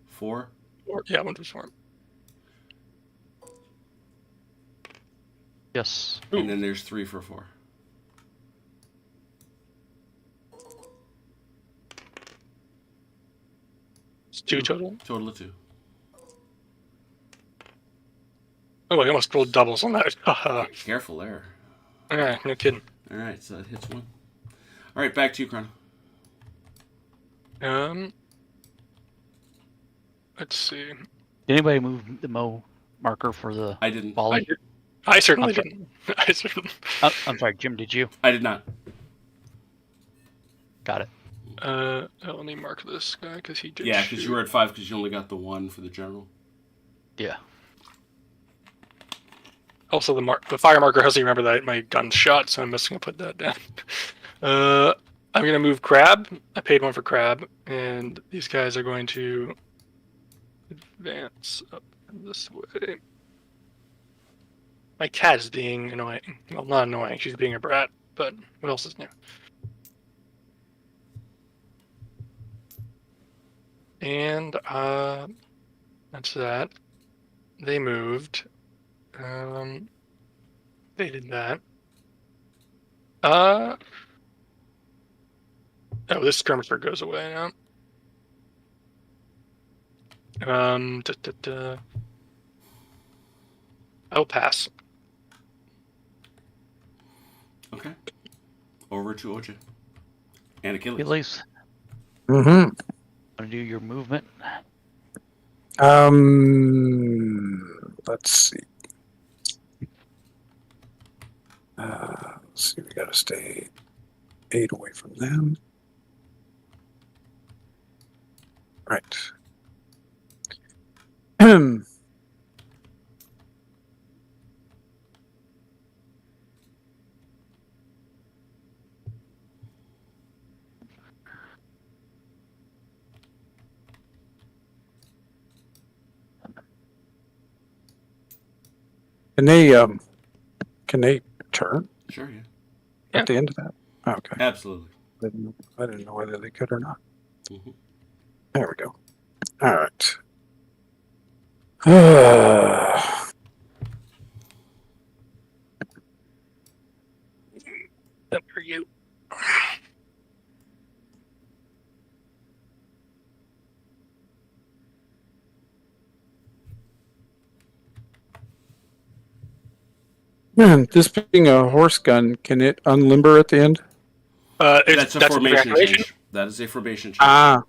Speaker 1: 4.
Speaker 3: Yeah, 1 for 4.
Speaker 5: Yes.
Speaker 1: And then there's 3 for 4.
Speaker 3: It's 2 total.
Speaker 1: Total of 2.
Speaker 3: Oh, I almost rolled doubles on that.
Speaker 1: Careful there.
Speaker 3: Yeah, no kidding.
Speaker 1: All right, so that hits 1. All right, back to you, Chrono.
Speaker 3: Let's see.
Speaker 5: Did anybody move the Mo marker for the
Speaker 1: I didn't.
Speaker 5: volley?
Speaker 3: I certainly
Speaker 5: I'm sorry.
Speaker 3: didn't. I certainly.
Speaker 5: I'm sorry, Jim, did you?
Speaker 1: I did not.
Speaker 5: Got it.
Speaker 3: Let me mark this guy because he did.
Speaker 1: Yeah, because
Speaker 3: shoot.
Speaker 1: you were at 5 because you only got the 1 for the general.
Speaker 5: Yeah.
Speaker 3: Also, the fire marker has to remember that my gun's shot, so I'm just gonna put that down. I'm gonna move crab. I paid 1 for crab, and these guys are going to advance up this way. My cat is being annoying. Well, not annoying. She's being a brat. But what else is new? And that's that. They moved. They did that. Oh, this skirmisher goes away now. I'll pass.
Speaker 1: Okay. Over to Ocha. And Achilles.
Speaker 5: Achilles,
Speaker 2: Mm-hmm.
Speaker 5: want to do your movement?
Speaker 2: Let's see. Let's see. We got to stay 8 away from them. Right. Can they turn
Speaker 1: Sure, yeah.
Speaker 3: Yeah.
Speaker 2: at the end of that? Okay.
Speaker 1: Absolutely.
Speaker 2: I didn't know whether they could or not.
Speaker 1: Mhm.
Speaker 2: There we go. All right.
Speaker 3: That for you.
Speaker 2: This being a horse gun, can it unlimber at the end?
Speaker 1: That's a formation
Speaker 3: activation.
Speaker 1: change. That is a formation change.
Speaker 2: Ah,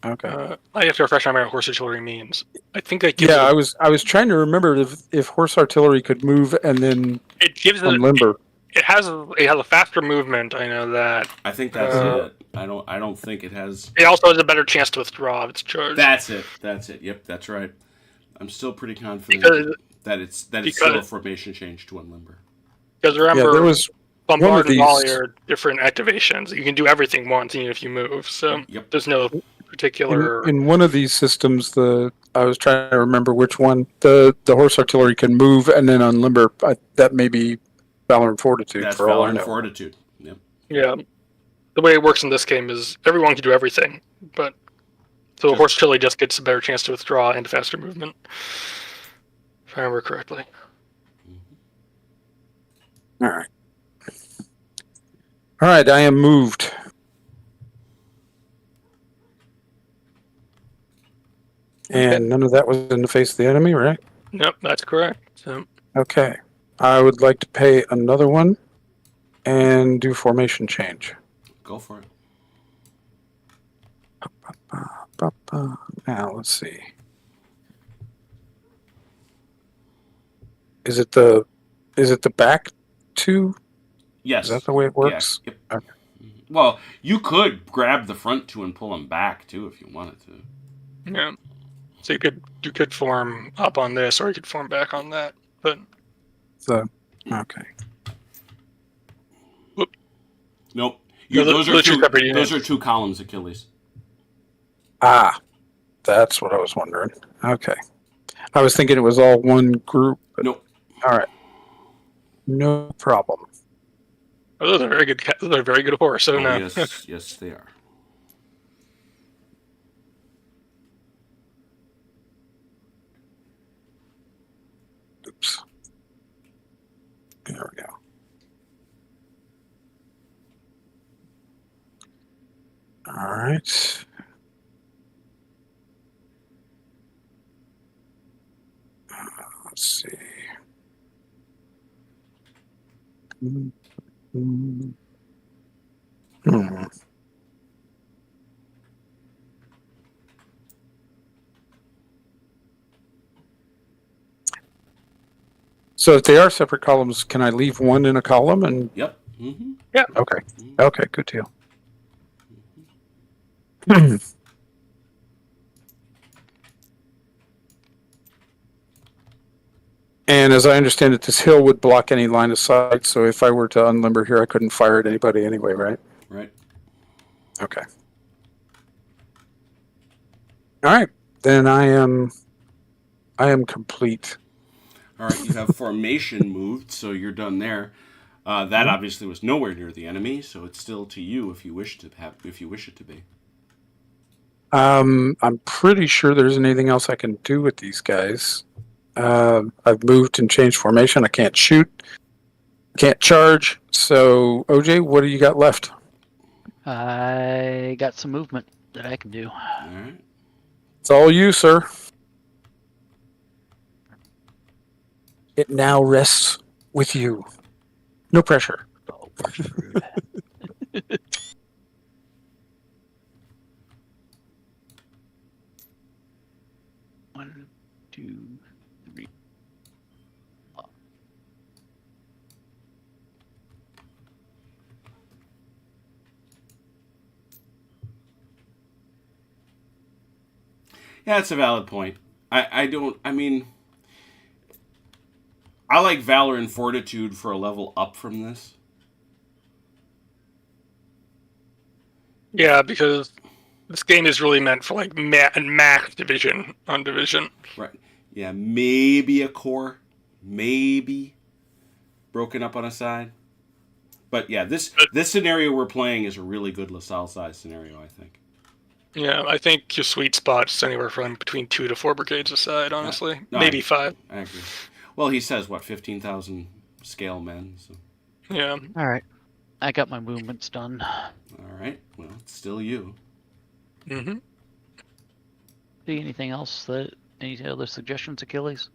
Speaker 2: okay.
Speaker 3: I have to refresh my memory what horse artillery means. I think that gives
Speaker 2: Yeah,
Speaker 3: it,
Speaker 2: I was trying to remember if horse artillery could move and then
Speaker 3: it gives it
Speaker 2: unlimber.
Speaker 3: it has a faster movement. I know that.
Speaker 1: I think that's it. I don't think it has.
Speaker 3: It also has a better chance to withdraw if it's charged.
Speaker 1: That's it. That's it. Yep, that's right. I'm still pretty confident that it's still a formation change to unlimber.
Speaker 3: Because remember,
Speaker 2: Yeah, there was
Speaker 3: bombard and
Speaker 2: these-
Speaker 3: volley are different activations. You can do everything once, even if you move. So
Speaker 1: Yep.
Speaker 3: there's no particular.
Speaker 2: in one of these systems. I was trying to remember which one. The horse artillery can move and then unlimber. That may be Valor and Fortitude.
Speaker 1: That's
Speaker 2: for all
Speaker 1: Valor
Speaker 2: I
Speaker 1: and
Speaker 2: know.
Speaker 1: Fortitude. Yep.
Speaker 3: Yeah. The way it works in this game is everyone can do everything, but so the horse artillery just gets a better chance to withdraw and faster movement. If I remember correctly.
Speaker 2: All right. All right, I am moved. And none of that was in the face of the enemy, right?
Speaker 3: Yep, that's correct. So
Speaker 2: Okay. I would like to pay another one and do formation change.
Speaker 1: Go for it.
Speaker 2: Now, let's see. Is it the back two?
Speaker 1: Yes.
Speaker 2: Is that the way it works?
Speaker 1: Yeah. Yep.
Speaker 2: Okay.
Speaker 1: Well, you could grab the front two and pull them back too if you wanted to.
Speaker 3: yeah. So you could form up on this or you could form back on that. But
Speaker 2: So, okay.
Speaker 1: Nope.
Speaker 3: No,
Speaker 1: Those
Speaker 3: those
Speaker 1: are
Speaker 3: two separate
Speaker 1: those
Speaker 3: units.
Speaker 1: are two columns, Achilles.
Speaker 2: Ah, that's what I was wondering. Okay. I was thinking it was all one group. But,
Speaker 1: Nope.
Speaker 2: all right. No problem.
Speaker 3: Oh, those are very good. Those are very good horse. So
Speaker 1: Oh,
Speaker 3: no.
Speaker 1: yes, yes, they are.
Speaker 2: Oops. There we go. All right. Let's see. Hmm. So if they are separate columns, can I leave one in a column? And
Speaker 1: Yep. Mm-hmm.
Speaker 2: okay, okay, good deal. And as I understand it, this hill would block any line of sight. So if I were to unlimber here, I couldn't fire at anybody anyway, right?
Speaker 1: Right.
Speaker 2: Okay. All right, then I am complete.
Speaker 1: All right. You have formation moved, so you're done there. That obviously was nowhere near the enemy, so it's still to you if you wish it to be.
Speaker 2: I'm pretty sure there isn't anything else I can do with these guys. I've moved and changed formation. I can't shoot, can't charge. So, OJ, what do you got left?
Speaker 5: I got some movement that I can do.
Speaker 1: All right.
Speaker 2: It's all you, sir. It now rests with you. No pressure.
Speaker 5: Oh, we're screwed. 1, 2, 3.
Speaker 1: Yeah, that's a valid point. I like Valor and Fortitude for a level up from this.
Speaker 3: Yeah, because this game is really meant for like max division on division.
Speaker 1: Right. Yeah, maybe a core. Maybe broken up on a side. But yeah, this scenario we're playing is a really good Lasalle size scenario, I think.
Speaker 3: Yeah, I think your sweet spot's anywhere from between 2 to 4 brigades a side, honestly.
Speaker 1: No,
Speaker 3: Maybe 5.
Speaker 1: I agree. Well, he says, 15,000 scale men. So.
Speaker 3: Yeah.
Speaker 5: All right. I got my movements done.
Speaker 1: All right. Well, it's still you.
Speaker 3: Mm-hmm.
Speaker 5: See anything else any other suggestions, Achilles?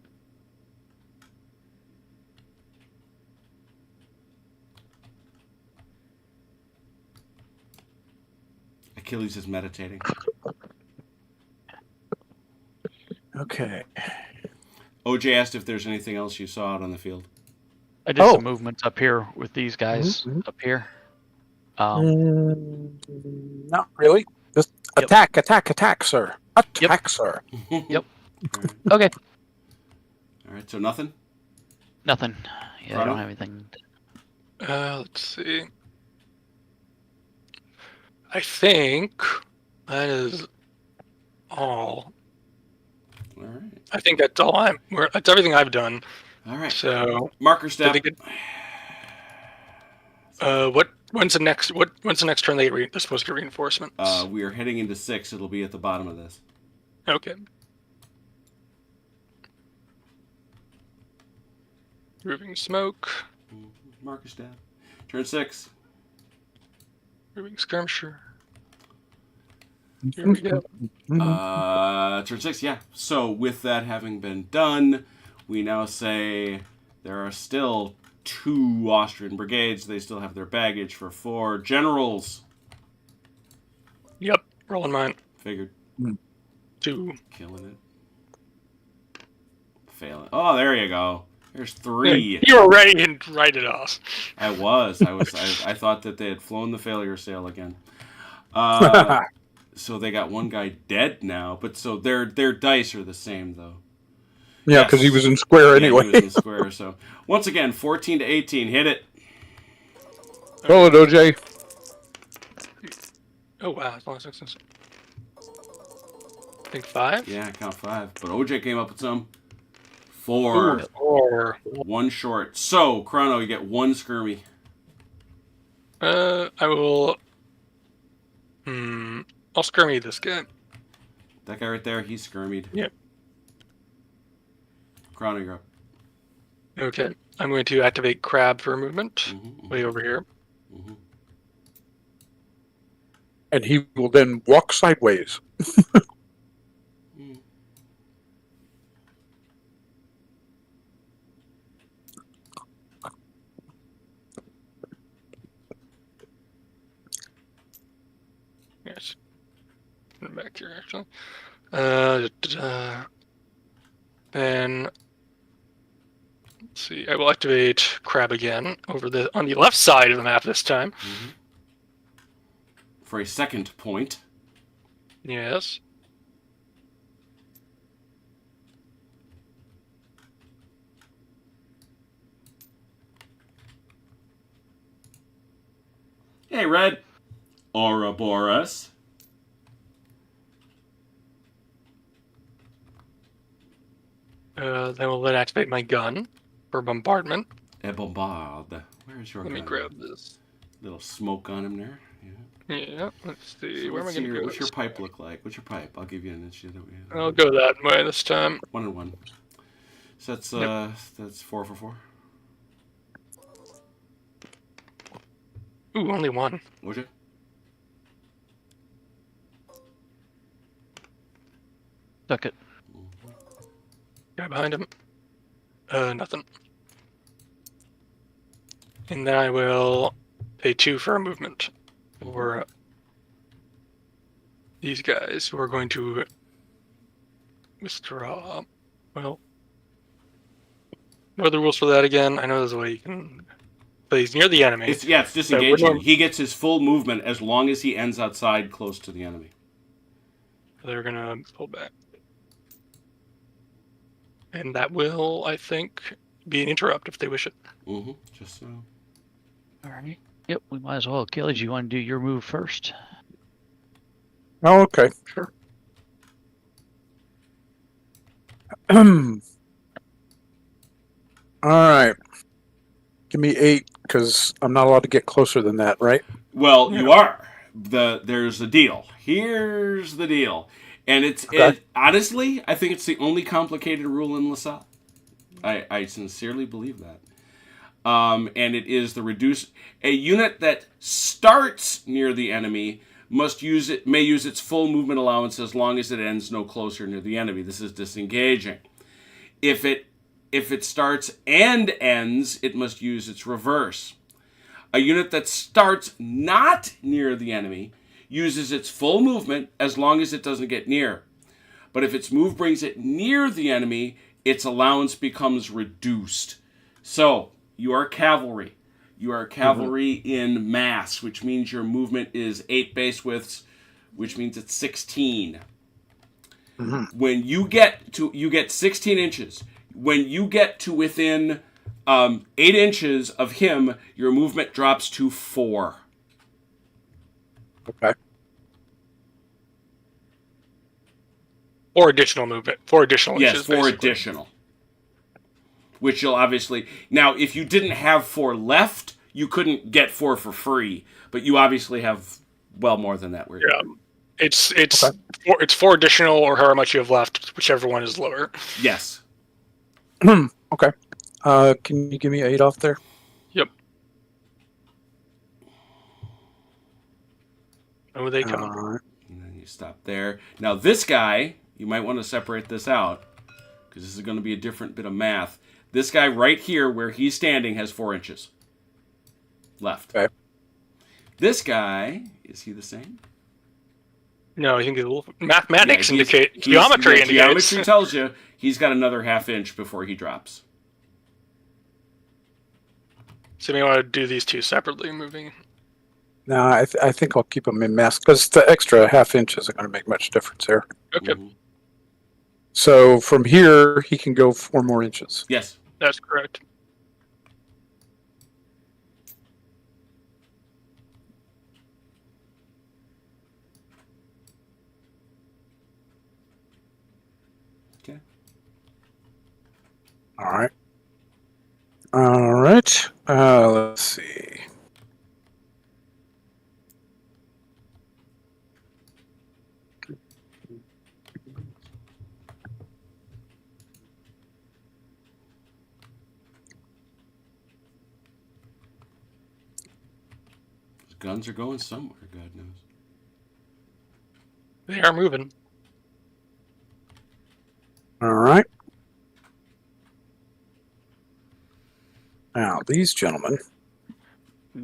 Speaker 1: Achilles is meditating.
Speaker 2: Okay.
Speaker 1: OJ asked if there's anything else you saw out on the field.
Speaker 5: I did
Speaker 2: Oh.
Speaker 5: some movements up here with these guys
Speaker 2: Mhm.
Speaker 5: up here.
Speaker 2: Not really. Just
Speaker 5: Yep.
Speaker 2: attack, sir. Attack, sir.
Speaker 5: Yep.
Speaker 1: All right.
Speaker 5: Okay.
Speaker 1: All right. So nothing.
Speaker 5: Nothing. Yeah, I
Speaker 1: Prado?
Speaker 5: don't have anything.
Speaker 3: Let's see. I think that is all.
Speaker 1: All right.
Speaker 3: I think that's all that's everything I've done.
Speaker 1: All right.
Speaker 3: So
Speaker 1: Marker
Speaker 3: I
Speaker 1: step.
Speaker 3: think when's the next turn they're supposed to get reinforcements?
Speaker 1: We are heading into 6. It'll be at the bottom of this.
Speaker 3: Okay. Moving smoke.
Speaker 1: Marker step. Turn 6.
Speaker 3: Moving skirmisher. Here we go.
Speaker 1: Turn 6, yeah. So with that having been done, we now say there are still 2 Austrian brigades. They still have their baggage for 4 generals.
Speaker 3: Yep. Rolling mine.
Speaker 1: Figured.
Speaker 3: 2.
Speaker 1: Killing it. Failing. Oh, there you go. There's 3.
Speaker 3: You were ready to write it off.
Speaker 1: I was. I thought that they had flown the failure sail again. So they got one guy dead now, but so their dice are the same though.
Speaker 2: Yeah, because he was in square anyway.
Speaker 1: He was in square. So once again, 14 to 18, hit it.
Speaker 2: Roll it, OJ.
Speaker 3: Oh wow, it's only 6. I think 5.
Speaker 1: Yeah, I count 5. But OJ came up with some 4.
Speaker 3: Ooh, 4.
Speaker 1: 1 short. So Chrono, you get 1 skirmy.
Speaker 3: I will. I'll skirmy this guy.
Speaker 1: That guy right there, he's skirmied.
Speaker 3: Yep.
Speaker 1: Chrono, you're up.
Speaker 3: Okay, I'm going to activate crab for movement.
Speaker 1: Mm-hmm.
Speaker 3: Way over here.
Speaker 1: Mm-hmm.
Speaker 2: And he will then walk sideways.
Speaker 3: Yes. Back here, actually. Then let's see. I will activate crab again on the left side of the map this time.
Speaker 1: Mm-hmm. For a second point.
Speaker 3: Yes.
Speaker 1: Hey, Red. Ouroboros.
Speaker 3: Then we'll activate my gun for bombardment.
Speaker 1: A bombard. Where's your
Speaker 3: Let me
Speaker 1: gun?
Speaker 3: grab this.
Speaker 1: Little smoke on him there. Yeah.
Speaker 3: Yeah, let's see.
Speaker 1: So
Speaker 3: Where am I
Speaker 1: let's
Speaker 3: going
Speaker 1: see
Speaker 3: to go?
Speaker 1: what's your pipe look like? What's your pipe? I'll give you an initiative.
Speaker 3: I'll go that way this time.
Speaker 1: 1 and 1. So that's that's 4 for 4.
Speaker 3: Ooh, only 1.
Speaker 1: Would you?
Speaker 5: Duck it.
Speaker 3: Guy behind him. Nothing. And then I will pay 2 for a movement for these guys who are going to withdraw. Well, what are the rules for that again? I know there's a way you can. But he's near the enemy.
Speaker 1: It's disengaging. He gets his full movement as long as he ends outside close to the enemy.
Speaker 3: They're gonna pull back. And that will, I think, be an interrupt if they wish it.
Speaker 1: Mm-hmm. Just so.
Speaker 5: All right. Yep, we might as well. Achilles, you want to do your move first?
Speaker 2: Oh, okay, sure. All right. Give me 8, because I'm not allowed to get closer than that, right?
Speaker 1: Well, you are. There's a deal. Here's the deal. And honestly, I think it's the only complicated rule in Lasalle. I sincerely believe that. And it is a unit that starts near the enemy may use its full movement allowance as long as it ends no closer near the enemy. This is disengaging. If it starts and ends, it must use its reverse. A unit that starts not near the enemy uses its full movement as long as it doesn't get near. But if its move brings it near the enemy, its allowance becomes reduced. So, you are cavalry. You are cavalry in mass, which means your movement is 8 base widths, which means it's 16. When you get 16 inches. When you get to within 8 inches of him, your movement drops to 4.
Speaker 2: Okay.
Speaker 3: 4 additional movement. 4 additional
Speaker 1: Yes,
Speaker 3: inches.
Speaker 1: 4
Speaker 3: basically.
Speaker 1: additional. Which you'll obviously... Now, if you didn't have 4 left, you couldn't get 4 for free. But you obviously have well more than that.
Speaker 3: Yeah. It's 4 additional or however much you have left, whichever one is lower.
Speaker 1: Yes.
Speaker 2: Okay. Can you give me 8 off there?
Speaker 3: Yep. Oh, they come.
Speaker 2: Alright.
Speaker 1: And then you stop there. Now, this guy, you might want to separate this out, because this is going to be a different bit of math. This guy right here, where he's standing, has 4 inches left.
Speaker 2: Okay.
Speaker 1: This guy, is he the same?
Speaker 3: No, I think mathematics
Speaker 1: Yeah,
Speaker 3: indicate geometry indicates.
Speaker 1: Geometry tells you he's got another half inch before he drops.
Speaker 3: So you may want to do these two separately, moving.
Speaker 2: No, I think I'll keep them in mass because the extra half inch isn't going to make much difference here.
Speaker 3: Okay,
Speaker 2: So from here, he can go 4 more inches.
Speaker 1: Yes.
Speaker 3: that's correct.
Speaker 1: Okay.
Speaker 2: All right. All right. Let's see.
Speaker 1: His guns are going somewhere, God knows.
Speaker 3: They are moving.
Speaker 2: All right. Now, these gentlemen.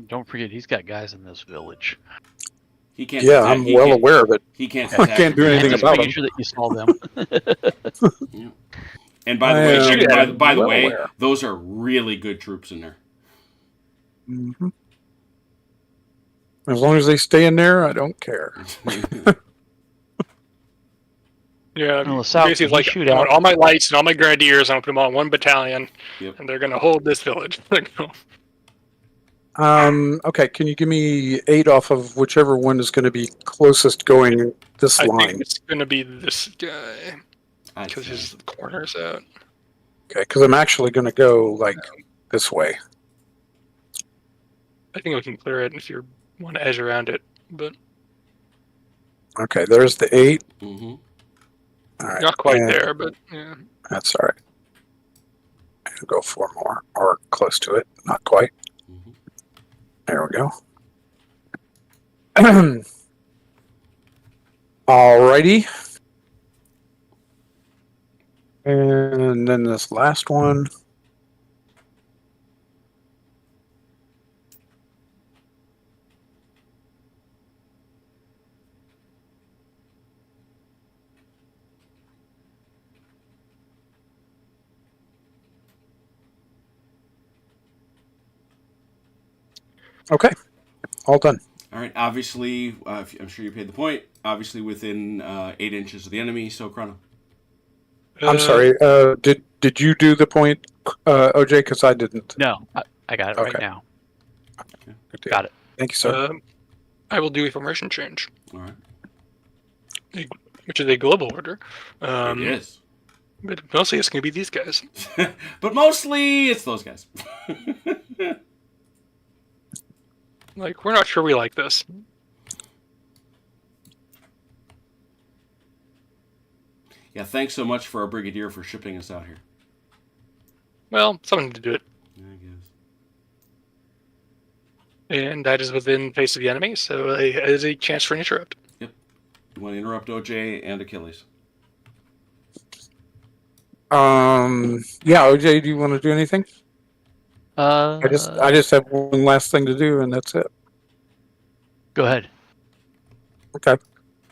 Speaker 5: Don't forget, he's got guys in this village.
Speaker 1: He can't.
Speaker 2: Yeah,
Speaker 1: attack-
Speaker 2: I'm
Speaker 1: he
Speaker 2: well
Speaker 1: can't-
Speaker 2: aware of it.
Speaker 1: He can't.
Speaker 2: I
Speaker 1: attack
Speaker 2: can't do
Speaker 1: you.
Speaker 2: anything
Speaker 5: Just
Speaker 2: about
Speaker 5: making
Speaker 2: him.
Speaker 5: sure that you saw them.
Speaker 1: Yeah. And by the
Speaker 2: I
Speaker 1: way,
Speaker 2: am
Speaker 1: by the
Speaker 2: well
Speaker 1: way,
Speaker 2: aware.
Speaker 1: those are really good troops in there.
Speaker 2: Mm-hmm. As long as they stay in there, I don't care.
Speaker 3: Yeah,
Speaker 5: Well, Lasalle,
Speaker 3: basically
Speaker 5: can
Speaker 3: like
Speaker 5: you shoot
Speaker 3: I want
Speaker 5: out?
Speaker 3: all my lights and all my grenadiers. I'm gonna put them all in one battalion,
Speaker 1: Yep.
Speaker 3: and they're gonna hold this village.
Speaker 2: Okay, can you give me 8 off of whichever one is going to be closest going this
Speaker 3: I
Speaker 2: line?
Speaker 3: think it's gonna be this guy
Speaker 1: I'd
Speaker 3: because
Speaker 1: say.
Speaker 3: his corner's out.
Speaker 2: Okay, because I'm actually going to go like this way.
Speaker 3: I think we can clear it if you want to edge around it, but
Speaker 2: Okay, there's the 8.
Speaker 1: Mm-hmm.
Speaker 2: All right,
Speaker 3: not quite
Speaker 2: and
Speaker 3: there. But yeah,
Speaker 2: That's all right. I'll go 4 more, or close to it. Not quite.
Speaker 1: Mm-hmm.
Speaker 2: There we go. Alrighty. And then this last one. Okay, all done.
Speaker 1: All right. Obviously, I'm sure you paid the point. Obviously, within 8 inches of the enemy. So, Chrono.
Speaker 2: I'm sorry. Did you do the point, OJ? Because I didn't.
Speaker 5: No, I got it right
Speaker 2: Okay.
Speaker 5: now.
Speaker 2: Good deal.
Speaker 5: Got it.
Speaker 2: Thank you, sir.
Speaker 3: I will do a formation change,
Speaker 1: All right.
Speaker 3: which is a global order.
Speaker 1: It is.
Speaker 3: But mostly it's gonna be these guys.
Speaker 1: But mostly, it's those guys.
Speaker 3: Like we're not sure we like this.
Speaker 1: Yeah. Thanks so much for our brigadier for shipping us out here.
Speaker 3: Well, someone to do it.
Speaker 1: I guess.
Speaker 3: And that is within face of the enemy, so it is a chance for an interrupt.
Speaker 1: You want to interrupt OJ and Achilles?
Speaker 2: Yeah, OJ, do you want to do anything? I just have one last thing to do, and that's it.
Speaker 5: Go ahead.
Speaker 2: Okay.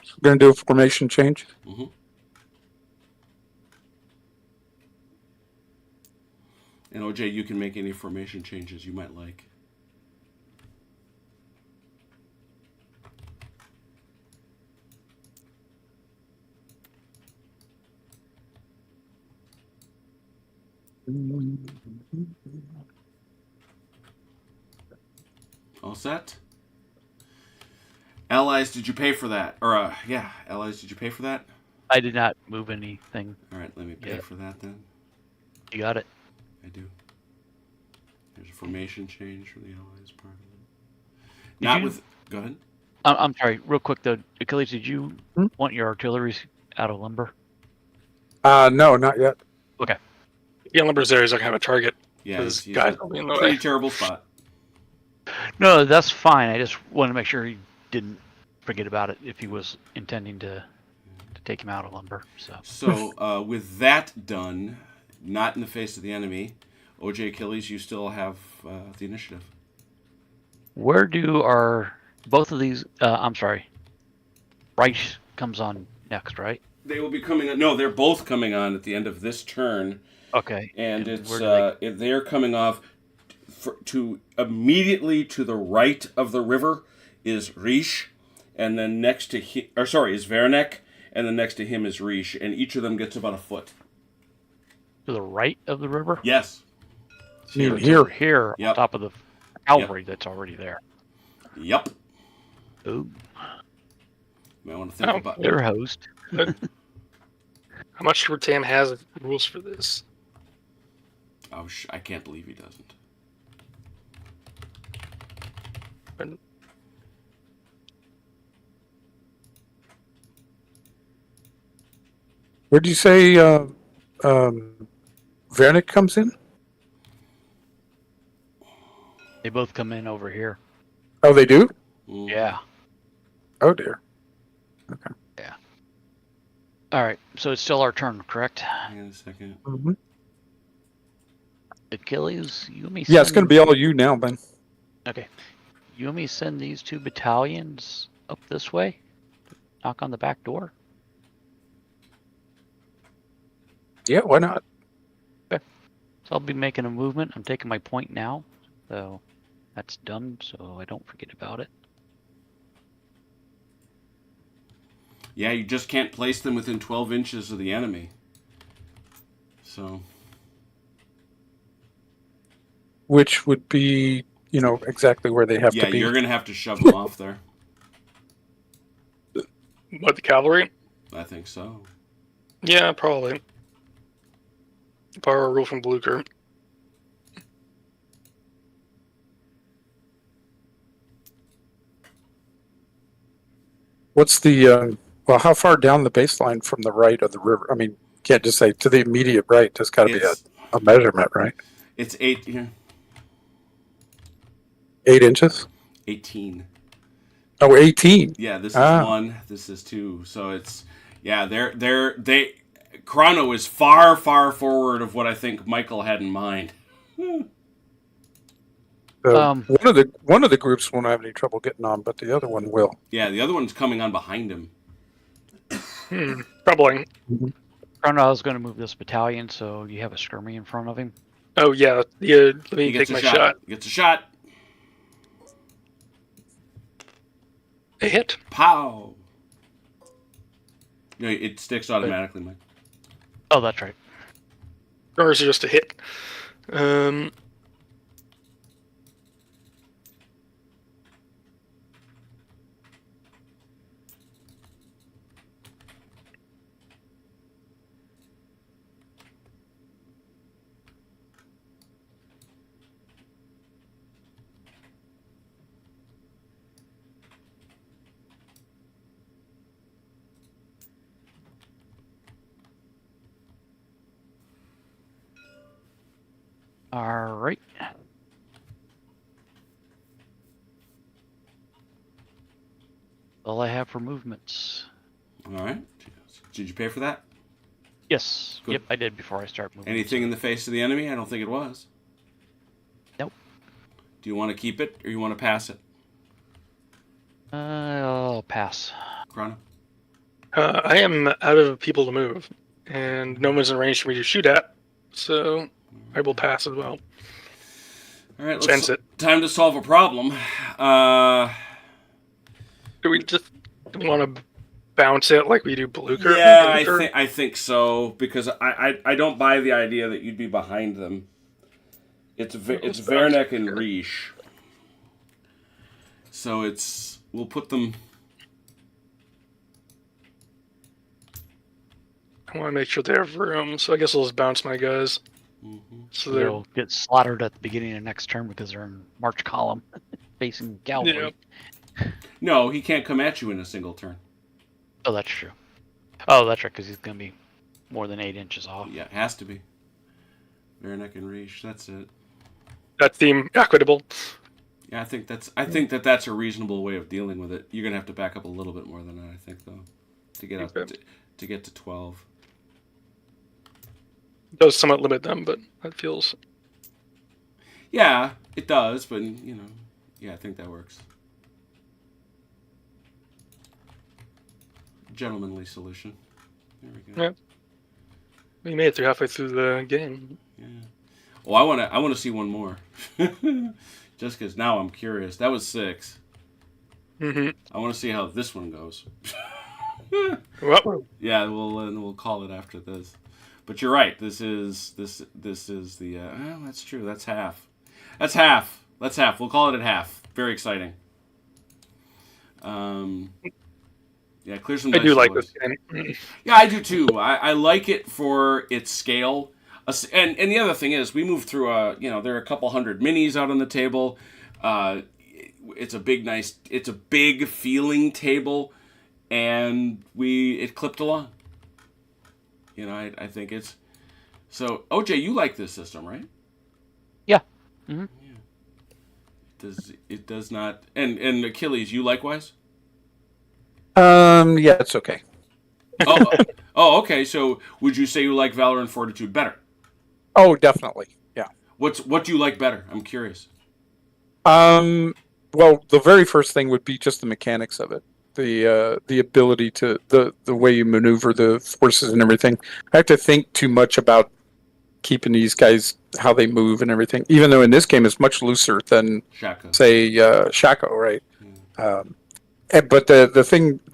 Speaker 2: So we're going to do a formation change.
Speaker 1: Mm-hmm. And OJ, you can make any formation changes you might like. All set? Allies, did you pay for that? Or, yeah, Allies, did you pay for that?
Speaker 5: I did not move anything.
Speaker 1: All right, let me pay
Speaker 5: Yeah.
Speaker 1: for that then.
Speaker 5: You got it.
Speaker 1: I do. There's a formation change for the Allies part of it.
Speaker 5: Did
Speaker 1: Not
Speaker 5: you-
Speaker 1: with... Go ahead.
Speaker 5: I'm sorry, real quick though. Achilles, did you
Speaker 2: Hmm?
Speaker 5: want your artillery out of lumber?
Speaker 2: No, not yet.
Speaker 3: Yeah, Lumber's there. He's not gonna have a target.
Speaker 1: Yeah,
Speaker 3: Because
Speaker 1: he's
Speaker 3: guys
Speaker 1: in
Speaker 3: will be in
Speaker 1: a
Speaker 3: the
Speaker 1: pretty
Speaker 3: way.
Speaker 1: terrible spot.
Speaker 5: No, that's fine. I just wanted to make sure he didn't forget about it if he was intending to take him out of lumber.
Speaker 1: So, with that done, not in the face of the enemy, OJ Achilles, you still have the initiative.
Speaker 5: Where do our both of these? I'm sorry. Reich comes on next, right?
Speaker 1: They will be coming on. No, they're both coming on at the end of this turn,
Speaker 5: Okay.
Speaker 1: and it's
Speaker 5: where do
Speaker 1: they're coming off to immediately to the right of the river is Riche, and then next to him, is Vernek, and then next to him is Riche, and each of them gets about a foot.
Speaker 5: to the right of the river?
Speaker 1: Yes.
Speaker 2: Here.
Speaker 5: It's over here
Speaker 1: Yep.
Speaker 5: on top of the cavalry that's already there.
Speaker 1: Yep.
Speaker 5: Ooh,
Speaker 1: Might want to think about
Speaker 5: their host.
Speaker 3: How much Tam has rules for this?
Speaker 1: Oh, I can't believe he doesn't.
Speaker 2: Where'd you say Vernick comes in?
Speaker 5: They both come in over here.
Speaker 2: Oh, they do?
Speaker 1: Mm.
Speaker 5: Yeah.
Speaker 2: Oh, dear.
Speaker 5: All right. So it's still our turn, correct?
Speaker 1: Hang on a second.
Speaker 2: Mm-hmm.
Speaker 5: Achilles, you and me.
Speaker 2: Yeah, it's going to be all you now, Ben.
Speaker 5: Okay. You and me send these 2 battalions up this way. Knock on the back door.
Speaker 2: Yeah, why not?
Speaker 5: So I'll be making a movement. I'm taking my point now. So that's done, so I don't forget about it.
Speaker 1: Yeah, you just can't place them within 12 inches of the enemy. So,
Speaker 2: Which would be, exactly where they have
Speaker 1: yeah,
Speaker 2: to be.
Speaker 1: you're going to have to shove them off there.
Speaker 3: What, the cavalry?
Speaker 1: I think so.
Speaker 3: Yeah, probably. Borrow a rule from Blucher.
Speaker 2: What's the, how far down the baseline from the right of the river? I mean, you can't just say to the immediate right. There's got to be
Speaker 1: It's,
Speaker 2: a measurement, right?
Speaker 1: it's 8 here.
Speaker 2: 8 inches?
Speaker 1: 18.
Speaker 2: Oh, 18.
Speaker 1: Yeah, this is
Speaker 2: Ah.
Speaker 1: 1, this is 2. So it's, yeah, Chrono is far, far forward of what I think Michael had in mind.
Speaker 2: So one of the groups won't have any trouble getting on, but the other one will.
Speaker 1: Yeah, the other one's coming on behind him.
Speaker 3: Troubling.
Speaker 5: Chrono's going to move this battalion, so you have a skirmy in front of him.
Speaker 3: Oh, yeah. Let me
Speaker 1: He
Speaker 3: take
Speaker 1: gets
Speaker 3: my
Speaker 1: a shot.
Speaker 3: shot.
Speaker 1: He gets a shot.
Speaker 3: A hit.
Speaker 1: Pow! No, it sticks automatically, Mike.
Speaker 5: Oh, that's right.
Speaker 3: Or is it just a hit?
Speaker 5: All right. All I have for movements.
Speaker 1: All right. Did you pay for that?
Speaker 5: Yes.
Speaker 1: Good.
Speaker 5: Yep, I did before I start moving.
Speaker 1: Anything in the face of the enemy? I don't think it was.
Speaker 5: Nope.
Speaker 1: Do you want to keep it or you want to pass it?
Speaker 5: I'll pass.
Speaker 1: Chrono?
Speaker 3: I am out of people to move, and no one's in range for me to shoot at, so I will pass as well.
Speaker 1: All right,
Speaker 3: Which ends it.
Speaker 1: time to solve a problem.
Speaker 3: Do we just want to bounce it like we do Blucher?
Speaker 1: Yeah, I think so, because I don't buy the idea that you'd be behind them. It's Verneck and Riesch. So we'll put them.
Speaker 3: I want to make sure they have room, so I guess I'll just bounce my guys.
Speaker 1: Mm-hmm.
Speaker 3: So
Speaker 5: They'll get slaughtered at the beginning of next turn because they're in March column, facing Galway.
Speaker 3: Yeah.
Speaker 1: No, he can't come at you in a single turn.
Speaker 5: Oh, that's true. Oh, that's right, because he's going to be more than 8 inches off.
Speaker 1: Yeah, it has to be. Verneck and Riesch, that's it.
Speaker 3: That seem equitable.
Speaker 1: Yeah, I think that's a reasonable way of dealing with it. You're gonna have to back up a little bit more than that, I think, though, to get up to get to 12.
Speaker 3: It does somewhat limit them, but that feels.
Speaker 1: Yeah, it does, but yeah, I think that works. Gentlemanly solution. There we go.
Speaker 3: Yeah. We made it through halfway through the game.
Speaker 1: Yeah. Oh, I want to see one more. Just because now I'm curious. That was 6.
Speaker 3: Mm-hmm.
Speaker 1: I want to see how this one goes.
Speaker 3: Well,
Speaker 1: Yeah, we'll call it after this. But you're right. This is the. That's true. That's half. That's half. We'll call it at half. Very exciting. Yeah, clear some.
Speaker 3: I
Speaker 1: dice
Speaker 3: do like
Speaker 1: always.
Speaker 3: this game.
Speaker 1: Yeah, I do too. I like it for its scale. And the other thing is, we moved through there are a couple hundred minis out on the table. It's a big feeling table, and it clipped along. I think it's so. OJ, you like this system, right?
Speaker 5: Yeah. Mm-hmm.
Speaker 1: Yeah. It does not, and Achilles, you likewise?
Speaker 2: Yeah, it's okay.
Speaker 1: Oh, okay. So, would you say you like Valor and Fortitude better?
Speaker 2: Oh, definitely. Yeah.
Speaker 1: What do you like better? I'm curious.
Speaker 2: Well, the very first thing would be just the mechanics of it, the ability to the way you maneuver the forces and everything. I have to think too much about keeping these guys how they move and everything. Even though in this game it's much looser than
Speaker 1: Shaka.
Speaker 2: say Shaco, right? But the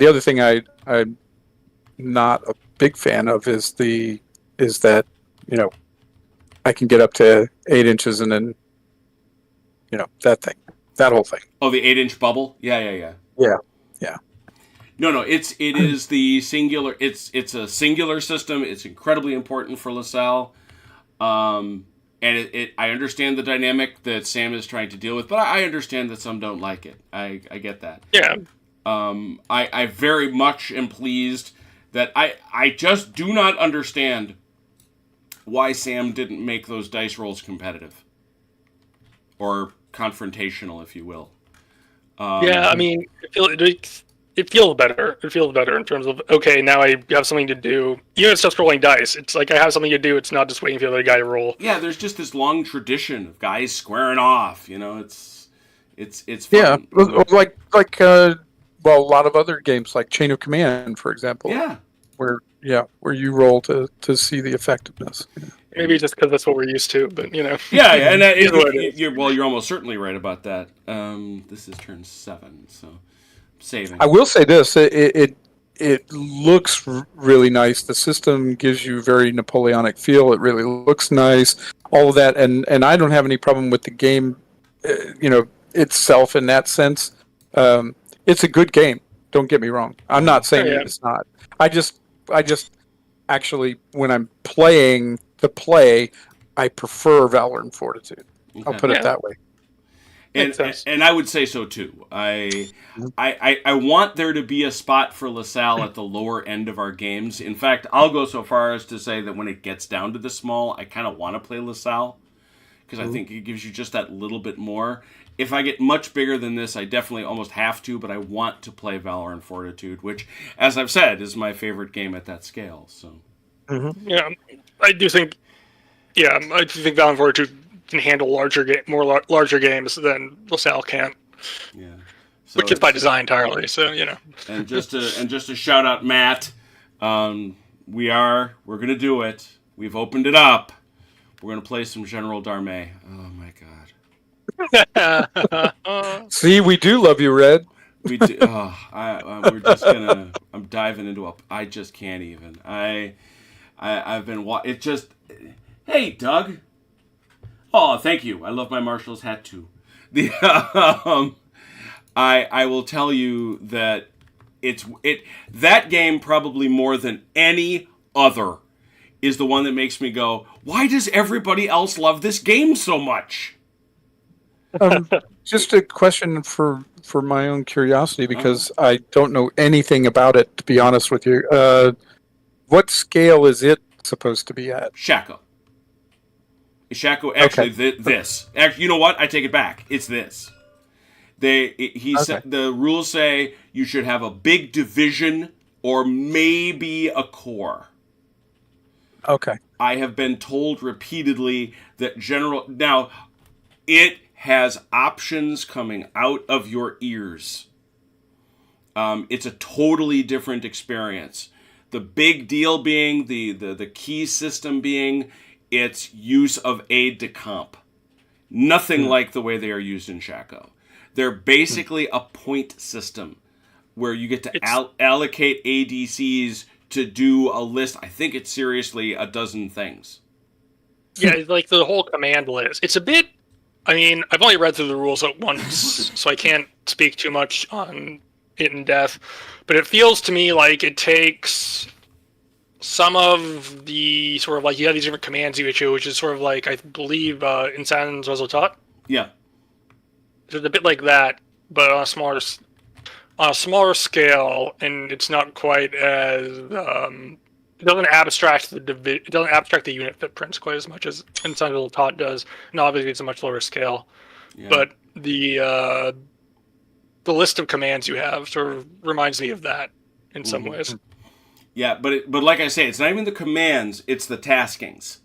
Speaker 2: other thing I'm not a big fan of is that I can get up to 8 inches and then that whole thing.
Speaker 1: Oh, the 8-inch bubble. Yeah.
Speaker 2: Yeah.
Speaker 1: No. It is the singular. It's a singular system. It's incredibly important for Lasalle. And I understand the dynamic that Sam is trying to deal with, but I understand that some don't like it. I get that.
Speaker 3: Yeah.
Speaker 1: I very much am pleased that I just do not understand why Sam didn't make those dice rolls competitive or confrontational, if you will.
Speaker 3: Yeah, I mean, it feels better. It feels better in terms of, okay, now I have something to do. It's just rolling dice. It's like I have something to do. It's not just waiting for the other guy to roll.
Speaker 1: Yeah, there's just this long tradition of guys squaring off. It's fun.
Speaker 2: Yeah, like a lot of other games like Chain of Command, for example.
Speaker 1: Yeah.
Speaker 2: Where you roll to see the effectiveness.
Speaker 3: Maybe just because that's what we're used to, but
Speaker 1: Yeah, and you're almost certainly right about that. This is turn 7, so saving.
Speaker 2: I will say this: it looks really nice. The system gives you very Napoleonic feel. It really looks nice. All of that, and I don't have any problem with the game, itself in that sense. It's a good game. Don't get me wrong. I'm not saying it's not. I just actually, when I'm playing the play, I prefer Valor and Fortitude.
Speaker 1: Okay.
Speaker 2: I'll put it that way.
Speaker 1: And I would say so too. I want there to be a spot for Lasalle at the lower end of our games. In fact, I'll go so far as to say that when it gets down to the small, I kind of want to play Lasalle because I think it gives you just that little bit more. If I get much bigger than this, I definitely almost have to, but I want to play Valor and Fortitude, which, as I've said, is my favorite game at that scale. So,
Speaker 3: yeah, I do think, I think Valor and Fortitude can handle larger games than LaSalle can.
Speaker 1: Yeah. So
Speaker 3: which is by design entirely. So
Speaker 1: and just to shout out Matt, we're gonna do it. We've opened it up. We're gonna play some General Darmé. Oh my god.
Speaker 2: See, we do love you, Red.
Speaker 1: We do, we're just gonna. I'm diving into I just can't even. I've been. It just. Hey, Doug. Oh, thank you. I love my Marshall's hat too. The I will tell you that that game probably more than any other is the one that makes me go, why does everybody else love this game so much?
Speaker 2: Just a question for my own curiosity, because I don't know anything about it, to be honest with you. What scale is it supposed to be at?
Speaker 1: Shaco. Actually,
Speaker 2: Okay.
Speaker 1: this. Actually, you know what? I take it back. It's this. The rules say you should have a big division or maybe a core.
Speaker 2: Okay.
Speaker 1: I have been told repeatedly that now it has options coming out of your ears. It's a totally different experience. The big deal being the key system being its use of aid de camp. Nothing like the way they are used in Shaco. They're basically a point system where you get to allocate ADCs to do a list. I think it's seriously a dozen things.
Speaker 3: Yeah, like the whole command list. It's a bit. I mean, I've only read through the rules at once, so I can't speak too much on it in depth. But it feels to me like it takes some of the sort of like you have these different commands you issue, which is sort of like I believe in Sans Resultat.
Speaker 1: Yeah.
Speaker 3: It's a bit like that, but on a smaller scale, and it's not quite as it doesn't abstract the unit footprints quite as much as Inside Little Tot does, and obviously it's a much lower scale.
Speaker 1: Yeah.
Speaker 3: But the list of commands you have sort of reminds me of that in some ways.
Speaker 1: Yeah, but like I say, it's not even the commands; it's the taskings.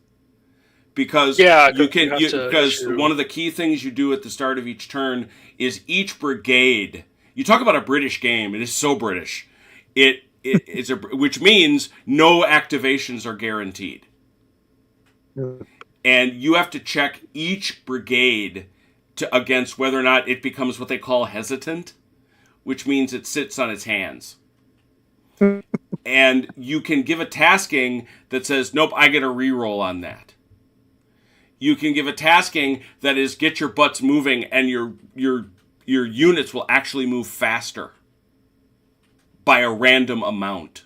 Speaker 1: Because because one of the key things you do at the start of each turn is each brigade. You talk about a British game; it is so British. It's which means no activations are guaranteed, and you have to check each brigade against whether or not it becomes what they call hesitant, which means it sits on its hands. And you can give a tasking that says, "Nope, I get a reroll on that." You can give a tasking that is get your butts moving, and your units will actually move faster by a random amount.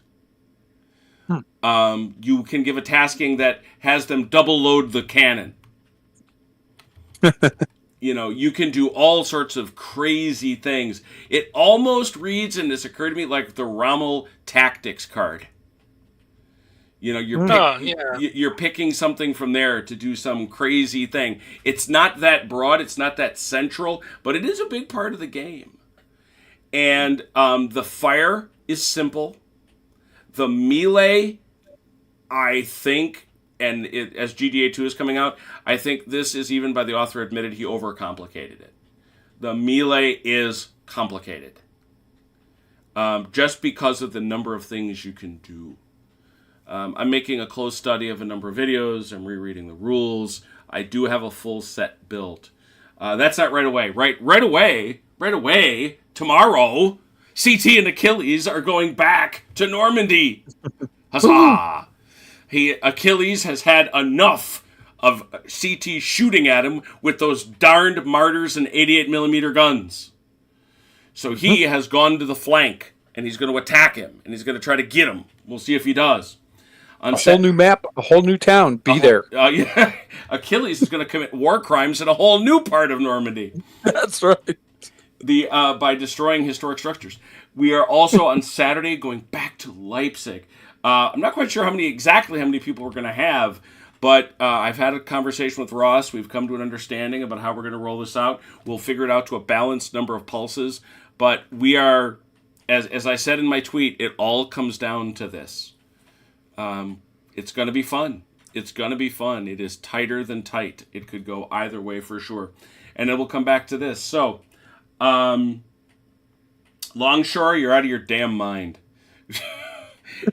Speaker 1: You can give a tasking that has them double load the cannon. You can do all sorts of crazy things. It almost reads, and this occurred to me, like the Rommel Tactics card. You're picking something from there to do some crazy thing. It's not that broad, it's not that central, but it is a big part of the game. And the fire is simple. The melee, I think, and as GDA 2 is coming out, I think this is, even by the author admitted, he overcomplicated it. The melee is complicated. Just because of the number of things you can do. I'm making a close study of a number of videos. I'm rereading the rules. I do have a full set built. That's not right away. Right away, tomorrow, CT and Achilles are going back to Normandy. Huzzah! Achilles has had enough of CT shooting at him with those darned Martyrs and 88mm guns. So he has gone to the flank, and he's going to attack him, and he's going to try to get him. We'll see if he does.
Speaker 2: A whole new map, a whole new town. Be there.
Speaker 1: Yeah. Achilles is going to commit war crimes in a whole new part of Normandy.
Speaker 2: That's right.
Speaker 1: By destroying historic structures. We are also on Saturday going back to Leipzig. I'm not quite sure how many people we're going to have, but I've had a conversation with Ross. We've come to an understanding about how we're going to roll this out. We'll figure it out to a balanced number of pulses, but we are, as I said in my tweet, it all comes down to this. It's going to be fun. It's going to be fun. It is tighter than tight. It could go either way for sure. And then we'll come back to this. So, Longshore, you're out of your damn mind.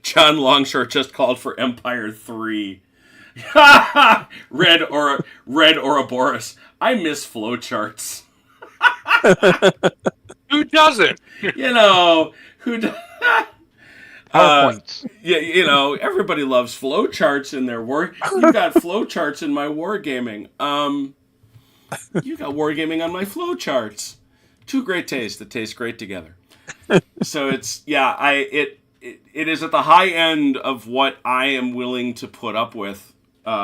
Speaker 1: John Longshore just called for Empire 3. Red Ouroboros. I miss flowcharts.
Speaker 3: Who doesn't?
Speaker 1: You know, who does?
Speaker 5: PowerPoints.
Speaker 1: Yeah, you know, everybody loves flowcharts in their war. You got flowcharts in my wargaming. You got wargaming on my flowcharts. Two great tastes that taste great together. So it's it is at the high end of what I am willing to put up with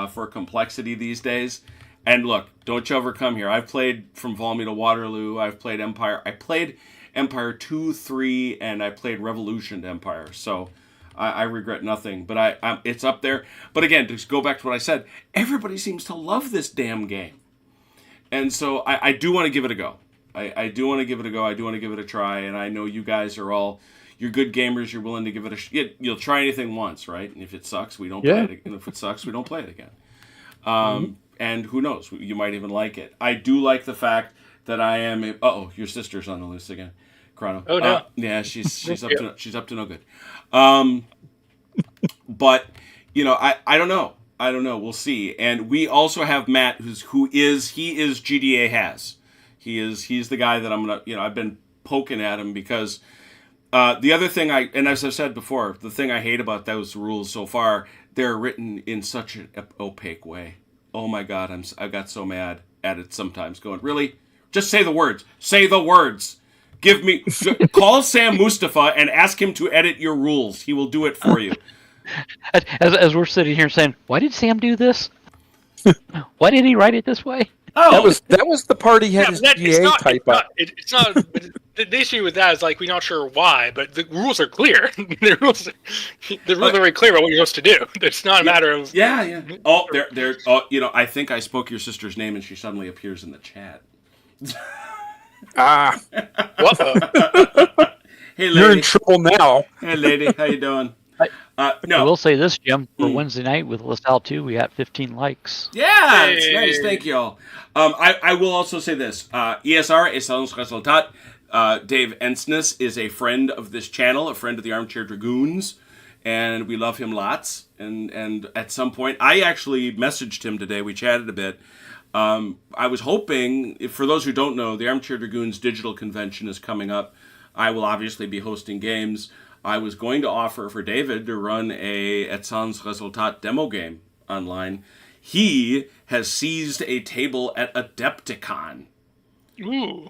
Speaker 1: for complexity these days. And look, don't you ever come here. I've played From Valmy to Waterloo. I've played Empire. I played Empire 2, 3, and I played Revolution to Empire. So I regret nothing. But it's up there. But again, to go back to what I said, everybody seems to love this damn game. And so I do want to give it a go. I do want to give it a go. I do want to give it a try. And I know you guys are all... You're good gamers. You're willing to give it a... You'll try anything once, right? And if it sucks, we don't play it again. And if it sucks, we don't play it again. And who knows? You might even like it. I do like the fact that I am... Uh-oh, your sister's on the loose again. Chrono.
Speaker 3: Oh, no.
Speaker 1: Yeah, she's up to no good. But, you know, I don't know. I don't know. We'll see. And we also have Matt, who is GDA Has. He's the guy that I'm going to... You know, I've been poking at him because... the other thing and as I've said before, the thing I hate about those rules so far, they're written in such an opaque way. Oh my God, I got so mad at it sometimes going, really? Just say the words. Say the words. Call Sam Mustafa and ask him to edit your rules. He will do it for you.
Speaker 5: As we're sitting here saying, why did Sam do this? Why did he write it this way?
Speaker 2: Oh, that was the part he had his GA type up.
Speaker 3: It's not. The issue with that is like we're not sure why, but the rules are clear. The rules are very clear about what you're supposed to do. It's not a matter of
Speaker 1: Oh, there. Oh, you know, I think I spoke your sister's name, and she suddenly appears in the chat.
Speaker 3: What?
Speaker 1: Hey, lady.
Speaker 2: You're in trouble now.
Speaker 1: Hey, lady. How you doing? No.
Speaker 5: I will say this, Jim. For Wednesday night with Lasalle 2, we got 15 likes.
Speaker 1: Yeah, it's nice. Thank you all. I will also say this. ESR, Essence Resultat. Dave Ensness is a friend of this channel, a friend of the Armchair Dragoons, and we love him lots. And at some point, I actually messaged him today. We chatted a bit. I was hoping, for those who don't know, the Armchair Dragoons digital convention is coming up. I will obviously be hosting games. I was going to offer for David to run a Essence Resultat demo game online. He has seized a table at Adepticon.
Speaker 3: Ooh.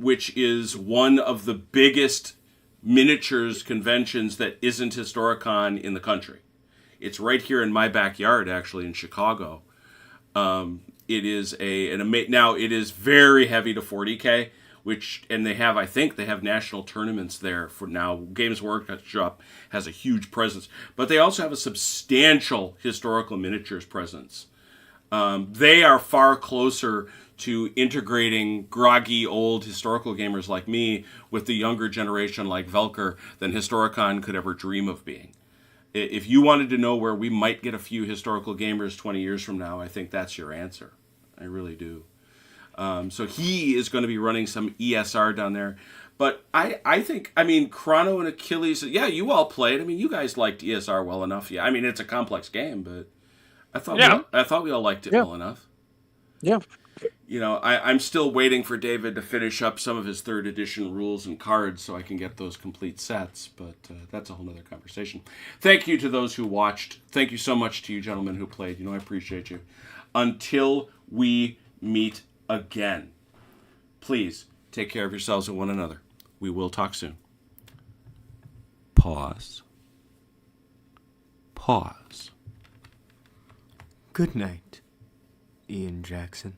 Speaker 1: Which is one of the biggest miniatures conventions that isn't Historicon in the country. It's right here in my backyard, actually, in Chicago. It is now it is very heavy to 40K, and I think they have national tournaments there for now. Games Workshop has a huge presence, but they also have a substantial historical miniatures presence. They are far closer to integrating groggy old historical gamers like me with the younger generation like Velker than Historicon could ever dream of being. If you wanted to know where we might get a few historical gamers 20 years from now, I think that's your answer. I really do. So he is going to be running some ESR down there. But I think, Chrono and Achilles, yeah, you all played. I mean, you guys liked ESR well enough. Yeah, I mean, it's a complex game, but I thought we all liked it well enough.
Speaker 2: Yeah.
Speaker 1: You know, I'm still waiting for David to finish up some of his 3rd edition rules and cards so I can get those complete sets, but that's a whole other conversation. Thank you to those who watched. Thank you so much to you gentlemen who played. You know, I appreciate you. Until we meet again, please take care of yourselves and one another. We will talk soon. Pause.
Speaker 7: Good night, Ian Jackson.